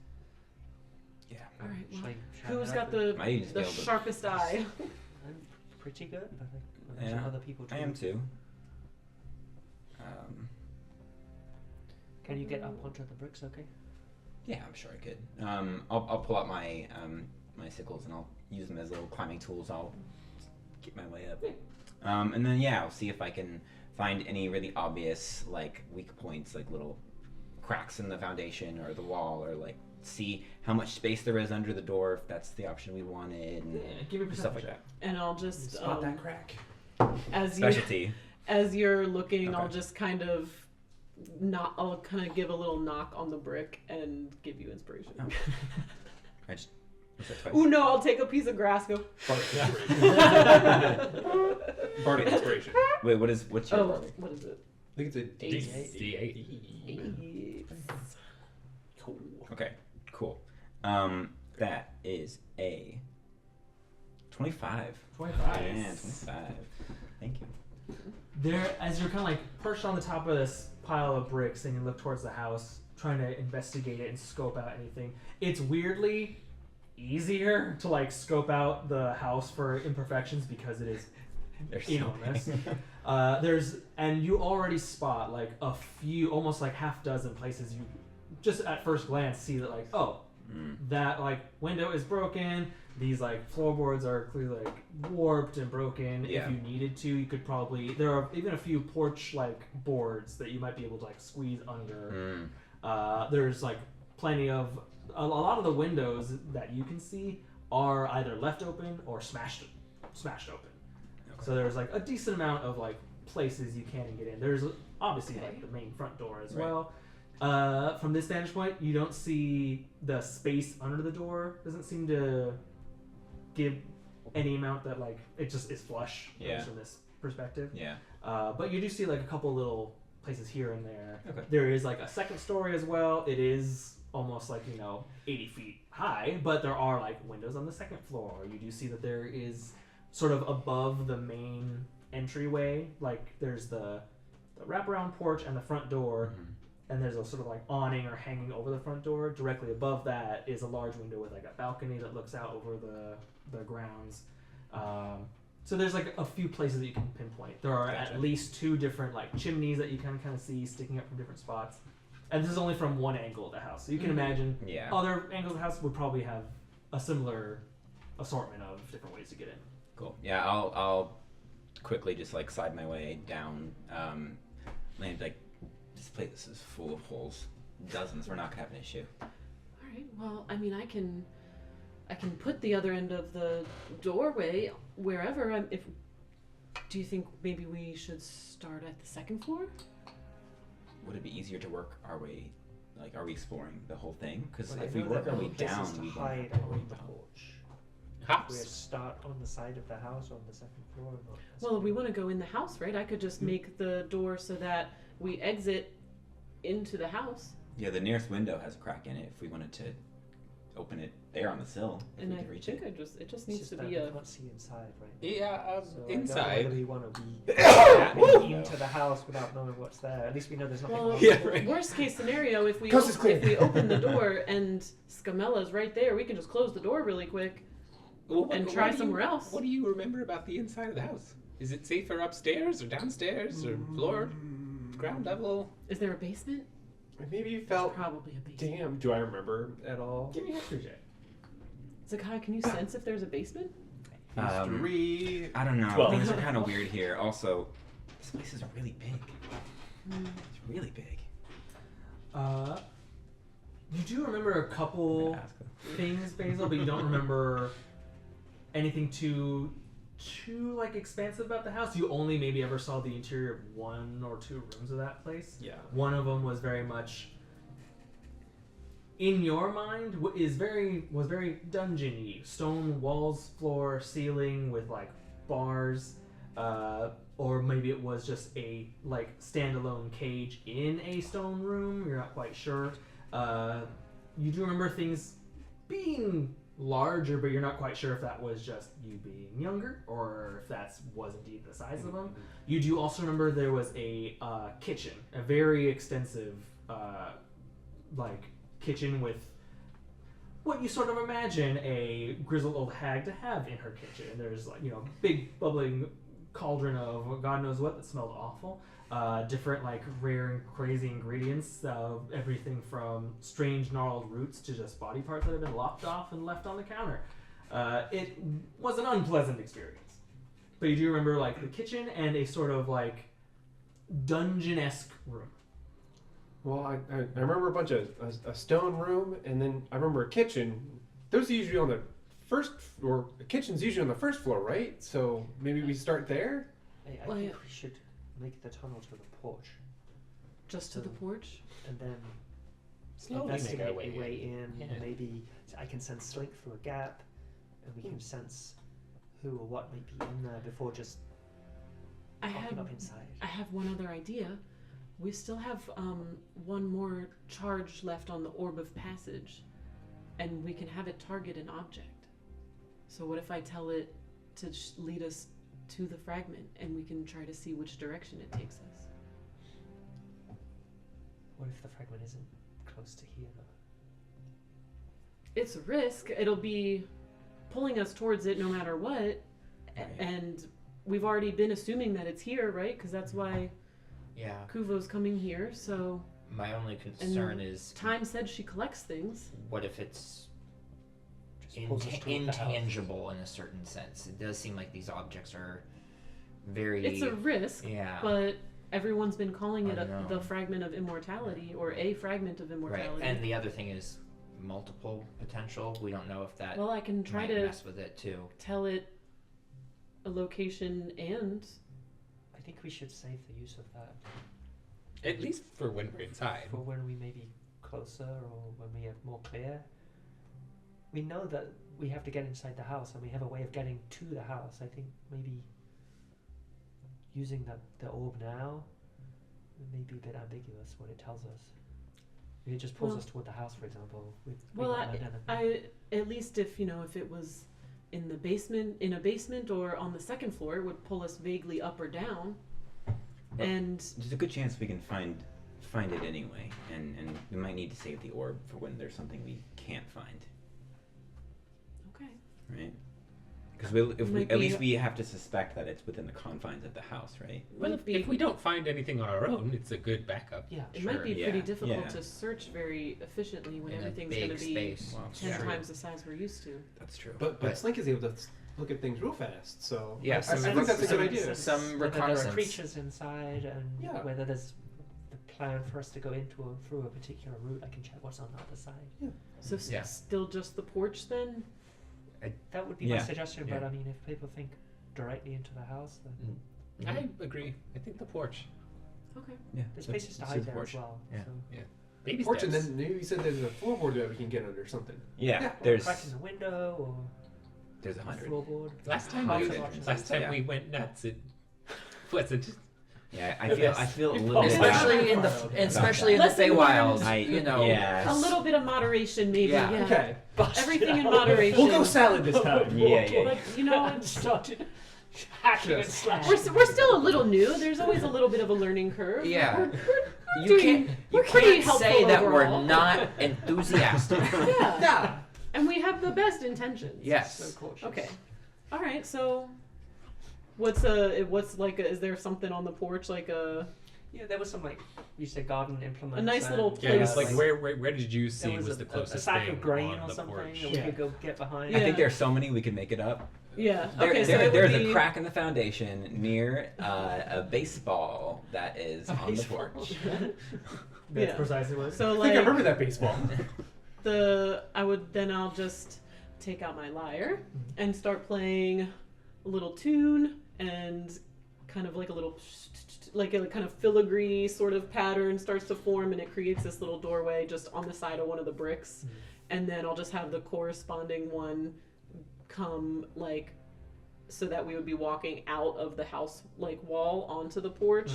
H: yeah.
C: All right.
E: Should
C: Well,
E: I
C: who's
E: head
C: got
E: up
C: the
H: Might just be able to-
C: sharpest eye?
E: I'm pretty good, but I
H: Yeah,
E: imagine other people do.
H: I am too.
E: Can you get up onto the bricks? Okay.
H: Yeah, I'm sure I could. I'll pull out my my sickles and I'll use them as little climbing tools. I'll get my way up. And then I'll see if I can find any really obvious like weak points, like little cracks in the foundation or the wall, or like see how much space there is under the door if that's the option we wanted, and
A: Give me a
H: stuff
A: perception
H: like
A: check.
H: that.
C: And I'll just
B: Spot that crack.
C: as you
H: Specialty.
C: as you're looking,
H: Okay.
C: I'll just kind of give a little knock on the brick and give you inspiration.
H: Oh. I just. what's that, twice?
C: Ooh, no, I'll take a piece of grass. Go.
B: Bardic inspiration.
H: Wait, what's your
C: Oh,
H: bardic?
C: what is it?
B: I think it's a
G: D8.
C: Cool.
H: Okay, cool. That is a 25.
A: 25.
H: Yeah, 25. Thank you.
A: There, as you're kind of like perched on the top of this pile of bricks and you look towards the house, trying to investigate it and scope out anything, it's weirdly easier to like scope out the house for imperfections because it is
H: There's so
A: enormous.
H: many.
A: And you already spot like a few, almost like half dozen places you just at first glance see that like, oh, that like window is broken. These like floorboards are clearly like warped and broken.
H: Yeah.
A: If you needed to, you could probably. There are even a few porch like boards that you might be able to like squeeze under. There's like plenty of a lot of the windows that you can see are either left open or smashed open.
H: Okay.
A: So there's like a decent amount of like places you can get in. There's obviously like the main front door as
H: Right.
A: well. From this vantage point, you don't see the space under the door. Doesn't seem to give any amount that like it just is flush at
H: Yeah.
A: least from this perspective.
H: Yeah.
A: But you do see like a couple little places here and there.
H: Okay.
A: There is like a second story as well. It is almost like 80 feet high, but there are like windows on the second floor. You do see that there is sort of above the main entryway, like there's the wraparound porch and the front door. And there's a sort of like awning or hanging over the front door. Directly above that is a large window with like a balcony that looks out over the grounds. So there's like a few places that you can pinpoint. There are
H: Gotcha.
A: at least 2 different like chimneys that you can kind of see sticking up from different spots. And this is only from one angle of the house. So you can imagine
H: Yeah.
A: other angles of the house would probably have a similar assortment of different ways to get in.
H: Cool. Yeah, I'll quickly just like slide my way down. And like, this place is full of holes. Dozens. We're not gonna have an issue.
C: All right. Well, I mean, I can put the other end of the doorway wherever. Do you think maybe we should start at the second floor?
H: Would it be easier to work our way? Like, are we exploring the whole thing? Because
E: Well, I
H: if we
E: know
H: work
E: that
H: our
E: there
H: way
E: are places
H: down,
E: to
H: we won't
E: hide
H: have our way
E: on the
H: down.
E: porch. We
G: House.
E: start on the side of the house or on the second floor. Not
C: Well, we
E: necessarily.
C: want to go in the house, right? I could just make the door so that we exit into the house.
H: Yeah, the nearest window has a crack in it. If we wanted to open it there on the sill, if
C: And
H: we
C: I
H: could reach
C: think
H: it.
C: it just
E: It's
C: needs
E: just
C: to
E: that
C: be
E: we
C: a.
E: can't see inside, right?
G: Yeah,
E: So I don't know
G: inside.
E: whether we want to be
H: Whoa!
E: into the house without knowing what's there. At least we know there's nothing.
C: Well,
E: wrong
G: Yeah,
E: with it.
G: right.
C: worst case scenario, if
B: Coast is clear.
C: if we open the door and Scamella's right there, we can just close the door really quick.
G: Well,
C: And try somewhere else.
G: What do you remember about the inside of the house? Is it safer upstairs or downstairs or floor, ground level?
C: Is there a basement?
B: Maybe you
C: There's
B: felt.
C: probably a basement.
B: Damn. Do I remember at all?
A: Give me a history check.
C: Zakkai, can you sense if there's a basement?
B: History.
H: I don't know.
B: 12.
H: Things are kind of weird here. Also, this place is really big.
C: Hmm.
H: It's really big.
A: You do remember a
H: I'm
A: couple
H: gonna ask him.
A: things, Basil, but you don't remember anything too like expansive about the house. You only maybe ever saw the interior of 1 or 2 rooms of that place.
B: Yeah.
A: One of them was very much in your mind was very dungeon-y. Stone walls, floor, ceiling with like bars, or maybe it was just a like standalone cage in a stone room. You're not quite sure. You do remember things being larger, but you're not quite sure if that was just you being younger or if that was indeed the size of them. You do also remember there was a kitchen, a very extensive like kitchen with what you sort of imagine a grizzled old hag to have in her kitchen. There's like, big bubbling cauldron of God knows what that smelled awful. Different like rare and crazy ingredients, everything from strange gnarled roots to just body parts that have been lopped off and left on the counter. It was an unpleasant experience. But you do remember like the kitchen and a sort of like dungeon-esque room.
B: Well, I remember a bunch of a stone room, and then I remember a kitchen. Those are usually on the first, or the kitchen's usually on the first floor, right? So maybe we start there.
E: I
C: Well,
E: think
C: yeah.
E: we should make the tunnel to the porch
C: Just to the porch?
E: and then
G: Slowly make
E: investigate
G: our way
E: your way in.
G: Yeah.
E: Maybe I can sense slink through a gap, and we can sense who or what might be in there before just
C: I
E: popping
C: have
E: up inside.
C: I have one other idea. We still have one more charge left on the orb of passage, and we can have it target an object. So what if I tell it to lead us to the fragment, and we can try to see which direction it takes us?
E: What if the fragment isn't close to here, though?
C: It's a risk. It'll be pulling us towards it no matter what,
H: Right.
C: and we've already been assuming that it's here, right? Because that's why
D: Yeah.
C: Kuvo's coming here. So
D: My only concern is
C: Time said she collects things.
D: what if it's
E: Just pulls us toward the house.
D: intangible in a certain sense. It does seem like these objects are very.
C: It's a risk,
D: yeah.
C: but everyone's been calling it
D: I know.
C: the fragment of immortality or a fragment of
D: Right.
C: immortality.
D: And the other thing is multiple potential. We don't know if that
C: well, I can try
D: might
C: to
D: mess with it too.
C: tell it a location and
E: I think we should save the use of that
G: At least for when we're inside.
E: for when we may be closer or when we have more clear. We know that we have to get inside the house, and we have a way of getting to the house. I think maybe using the orb now may be a bit ambiguous what it tells us. Maybe it just pulls
C: Well-
E: us toward the house, for example. We
C: well,
E: don't learn anything.
C: I at least if it was in a basement or on the second floor, it would pull us vaguely up or down.
H: But-
C: And
H: There's a good chance we can find it anyway, and we might need to save the orb for when there's something we can't find,
C: okay,
H: right? Because
C: Might
H: at
C: be-
H: least we have to suspect that it's within the confines of the house, right?
G: Well,
C: Might be-
G: if we don't find anything on our own, it's a good backup.
E: Yeah,
C: it
E: sure.
C: might be
H: yeah,
C: pretty difficult
H: yeah.
C: to search very efficiently when
D: In a
C: everything's
D: big
C: going to be
D: space.
H: Well,
C: 10
H: sure.
C: times the size we're used to.
H: That's true.
B: But
D: But-
B: Slink is able to look at things real fast, so
D: Yeah,
B: I
D: some
B: think that's a
D: some-
B: good idea.
D: some
E: whether there are
D: reconnaissance.
E: creatures inside, and
B: Yeah.
E: whether there's the plan for us to go into or through a particular route. I can check what's on the other side.
C: So
D: Yeah.
C: still just the porch then?
E: That would be
H: Yeah,
E: my suggestion, but
H: yeah.
E: I mean, if people think directly into the house. Then
G: I agree. I think the porch.
C: Okay.
F: Yeah.
E: there's places to
F: Let's
E: hide
F: do the
E: there
F: porch.
E: as well.
D: Yeah.
E: So.
G: Baby
B: Porch, and
G: steps.
B: then maybe you said there's a floorboard that we can get under something.
H: Yeah,
E: Or
H: there's
E: crack in the window or
H: there's
E: a
H: 100.
E: floorboard.
G: Last time
E: Lots
G: we
E: of options.
G: last time we went nuts, it wasn't.
H: Yeah, I feel a little bit
D: Especially in the
C: Lesson
D: Feywild,
C: learned.
D: you know.
H: Yeah.
C: A little bit of moderation, maybe.
D: Yeah.
C: Yeah.
B: Okay.
C: Everything in moderation.
B: We'll go salad this time.
H: Yeah.
C: But you know,
E: And started hacking and
B: Yes.
E: slashing.
C: we're still a little new. There's always a little bit of a learning curve.
D: Yeah.
C: We're
D: You can't
C: we're pretty helpful
D: say that
C: overall.
D: we're not enthusiastic.
C: Yeah.
B: Yeah.
C: And we have the best intentions.
D: Yes.
E: So cautious.
C: Okay. All right. So, is there something on the porch like a
E: Yeah, there was some like you said garden implements.
C: nice little
E: and,
C: place.
G: Yeah, it's like
C: Like-
G: where did you see
E: there
G: was the
E: a
G: closest
E: sack
G: thing
E: of grain
G: on
E: or
G: the
E: something
G: porch?
E: that we could go get behind.
H: I
C: Yeah.
H: think there's so many we could make it up.
C: Yeah.
H: There,
C: Okay.
H: there-
C: so it
H: there's
C: would be,
H: a crack in the foundation near a baseball that is on the porch.
A: That's
C: Yeah.
A: precisely what.
C: So
B: I think I
C: like
B: remember that baseball.
C: I'll just take out my lyre and start playing a little tune and kind of like a little like a kind of filigree sort of pattern starts to form, and it creates this little doorway just on the side of one of the bricks, and then I'll just have the corresponding one come like so that we would be walking out of the house like wall onto the porch.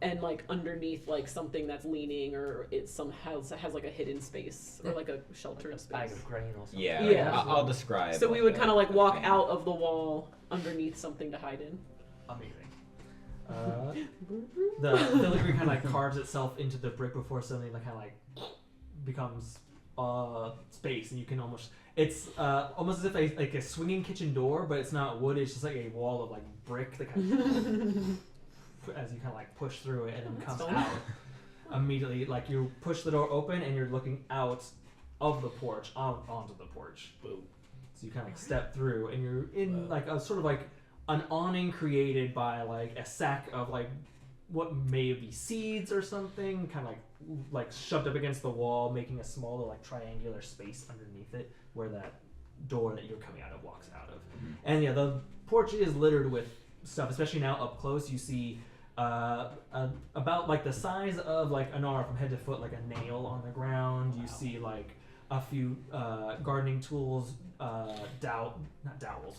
C: And like underneath like something that's leaning, or it somehow has like a hidden space or like a sheltered
E: Bag
C: space.
E: of grain or something.
H: Yeah,
C: Yeah.
H: I'll describe.
C: So we would
H: the-
C: kind of like
H: the
C: walk
H: thing.
C: out of the wall underneath something to hide in.
A: Amazing. The filigree kind of like carves itself into the brick before suddenly like kind of like becomes space, and you can almost almost as if like a swinging kitchen door, but it's not wood. It's just like a wall of like brick that kind of as you kind of like push through it, and then
C: That's
A: comes
C: fun.
A: out immediately. Like you push the door open and you're looking out of the porch onto the porch. Boom. So you kind of like step through, and you're in like a sort of like an awning created by like a sack of like what may be seeds or something, kind of like shoved up against the wall, making a small little like triangular space underneath it where that door that you're coming out of walks out of. And yeah, the porch is littered with stuff, especially now up close. You see about like the size of like Anara from head to foot, like a nail on the ground. You see like a few gardening tools,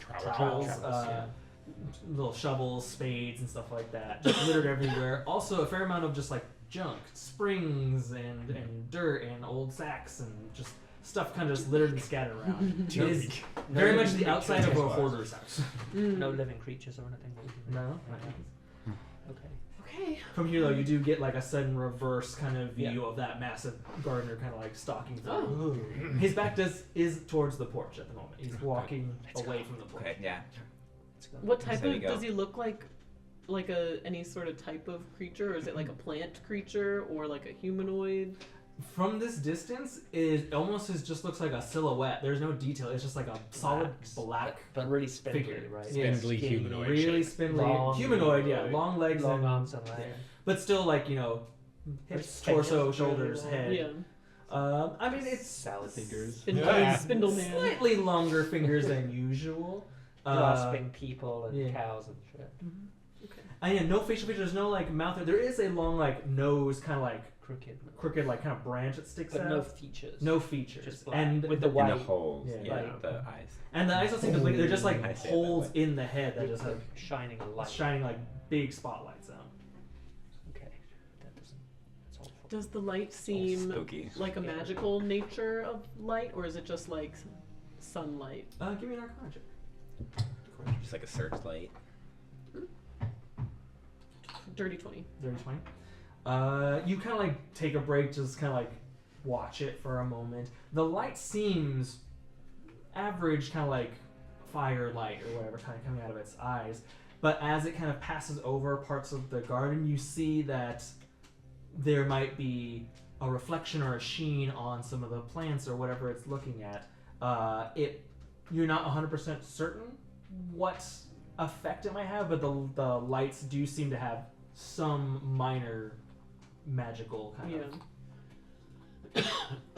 A: trowels, little shovels, spades, and stuff like that, just littered everywhere. Also, a fair amount of just like junk, springs and dirt and old sacks and just stuff kind of just littered and scattered around. It is very much the outside of a hoarder's house.
E: No living creatures or anything that we can
A: No.
E: Okay.
C: Okay.
A: From here, though, you do get like a sudden reverse kind of view of that massive gardener kind of like stalking through. His back is towards the porch at the moment. He's walking away from the porch.
H: Okay, yeah.
C: What type
H: There
C: of
H: you go.
C: does he look like? Like any sort of type of creature, or is it like a plant creature or like a humanoid?
A: From this distance, it almost just looks like a silhouette. There's no detail. It's just like a solid black,
E: But really spindly,
A: figure.
E: right?
A: Yeah.
G: Spindly
E: Skinny,
G: humanoid.
A: really
G: shape.
A: spindly
E: Long
A: humanoid. Yeah,
E: humanoid.
A: long legs
E: long
A: and
E: arms and legs.
A: yeah. But still like hips, torso, shoulders, head.
C: Yeah.
A: I mean it's
B: Salad fingers.
C: Spindle man.
A: slightly longer fingers than usual.
E: Grasping people and
A: yeah.
E: cows and shit.
A: And yeah, no facial features, no like mouth. There is a long like nose, kind of like
E: Crooked.
A: like kind of branch that sticks
E: But
A: out.
E: no features.
A: No features.
E: Just black.
A: And
E: with the
H: And
E: white.
H: the holes,
A: Yeah.
H: yeah,
E: Like-
H: the eyes.
A: And the eyes don't seem to blink. They're just like
H: I say it that
A: holes
H: way.
A: in the head that just have
E: shining a light.
A: shining like big spotlights out.
E: Okay. That doesn't. That's awful.
C: Does the light seem
H: Spooky.
C: like a magical nature of light, or is it just like sunlight?
A: Give me an Arcana check.
H: Just like a searchlight.
C: Dirty 20.
A: Dirty 20. You kind of like take a break, just kind of like watch it for a moment. The light seems average, kind of like firelight or whatever, kind of coming out of its eyes. But as it kind of passes over parts of the garden, you see that there might be a reflection or a sheen on some of the plants or whatever it's looking at. You're not 100% certain what effect it might have, but the lights do seem to have some minor magical kind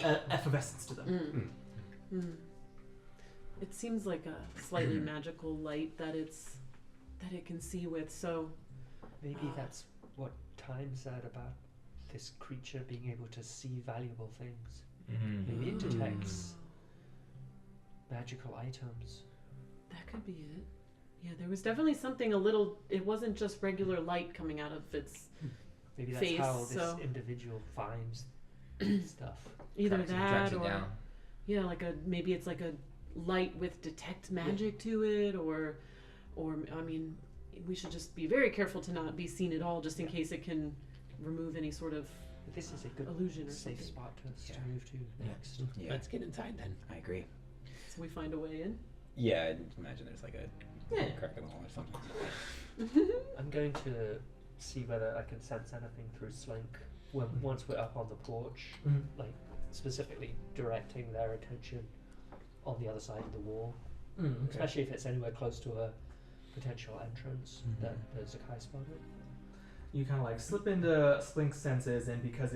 A: of effervescence to them.
C: It seems like a slightly magical light that it's that it can see with. So
E: Maybe that's what Time said about this creature being able to see valuable things. Maybe it detects magical items.
C: that could be it. Yeah, there was definitely something a little. It wasn't just regular light coming out of its.
E: Maybe that's
C: Face,
E: how this
C: so-
E: individual finds stuff.
C: Either
D: Tracks
C: that
D: it
C: or
D: down.
C: yeah, like maybe it's like a light with detect magic to it, or I mean, we should just be very careful to not be seen at all, just in case it can remove any sort of
E: But this is a good
C: illusion or
E: safe
C: something.
E: spot to
H: Yeah.
E: move to next.
H: Yeah,
G: Let's get inside then.
H: I agree.
C: So we find a way in.
H: Yeah, I'd imagine there's like a crack in the wall or something.
E: I'm going to see whether I can sense anything through Slink once we're up on the porch, like specifically directing their attention on the other side of the wall, especially if it's anywhere close to a potential entrance that Zakkai spotted.
A: You kind of like slip into Slink's senses, and because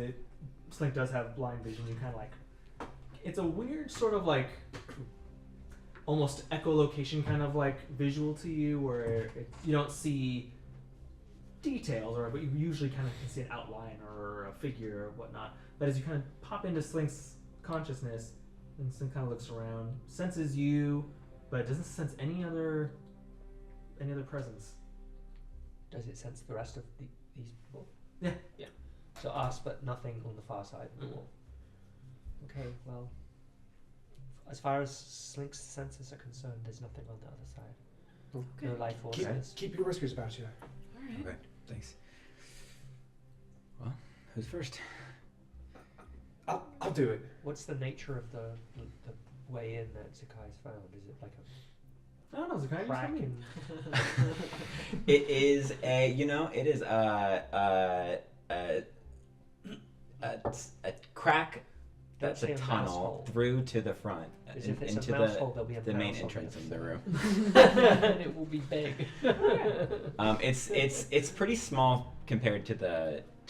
A: Slink does have blind vision, you kind of like, it's a weird sort of like almost echolocation kind of like visual to you, where you don't see details, but you usually kind of can see an outline or a figure or whatnot. But as you kind of pop into Slink's consciousness, and Slink kind of looks around, senses you, but doesn't sense any other presence.
E: Does it sense the rest of these people?
A: Yeah.
E: Yeah. So us, but nothing on the far side of the wall. Okay, well, as far as Slink's senses are concerned, there's nothing on the other side.
C: Okay.
E: No life forces.
B: Keep your whiskers about you.
C: All right.
H: Okay, thanks. Well, who's first?
B: I'll do it.
E: What's the nature of the way in that Zakkai's found? Is it like
A: I don't know, Zakkai,
E: a
A: you
E: crack
A: tell me.
E: in
H: It is a crack that's
E: Don't
H: a
E: say a mouse
H: tunnel
E: hole.
H: through to the front
E: Because if it's
H: into
E: a mouse hole, there'll be a
H: the main
E: mouse on the
H: entrance
E: other
H: of the
E: side.
H: room.
E: And it will be big.
H: It's pretty small compared to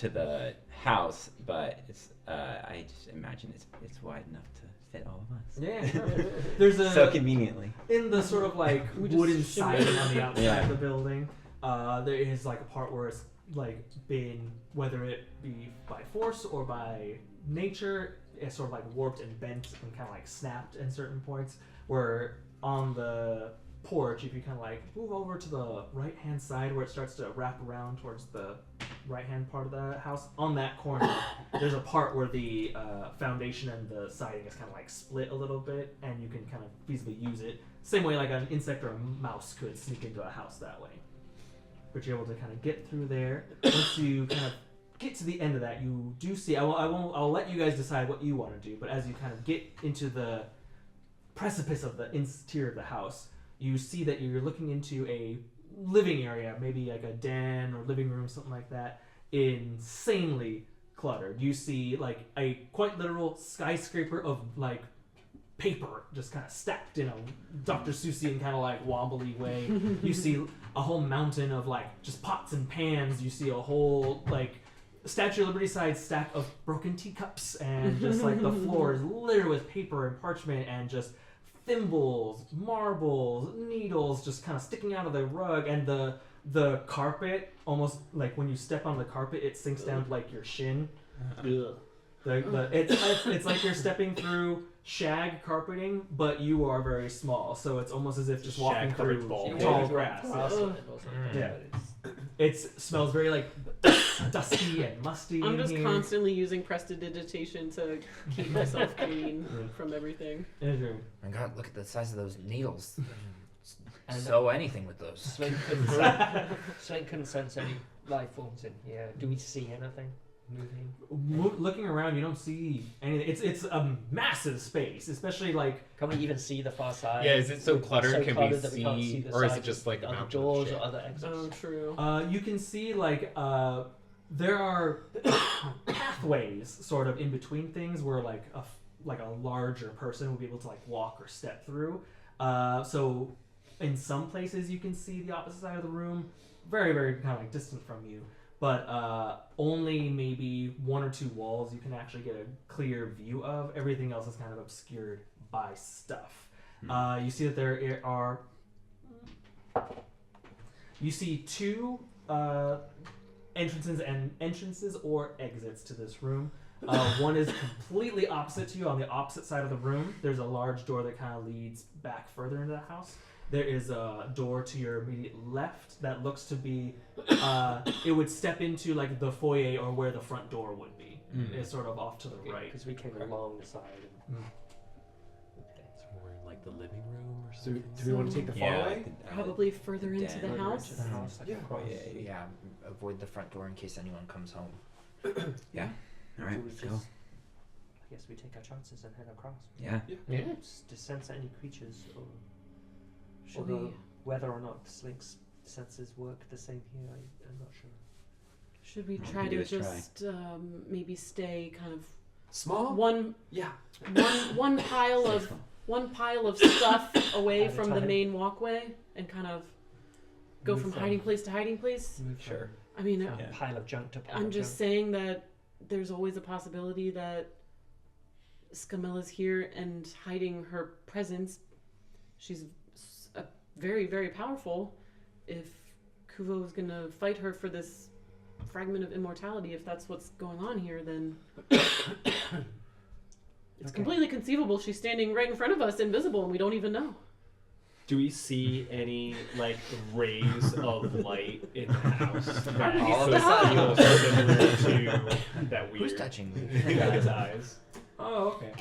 H: the house, but I just imagine it's wide enough to fit all of us.
A: Yeah. There's a
H: So conveniently.
A: in the sort of like
C: We just
A: wooden
C: shimmy.
A: siding on the outside
H: Yeah.
A: of the building. There is like a part where it's like been, whether it be by force or by nature, it's sort of like warped and bent and kind of like snapped in certain points. Where on the porch, if you kind of like move over to the right hand side where it starts to wrap around towards the right hand part of the house, on that corner there's a part where the foundation and the siding is kind of like split a little bit, and you can kind of feasibly use it same way like an insect or a mouse could sneak into a house that way, but you're able to kind of get through there. Once you kind of get to the end of that, you do see, I'll let you guys decide what you want to do, but as you kind of get into the precipice of the interior of the house, you see that you're looking into a living area, maybe like a den or living room, something like that, insanely cluttered. You see like a quite literal skyscraper of like paper just kind of stacked in a Dr. Seussian kind of like wobbly way. You see a whole mountain of like just pots and pans. You see a whole like Statue of Liberty size stack of broken teacups, and just like the floor is littered with paper and parchment and just thimbles, marbles, needles just kind of sticking out of the rug, and the carpet, almost like when you step on the carpet it sinks down to like your shin. It's like you're stepping through shag carpeting, but you are very small, so it's almost as if just walking
B: Shag-covered
A: through
B: ball.
A: tall grass.
C: Ugh.
A: Yeah. It smells very like dusty and musty.
C: I'm
A: in
C: just
A: here.
C: constantly using prestidigitation to keep myself clean from everything.
A: Andrew.
D: My God, look at the size of those needles.
E: And
D: Sew anything with those.
E: Slink couldn't sense any life forms in here. Do we see anything moving?
A: Looking around, you don't see anything. It's a massive space, especially like
E: Can we even see the far side?
G: Yeah, is it so cluttered?
E: So
G: Can
E: cluttered
G: we
E: that we can't
G: see,
E: the
G: or is it
E: sides
G: just like a
E: of other
G: mountain of
E: doors
G: shit?
E: or other exits?
C: Oh, true.
A: you can see like there are pathways sort of in between things where like a larger person would be able to like walk or step through. So in some places you can see the opposite side of the room, very very kind of like distant from you. But only maybe one or two walls you can actually get a clear view of. Everything else is kind of obscured by stuff. You see that there are You see two entrances or exits to this room. One is completely opposite to you on the opposite side of the room. There's a large door that kind of leads back further into the house. There is a door to your immediate left that looks to be, it would step into like the foyer or where the front door would be. It's sort of off to the right.
E: Because we came along the side. And...
I: So we're in like the living room or
B: So,
I: something.
B: do we want to take the far way?
C: Probably further into the
H: den.
C: house.
E: To the house, like
B: Yeah.
E: across.
D: Yeah, avoid the front door in case anyone comes home.
H: All right,
E: We
H: let's
E: just,
H: go.
E: I guess we take our chances and head across.
H: Yeah.
E: To sense any creatures, or
C: Should
E: although
C: we?
E: whether or not Slink's senses work the same here, I'm not sure.
C: Should we
H: All we
C: try
H: can do
C: to
H: is try.
C: just maybe stay kind of
B: Small?
C: one
B: Yeah.
C: one pile of stuff away
E: At a
C: from the
E: time.
C: main walkway and kind of go
E: Move
C: from
E: from-
C: hiding place to hiding place?
E: Move from
H: Sure.
C: I mean,
H: Yeah.
E: pile of junk to pile
C: I'm
E: of
C: just
E: junk.
C: saying that there's always a possibility that Scamilla's here and hiding her presence. She's very, very powerful. If Kuvo's gonna fight her for this fragment of immortality, if that's what's going on here, then it's
E: Okay.
C: completely conceivable she's standing right in front of us, invisible, and we don't even know.
J: Do we see any like rays of light in the house that
D: All of
J: could
D: a sudden.
J: feel similar to that weird
D: Who's touching me?
J: guy's eyes?
A: Oh, okay.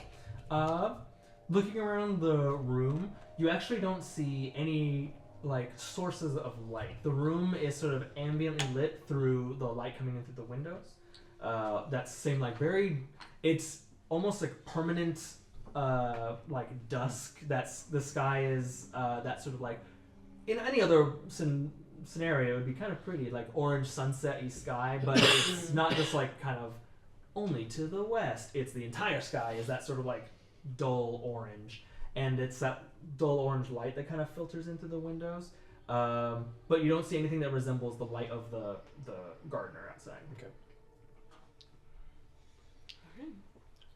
A: Looking around the room, you actually don't see any like sources of light. The room is sort of ambiently lit through the light coming in through the windows. That same like it's almost like permanent like dusk. That's the sky is that sort of like in any other scenario it would be kind of pretty like orange sunset-y sky, but it's not just like kind of only to the west. It's the entire sky is that sort of like dull orange, and it's that dull orange light that kind of filters into the windows. But you don't see anything that resembles the light of the gardener outside.
B: Okay.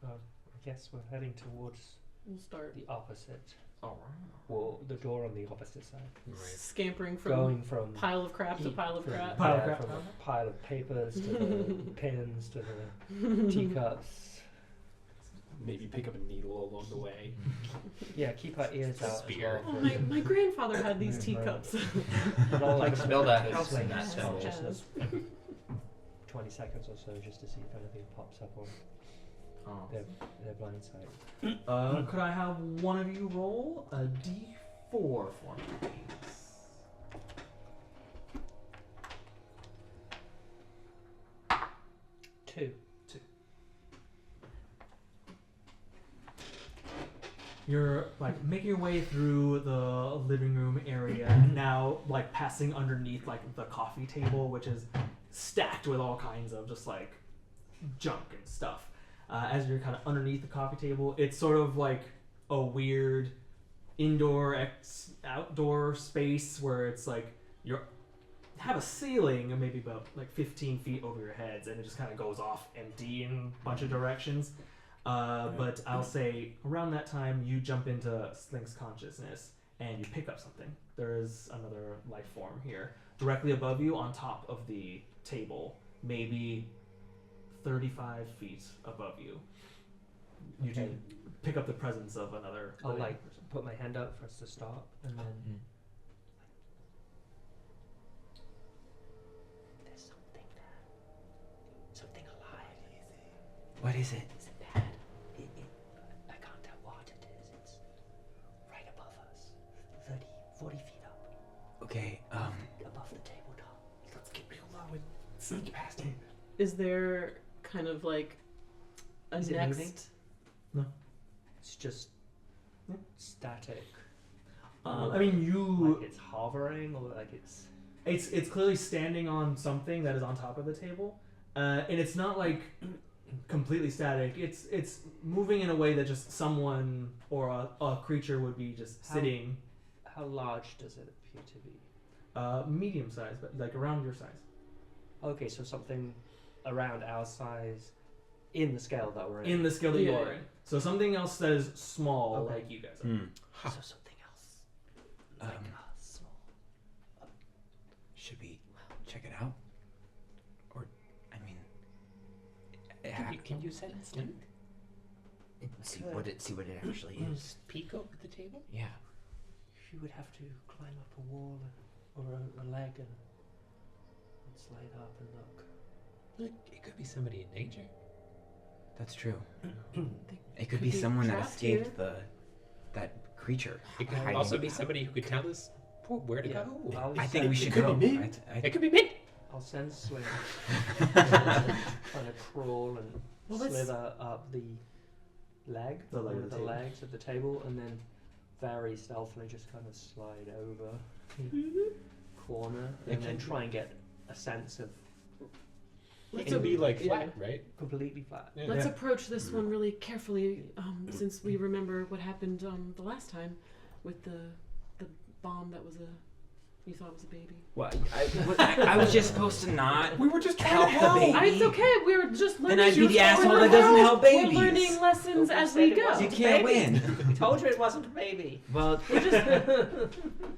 E: I guess we're heading towards
C: We'll start
E: the opposite.
A: All
E: Well, the door on the opposite side.
C: scampering from
E: Going from
C: pile of crap to pile of
E: from-
C: crap.
A: Pile of
E: yeah,
A: crap.
E: from a pile of papers to the pens to the teacups.
J: Maybe pick up a needle along the way.
E: Yeah, keep our ears out
D: Spear.
E: as well.
C: Oh, my grandfather had these teacups.
E: But all
D: Like
E: like
D: build a
E: to
D: house in
E: swing
D: that
E: it
D: stone.
E: just as 20 seconds or so just to see if anything pops up on
A: Oh.
E: their blind side.
A: Could I have one of you roll a d4 for me, please?
E: Two.
A: You're like making your way through the living room area, now like passing underneath like the coffee table, which is stacked with all kinds of just like junk and stuff. As you're kind of underneath the coffee table, it's sort of like a weird indoor outdoor space where it's like you have a ceiling of maybe about like 15 feet over your heads, and it just kind of goes off empty in a bunch of directions. But I'll say around that time you jump into Slink's consciousness and you pick up something. There is another life form here directly above you on top of the table, maybe 35 feet above you. You do
E: Okay.
A: pick up the presence of another
E: I'll
A: living
E: like
A: person.
E: put my hand up for us to stop and then there's something there. Something alive.
H: What is it?
E: Is it bad? I can't tell what it is. It's right above us. 30, 40 feet up.
H: Okay.
E: Above the tabletop.
B: Let's get real low and sneak past it.
C: Is there kind of like a
E: Is it
C: next?
E: moving?
A: No.
E: It's just static.
A: I mean, you.
E: Like it's hovering or like it's.
A: It's clearly standing on something that is on top of the table, and it's not like completely static. It's moving in a way that just someone or a creature would be just
E: How-
A: sitting.
E: How large does it appear to be?
A: Medium size, but like around your size.
E: Okay, so something around our size in the scale that we're in.
A: In the scale that you
C: Yeah.
A: are in. So something else that is small,
E: Okay.
A: like you guys are.
H: Hmm.
E: So something else. Like small.
H: Should we check it out? Or, I mean,
E: Can you set a slink?
D: See what it actually is.
E: Just peek up at the table?
D: Yeah.
E: You would have to climb up a wall or a leg and slide up and look.
I: Look, it could be somebody in nature.
H: That's true. It could
C: could
H: be
C: be
H: someone that
C: trapped
H: escaped that creature.
I: It could
H: hiding.
I: also be somebody who could tell us where to
E: Yeah.
I: go.
E: I'll
H: I think we should
B: could
H: go.
B: be me.
I: It could be me.
E: I'll send Sling trying to crawl and
C: Well, let's-
E: slither up the leg,
A: The leg
E: one
A: of
E: of
A: the
E: the
A: table.
E: legs of the table, and then very stealthily just kind of slide over
C: Mm-hmm.
E: the corner, and then
I: Okay.
E: try and get a sense of
I: It could be like
E: Yeah.
I: flat, right?
E: completely flat.
I: Yeah.
C: Let's approach this one really carefully, since we remember what happened the last time with the bomb that was you thought it was a baby.
H: What? I was just supposed to not.
B: We were just trying to
H: Help the
B: help.
H: baby.
C: It's okay. We were just learning.
H: I'd be the asshole
C: we're
H: that doesn't help
C: We're
H: babies.
C: learning lessons
E: Nobody
C: as
E: said
C: we
E: it
C: go.
E: wasn't
H: You can't
E: baby.
H: win.
E: I told you it wasn't a baby.
H: Well,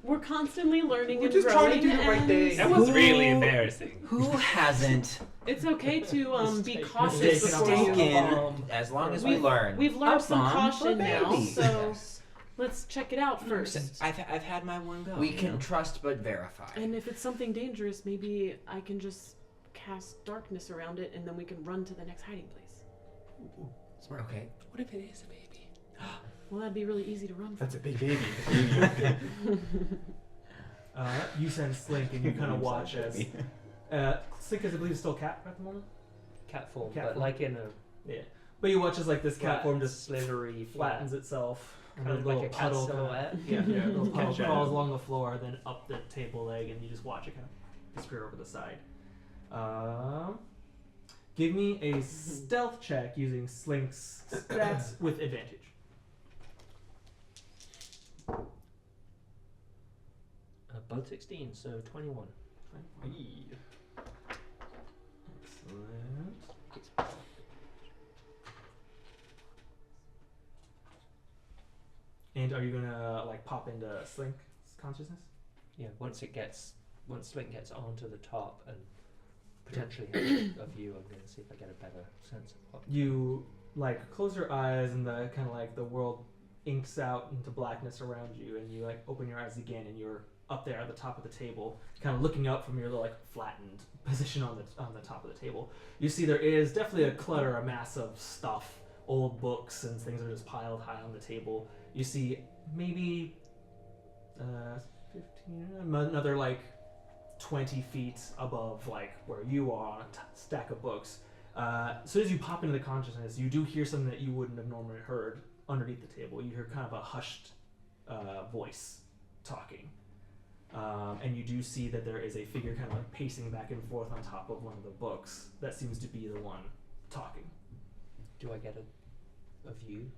C: We're constantly learning
B: We're
C: and
B: just
C: growing.
B: trying to do the right
C: and
B: thing.
I: That was really
H: Who-
I: embarrassing.
H: who hasn't
C: It's okay to be
E: Mistake.
C: cautious
A: Mistaken.
C: before you.
H: mistaken? As long as we
C: We've-
H: learn.
C: We've learned
H: a
C: some
H: bomb
C: caution
H: for
C: now,
H: babies.
C: so let's check it out first.
H: I've had my one go.
D: We
H: you
D: can
H: know?
D: trust but verify.
C: And if it's something dangerous, maybe I can just cast darkness around it, and then we can run to the next hiding place.
D: Okay.
I: What if it is a baby?
C: Well, that'd be really easy to run from.
B: That's a big baby.
A: You send Slink, and you kind of watch as Slink is, I believe, still cat at the moment.
E: Cat form,
A: Cat
E: but
A: form.
E: like in a
A: Yeah, but you watch as like this cat
E: flat,
A: form just
E: slithery,
A: flattens itself, and
E: kind
A: a
E: of
A: little
E: like a cat
A: puddle kinda-
E: silhouette.
A: Yeah, a little puddle
B: Cat shadow.
A: crawls along the floor, then up the table leg, and you just watch it kind of disappear over the side. Give me a stealth check using Slink's stats with advantage.
E: Both 16, so 21.
A: Excellent. And are you gonna like pop into Slink's consciousness?
E: Yeah, once Slink gets onto the top and potentially has a view, I'm going to see if I get a better sense of what.
A: You like close your eyes, and the kind of like the world inks out into blackness around you, and you like open your eyes again, and you're up there at the top of the table, kind of looking up from your little like flattened position on the top of the table. You see there is definitely a clutter, a mass of stuff, old books and things are just piled high on the table. You see maybe 15, another like 20 feet above like where you are, a stack of books. As soon as you pop into the consciousness, you do hear something that you wouldn't have normally heard underneath the table. You hear kind of a hushed voice talking. And you do see that there is a figure kind of like pacing back and forth on top of one of the books that seems to be the one talking.
E: Do I get a view?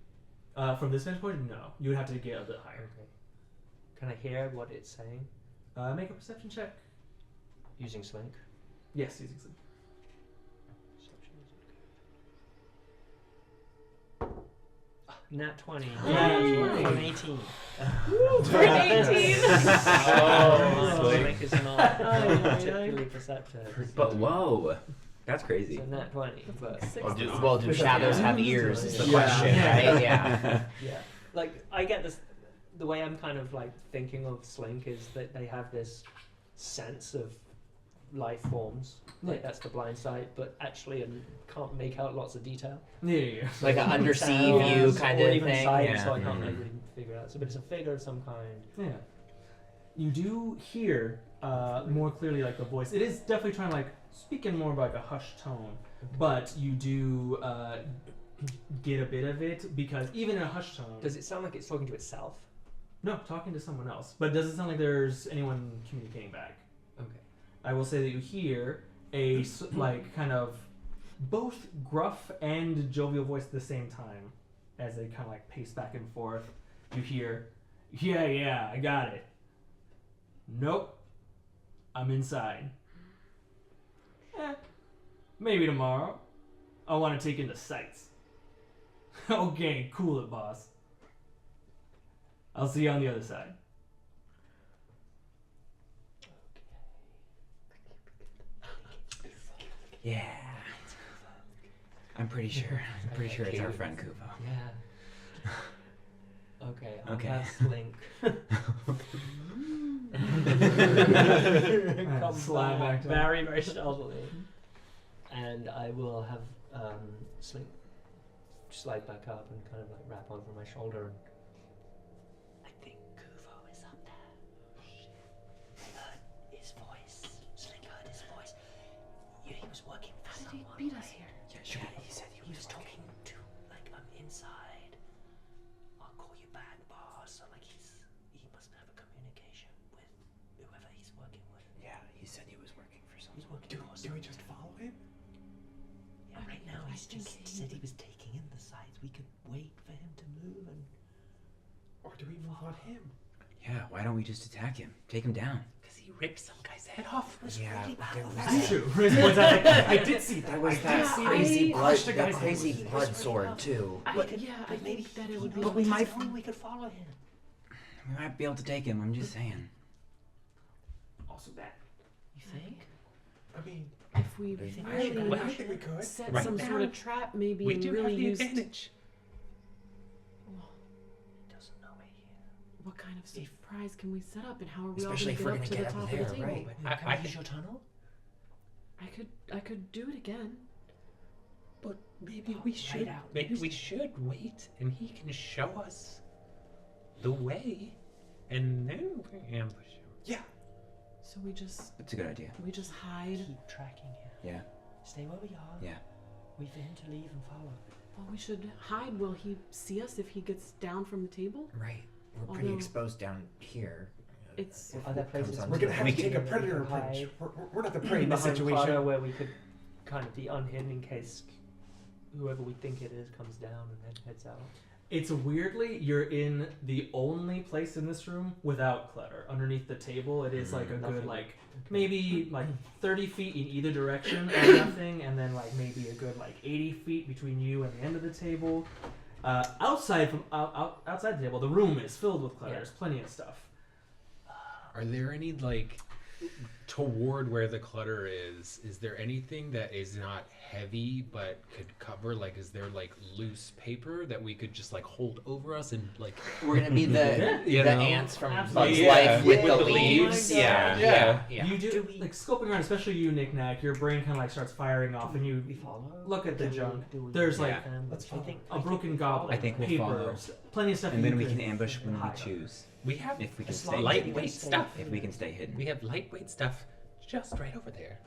A: From this vantage point, no. You would have to get a bit higher.
E: Okay. Can I hear what it's saying
A: Make a perception check.
E: using Slink?
A: Yes, using some.
E: Perception is okay. Nat 20.
A: Yay.
E: For an 18.
C: For an 18.
E: Oh,
I: Slink.
E: Slink is not
C: Ay,
E: particularly perceptive.
H: But whoa, that's crazy.
E: So nat 20, but
D: Do shadows have ears? Is the
A: Yeah.
D: question,
A: Yeah.
D: right? Yeah.
E: yeah, like I get this. The way I'm kind of like thinking of Slink is that they have this sense of life forms. Like that's the blind sight, but actually can't make out lots of detail.
A: Yeah.
D: Like an undersea
E: Sounds,
D: view kind
E: or
D: of
E: even
D: thing.
E: sight,
D: Yeah.
E: so I can't
H: Mhm.
E: like really figure it out. So, but it's a figure of some kind.
A: Yeah. You do hear more clearly like the voice. It is definitely trying to like speak in more of like a hushed tone, but you do get a bit of it because even in a hushed tone.
E: Does it sound like it's talking to itself?
A: No, talking to someone else. But it doesn't sound like there's anyone communicating back.
E: Okay.
A: I will say that you hear a like kind of both gruff and jovial voice at the same time as they kind of like pace back and forth. You hear, yeah, I got it. Nope, I'm inside. Maybe tomorrow. I want to take in the sights. Okay, cool it, boss. I'll see you on the other side.
H: Yeah. I'm pretty sure. I'm pretty sure it's our friend Kuvo.
E: Yeah. Okay, I'll
H: Okay.
E: cast Link. Come
A: Slide back to
E: very, very stealthily. And I will have Slink slide back up and kind of like wrap over my shoulder. And I think Kuvo is up there. Shit. I heard his voice. Slink heard his voice. Yeah, he was working for
C: How did
E: someone.
C: he beat us here?
E: Yeah, he said he was talking to, like, I'm inside. I'll call you back, boss. So, like, he must have a communication with whoever he's working with.
D: Yeah, he said he was working for someone.
E: He's working for
B: Do we just follow him?
E: Yeah, right now
C: I
E: he's
C: think
E: just
C: he
E: said he
C: would-
E: was taking in the sights. We could wait for him to move and...
B: Or do we move on him?
H: Yeah, why don't we just attack him? Take him down.
G: Because he ripped some guy's head off.
D: Yeah, there was
A: That's true. Riz points out, like, I did see that.
D: There was
A: I
D: that
A: did see
D: crazy
A: that.
D: blood,
A: Crushed a
D: that
A: guy's
D: crazy
A: head.
D: blood sword too.
C: I
E: But
C: think that it would be.
H: But we might-
E: We could follow him.
H: We might be able to take him. I'm just saying.
A: Also that.
C: You think?
B: I mean,
C: If we
D: They think
B: I
C: really
B: think we could.
C: set
G: Right
C: some
G: now,
C: sort of trap, maybe,
G: We
C: and
G: do
C: really
G: have the
C: used.
G: advantage.
E: He doesn't know we're here.
C: What kind of surprise can we set up, and how are we
D: Especially if
C: all
D: we're
C: going to
D: gonna
C: get up to
D: get
C: the
D: up
C: top
D: there,
C: of the table?
D: right?
E: Can
G: I
E: we use
G: could-
E: your tunnel?
C: I could do it again.
G: But maybe we should.
E: out.
G: Maybe we should wait, and he can show us the way, and then we ambush him.
B: Yeah.
C: So we just
H: That's a good idea.
C: hide.
E: Keep tracking him.
H: Yeah.
E: Stay where we are.
H: Yeah.
E: Wait for him to leave and follow.
C: Well, we should hide. Will he see us if he gets down from the table?
D: Right. We're pretty
C: Although-
D: exposed down here.
C: It's
D: If
E: Other
D: it
E: places
D: comes on
B: We're
D: to
B: gonna
D: the-
B: have
H: We
B: to
H: can-
B: take a predator approach.
E: hide
B: We're not the prey in this
E: behind
B: situation.
E: Clutter where we could kind of be unhidden in case whoever we think it is comes down and then heads out.
A: It's weirdly, you're in the only place in this room without clutter. Underneath the table, it is like a good, like, maybe like 30 feet in either direction of nothing, and then like maybe a good like 80 feet between you and the end of the table. Outside the table, the room is filled with clutter.
E: Yeah.
A: There's plenty of stuff.
I: Are there any, like, toward where the clutter is there anything that is not heavy but could cover, like, is there, like, loose paper that we could just, like, hold over us and, like...
D: We're gonna be the
I: You
D: the
I: know?
D: ants from
A: Absolutely.
D: Bugs
I: Yeah.
D: Life with
E: Yeah.
D: the
E: Oh my
D: leaves.
C: God.
D: Yeah.
A: You
E: Do
A: do,
E: we-
A: like, scoping around, especially you, Nik-Nak, your brain kind of like starts firing off, and you
E: We follow.
A: look at the
E: Do we-
A: junk.
E: do we
A: There's, like,
E: ambush?
B: let's
E: I
B: follow.
E: think-
A: a
E: I think
A: broken
E: we
A: goblet,
E: follow.
H: I think we'll follow.
A: papers, plenty of stuff.
H: And
A: you
H: then we
A: could
H: can ambush when we
A: hide.
H: choose.
G: We have
H: If we can
E: As
H: stay
E: long as we
H: hidden.
G: lightweight
E: stay
G: stuff.
H: If we can stay hidden.
G: We have lightweight stuff just right over there.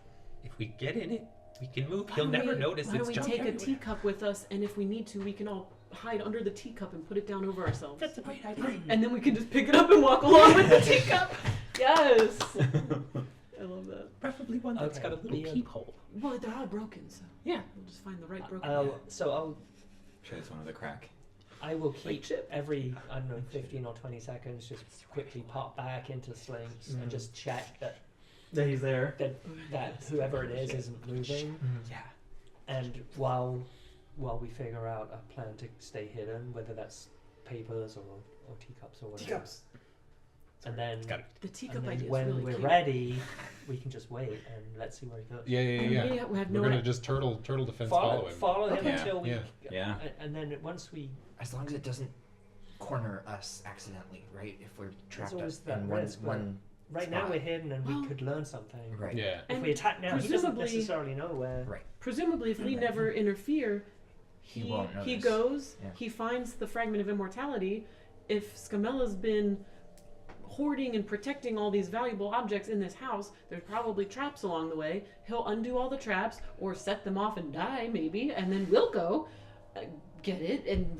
G: If we get in it, we can move.
C: Why
G: He'll
C: don't
G: never
C: we-
G: notice
C: Why
G: it's
C: don't we
G: junk
C: take a
G: everywhere.
C: teacup with us, and if we need to, we can all hide under the teacup and put it down over ourselves.
G: That's a great idea.
C: And then we can just pick it up and walk along with the teacup. Yes. I love that.
G: Preferably one that's
E: Okay,
G: got a little
E: the,
G: peephole.
C: Well, they're all broken, so
G: Yeah.
C: we'll just find the right broken one.
E: I'll
H: Sure, it's one of the crack.
E: I will keep
C: Like chip.
E: every, I don't know, 15 or 20 seconds, just quickly pop back into Slinks and just check that,
A: That he's there.
E: that whoever it is isn't moving.
H: Yeah.
E: And while we figure out a plan to stay hidden, whether that's papers or teacups or whatever.
B: Teacups.
E: And then,
G: Got it.
C: The teacup
E: and then
C: idea is
E: when
C: really
E: we're
C: cute.
E: ready, we can just wait and let's see where he goes.
I: Yeah.
C: We have
I: We're
C: no
I: gonna
C: idea.
I: just turtle defense
E: Follow
I: follow him.
E: him
C: Okay.
E: until we,
I: Yeah.
H: Yeah.
E: and then once we,
D: As long as it doesn't corner us accidentally, right? If we're trapped
E: always
D: up
E: that
D: in
E: risk, but-
D: one
E: right now
D: spot.
E: we're hidden and
C: Well-
E: we could learn something.
D: right.
I: Yeah.
E: If
C: And
E: we attack now, he doesn't
C: presumably-
E: necessarily know where.
D: Right.
C: Presumably, if we never interfere,
D: He won't
C: he
D: notice.
C: goes,
D: Yeah.
C: he finds the fragment of immortality. If Scamella's been hoarding and protecting all these valuable objects in this house, there's probably traps along the way. He'll undo all the traps or set them off and die, maybe, and then we'll go get it and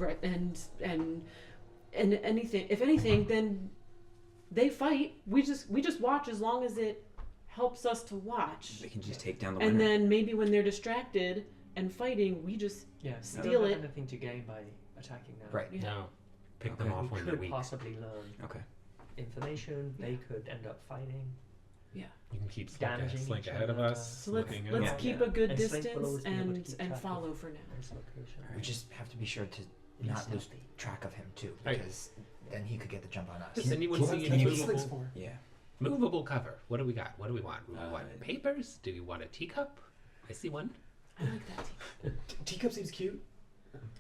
C: anything. If anything, then they fight. We just watch as long as it helps us to watch.
H: We can just take down the
C: And
H: winner.
C: then maybe when they're distracted and fighting, we just
E: Yeah, we
C: steal
E: don't have
C: it.
E: anything to gain by attacking now.
D: Right.
C: Yeah.
I: No. Pick them
H: Okay.
I: off
E: We
I: when they're
E: could
I: weak.
E: possibly learn
H: Okay.
E: information. They could end up fighting.
I: You can keep
E: damaging
I: Slink
E: each
I: ahead of
E: other.
I: us.
C: So let's
I: looking at
C: let's
I: us.
C: keep
E: Yeah.
C: a good
E: And Slink will
C: distance
E: always be able to keep
C: and
E: track of
C: follow for now.
E: this location.
D: We just have to be sure to
E: Be
D: not lose
E: stealthy.
D: track of him too,
I: Right.
D: because then he could get the jump on us.
G: Does anyone
H: can-
G: see
H: can
G: any
H: you-
B: Slinks
G: movable,
B: for.
H: Yeah.
G: movable cover? What do we got? What do we want? Do we
H: Uh,
G: want papers? Do we want a teacup?
I: I see one.
C: I like that teacup.
B: Teacup seems cute.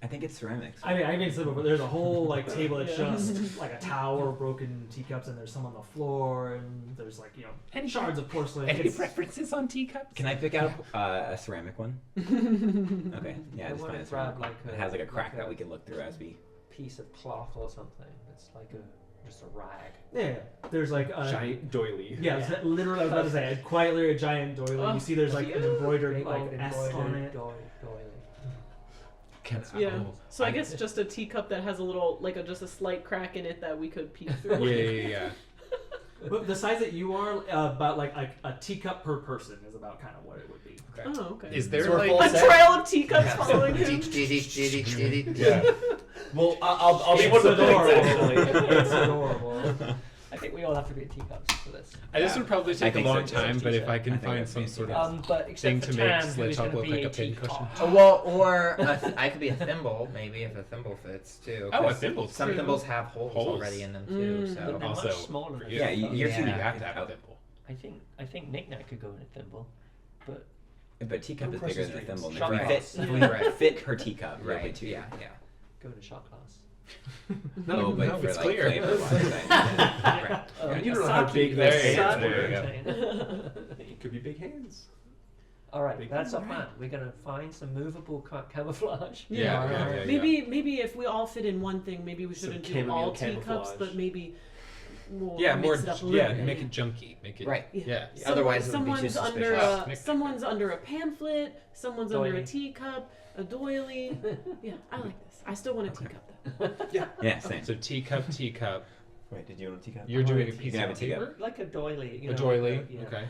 H: I think it's ceramics.
A: I mean, I made simple, but there's a whole like table that's
C: Yeah.
A: just like a tower of broken teacups, and there's some on the floor, and there's like shards of porcelain.
G: Any
A: It's-
G: preferences on teacups?
H: Can I pick out a ceramic one? Okay. Yeah,
J: I
H: just
J: wanna
H: find a
J: grab,
H: ceramic
J: like,
H: one.
J: a-
H: It has like a crack
J: like
H: that
J: a-
H: we can look through as we.
J: Piece of cloth or something. It's like just a rag.
A: Yeah, there's like a
B: Giant doily.
A: Yeah,
J: Yeah.
A: it's literally I was about to say quite literally a giant doily.
C: Oh,
A: You see, there's like an
C: cute.
A: embroidered
J: Big
A: like
J: old
A: S on
J: embroidered
A: it.
J: doily.
I: Can
C: Yeah.
I: oh,
C: So I guess just a teacup that has a little, like just a slight crack in it that we could peek through.
I: yeah.
A: But the size that you are, about like a teacup per person is about kind of what it would be.
I: Okay.
C: Oh, okay.
I: Is there
B: So we're
I: like
B: full
C: A
B: set?
C: trail of teacups following him.
B: Yeah. Well, I'll be one of the plates, actually.
A: It's adorable.
J: I think we all have to be teacups for this.
I: this would probably
H: I
I: take a
H: think so,
I: long
H: too.
I: time, but if I
H: I
I: can
H: think
I: find
H: that's
I: some
H: fancy.
I: sort of
J: But
I: thing
J: except
I: to
J: for
I: make
J: Tam, who
I: sledge
J: is
I: help
J: going
I: look
J: to be
I: like a pin cushion.
J: teapot.
D: Well, or I could be a thimble, maybe if a thimble fits too.
I: Oh, a
D: 'cause
I: thimble's
D: Some
C: true.
D: thimbles have holes
I: Holes.
D: already in them too.
C: Mm.
D: So
J: But they're
I: Also,
J: much smaller.
I: for
J: than
I: you.
H: Yeah,
J: thimbles.
H: you're
D: Yeah.
H: too
I: you have to have a thimble.
J: I think Nik-Nak could go in a thimble, but
H: But teacup is
B: Who
H: bigger
B: crushes
H: than a
B: dreams?
H: thimble.
J: Shot
H: If we
J: glass.
H: fit, if we
D: Right.
H: fit her teacup, it'll be
D: right,
H: too.
D: yeah.
J: go to shot class.
H: No, but
I: no,
H: for
I: it's
H: like
I: clear.
H: flavor wise,
D: Right.
B: You don't know how big
I: There
B: those
I: you go,
B: hands
I: there
B: were.
I: you go.
B: Could be big hands.
J: All right,
B: Big
J: that's our
B: thing.
J: plan. We're gonna find some movable camouflage.
I: Yeah.
C: Maybe if we all fit in one thing, maybe we
B: Some
C: shouldn't do
B: chamomile
C: all teacups,
B: camouflage.
C: but maybe we'll
I: Yeah, more.
C: mix it up a little
I: Yeah,
C: bit.
I: make it junky. Make it.
D: Right.
I: Yeah.
C: Some-
D: Otherwise it would be too
C: someone's under
D: suspicious.
C: a someone's under a pamphlet, someone's under a
J: Doily.
C: teacup, a doily. Yeah, I like this. I still want a teacup though.
H: Yeah, same.
I: So teacup.
H: Wait, did you want a teacup?
I: You're doing a
H: You
I: piece
H: can have
I: of
H: a teacup.
I: paper.
J: Like a doily. You
I: A
J: know,
I: doily.
J: yeah.
I: Okay.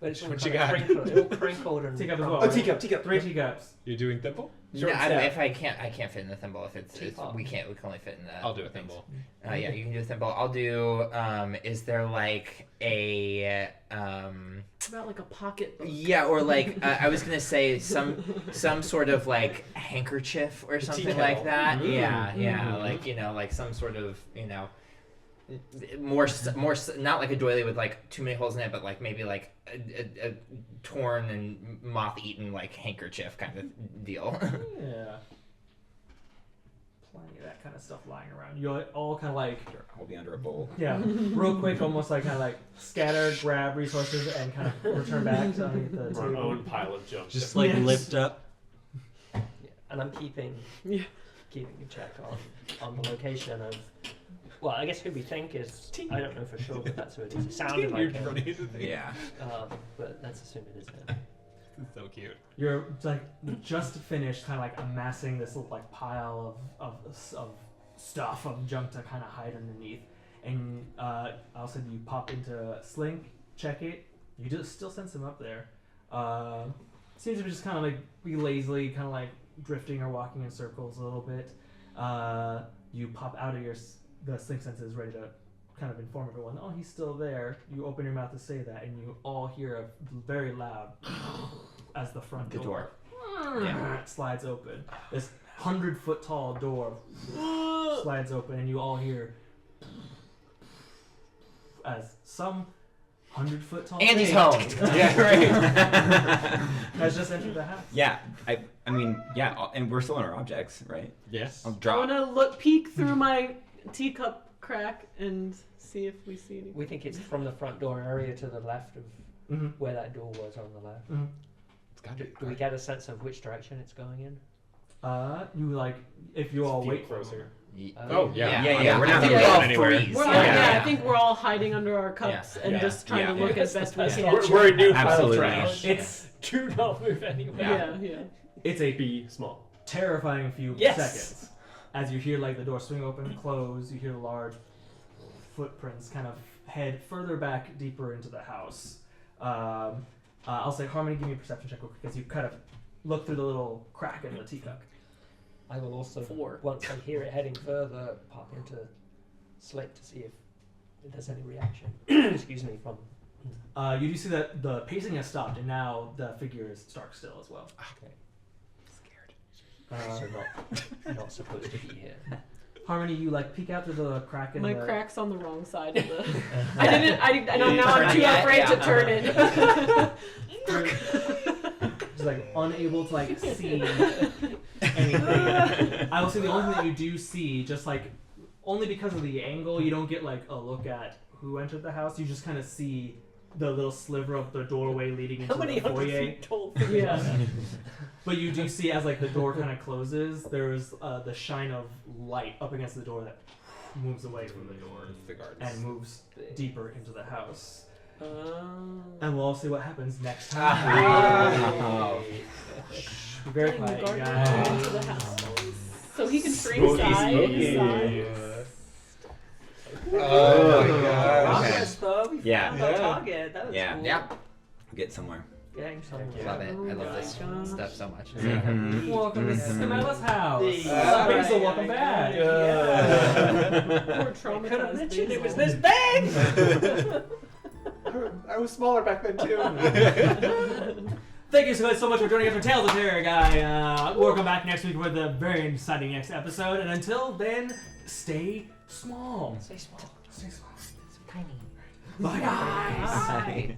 J: But it's all
I: What
J: kind
I: you
J: of
I: got?
J: crinkled, all crinkled and
A: Teacup as well.
B: Oh, teacup.
A: 3 teacups.
I: You're doing thimble.
D: No,
B: Short
D: I,
B: staff.
D: if I can't fit in the thimble. If it's
J: Teapot.
D: we can only fit in the.
I: I'll do a
D: things.
I: thimble.
D: Yeah, you can do a thimble. I'll do. Is there like a
C: About like a pocketbook.
D: Yeah, or like I was gonna say some sort of like handkerchief or something
B: tea
D: like
B: kettle.
D: that.
A: Mm.
D: Yeah, like like some sort of more not like a doily with like too many holes in it, but like maybe like a torn and moth-eaten like handkerchief kind of deal.
A: Yeah. Plenty of that kind of stuff lying around. You all kind of like,
H: I'll be under a bowl.
A: yeah, real quick, almost like kind of like scatter, grab resources, and kind of return back to underneath the
B: Our
A: table.
B: own pile of junk.
F: Just like
A: Yes.
F: lift up.
J: Yeah, and I'm keeping
C: Yeah.
J: a check on the location of. Well, I guess who we think is. I don't know for sure, but that's who it is. It sounded like him,
H: Yeah.
J: but let's assume it is him.
I: This is so cute.
A: You're like just finished, kind of like amassing this little like pile of stuff of junk to kind of hide underneath, and all of a sudden you pop into Slink, check it. You just still sense him up there. Seems to be just kind of like be lazily, kind of like drifting or walking in circles a little bit. You pop out of the Slink senses, ready to kind of inform everyone, oh, he's still there. You open your mouth to say that, and you all hear a very loud as the front door slides open. This 100-foot tall door slides open, and you all hear as some 100-foot tall
D: Andy's
A: thing
D: home.
H: Yeah, right.
A: has just entered the house.
H: Yeah, I mean, yeah, and we're still in our objects, right?
I: Yes.
H: I'll
C: I
H: drop.
C: want to peek through my teacup crack and see if we see anything.
J: We think it's from the front door area to the left of
A: Mm-hmm.
J: where that door was on the left.
I: It's got to be.
J: Do we get a sense of which direction it's going in?
A: You like if you all
B: Feel
A: wait
B: closer.
I: Oh, yeah.
H: Yeah, we're
D: I
H: not
D: think
H: gonna
D: we
H: go
D: all
I: anywhere.
D: freeze.
C: We're all,
H: Yeah.
C: I think we're all hiding under our cups and
H: Yeah.
C: just trying to
H: Yeah.
C: look as best we
J: That's
C: can.
B: We're a new pile of
H: Absolutely.
B: trash.
A: It's
J: Do not move anywhere.
C: Yeah.
A: it's a
B: Be small.
A: terrifying few
J: Yes.
A: seconds as you hear like the door swing open and close. You hear large footprints kind of head further back, deeper into the house. I'll say, Harmony, give me a perception check real quick, because you kind of look through the little crack in the teacup.
J: I will also,
C: 4.
J: once I hear it heading further, pop into Slick to see if there's any reaction. Excuse me, from.
A: You do see that the pacing has stopped, and now the figure is stark still as well.
J: Okay.
A: Uh,
J: So not supposed to be here.
A: Harmony, you like peek out through the crack in
C: My
A: the...
C: crack's on the wrong side of the. I didn't. I don't. Now I'm too
D: Yeah,
C: afraid
D: yeah.
C: to turn it.
A: She's like unable to like see anything. I will say the only thing that you do see, just like only because of the angle, you don't get like a look at who entered the house. You just kind of see the little sliver of the doorway leading into
J: How many
A: the
J: hundred
A: foyer.
J: feet tall?
A: Yeah. But you do see as like the door kind of closes, there's the shine of light up against the door that moves away from the door
I: The gardens.
A: and moves deeper into the house. And we'll all see what happens next time.
H: Oh.
A: Be very
C: Letting the
A: quiet,
C: gardener
A: guys.
C: come into the house. So he can shrink
H: Spooky,
C: size.
H: spooky.
I: Oh my god.
J: Progress, though. We
H: Yeah.
J: found our target. That was
H: Yeah.
J: cool.
D: Yeah.
H: Get somewhere.
J: Getting somewhere.
D: Love it. I love
C: Oh
D: this
C: my gosh.
D: stuff so much.
H: Mhm.
A: Welcome to
H: Mhm.
A: Scamella's house.
J: Yeah.
A: Basil, welcome back.
C: Poor
J: I could have
C: traumatized
J: mentioned it was
C: Basil.
J: this big!
B: I was smaller back then too.
A: Thank you so much for joining us for Tales of Terror, guy. We'll come back next week with a very exciting next episode. And until then, stay small.
D: Stay small.
A: Stay small.
D: So tiny.
A: Bye, guys.
D: Bye.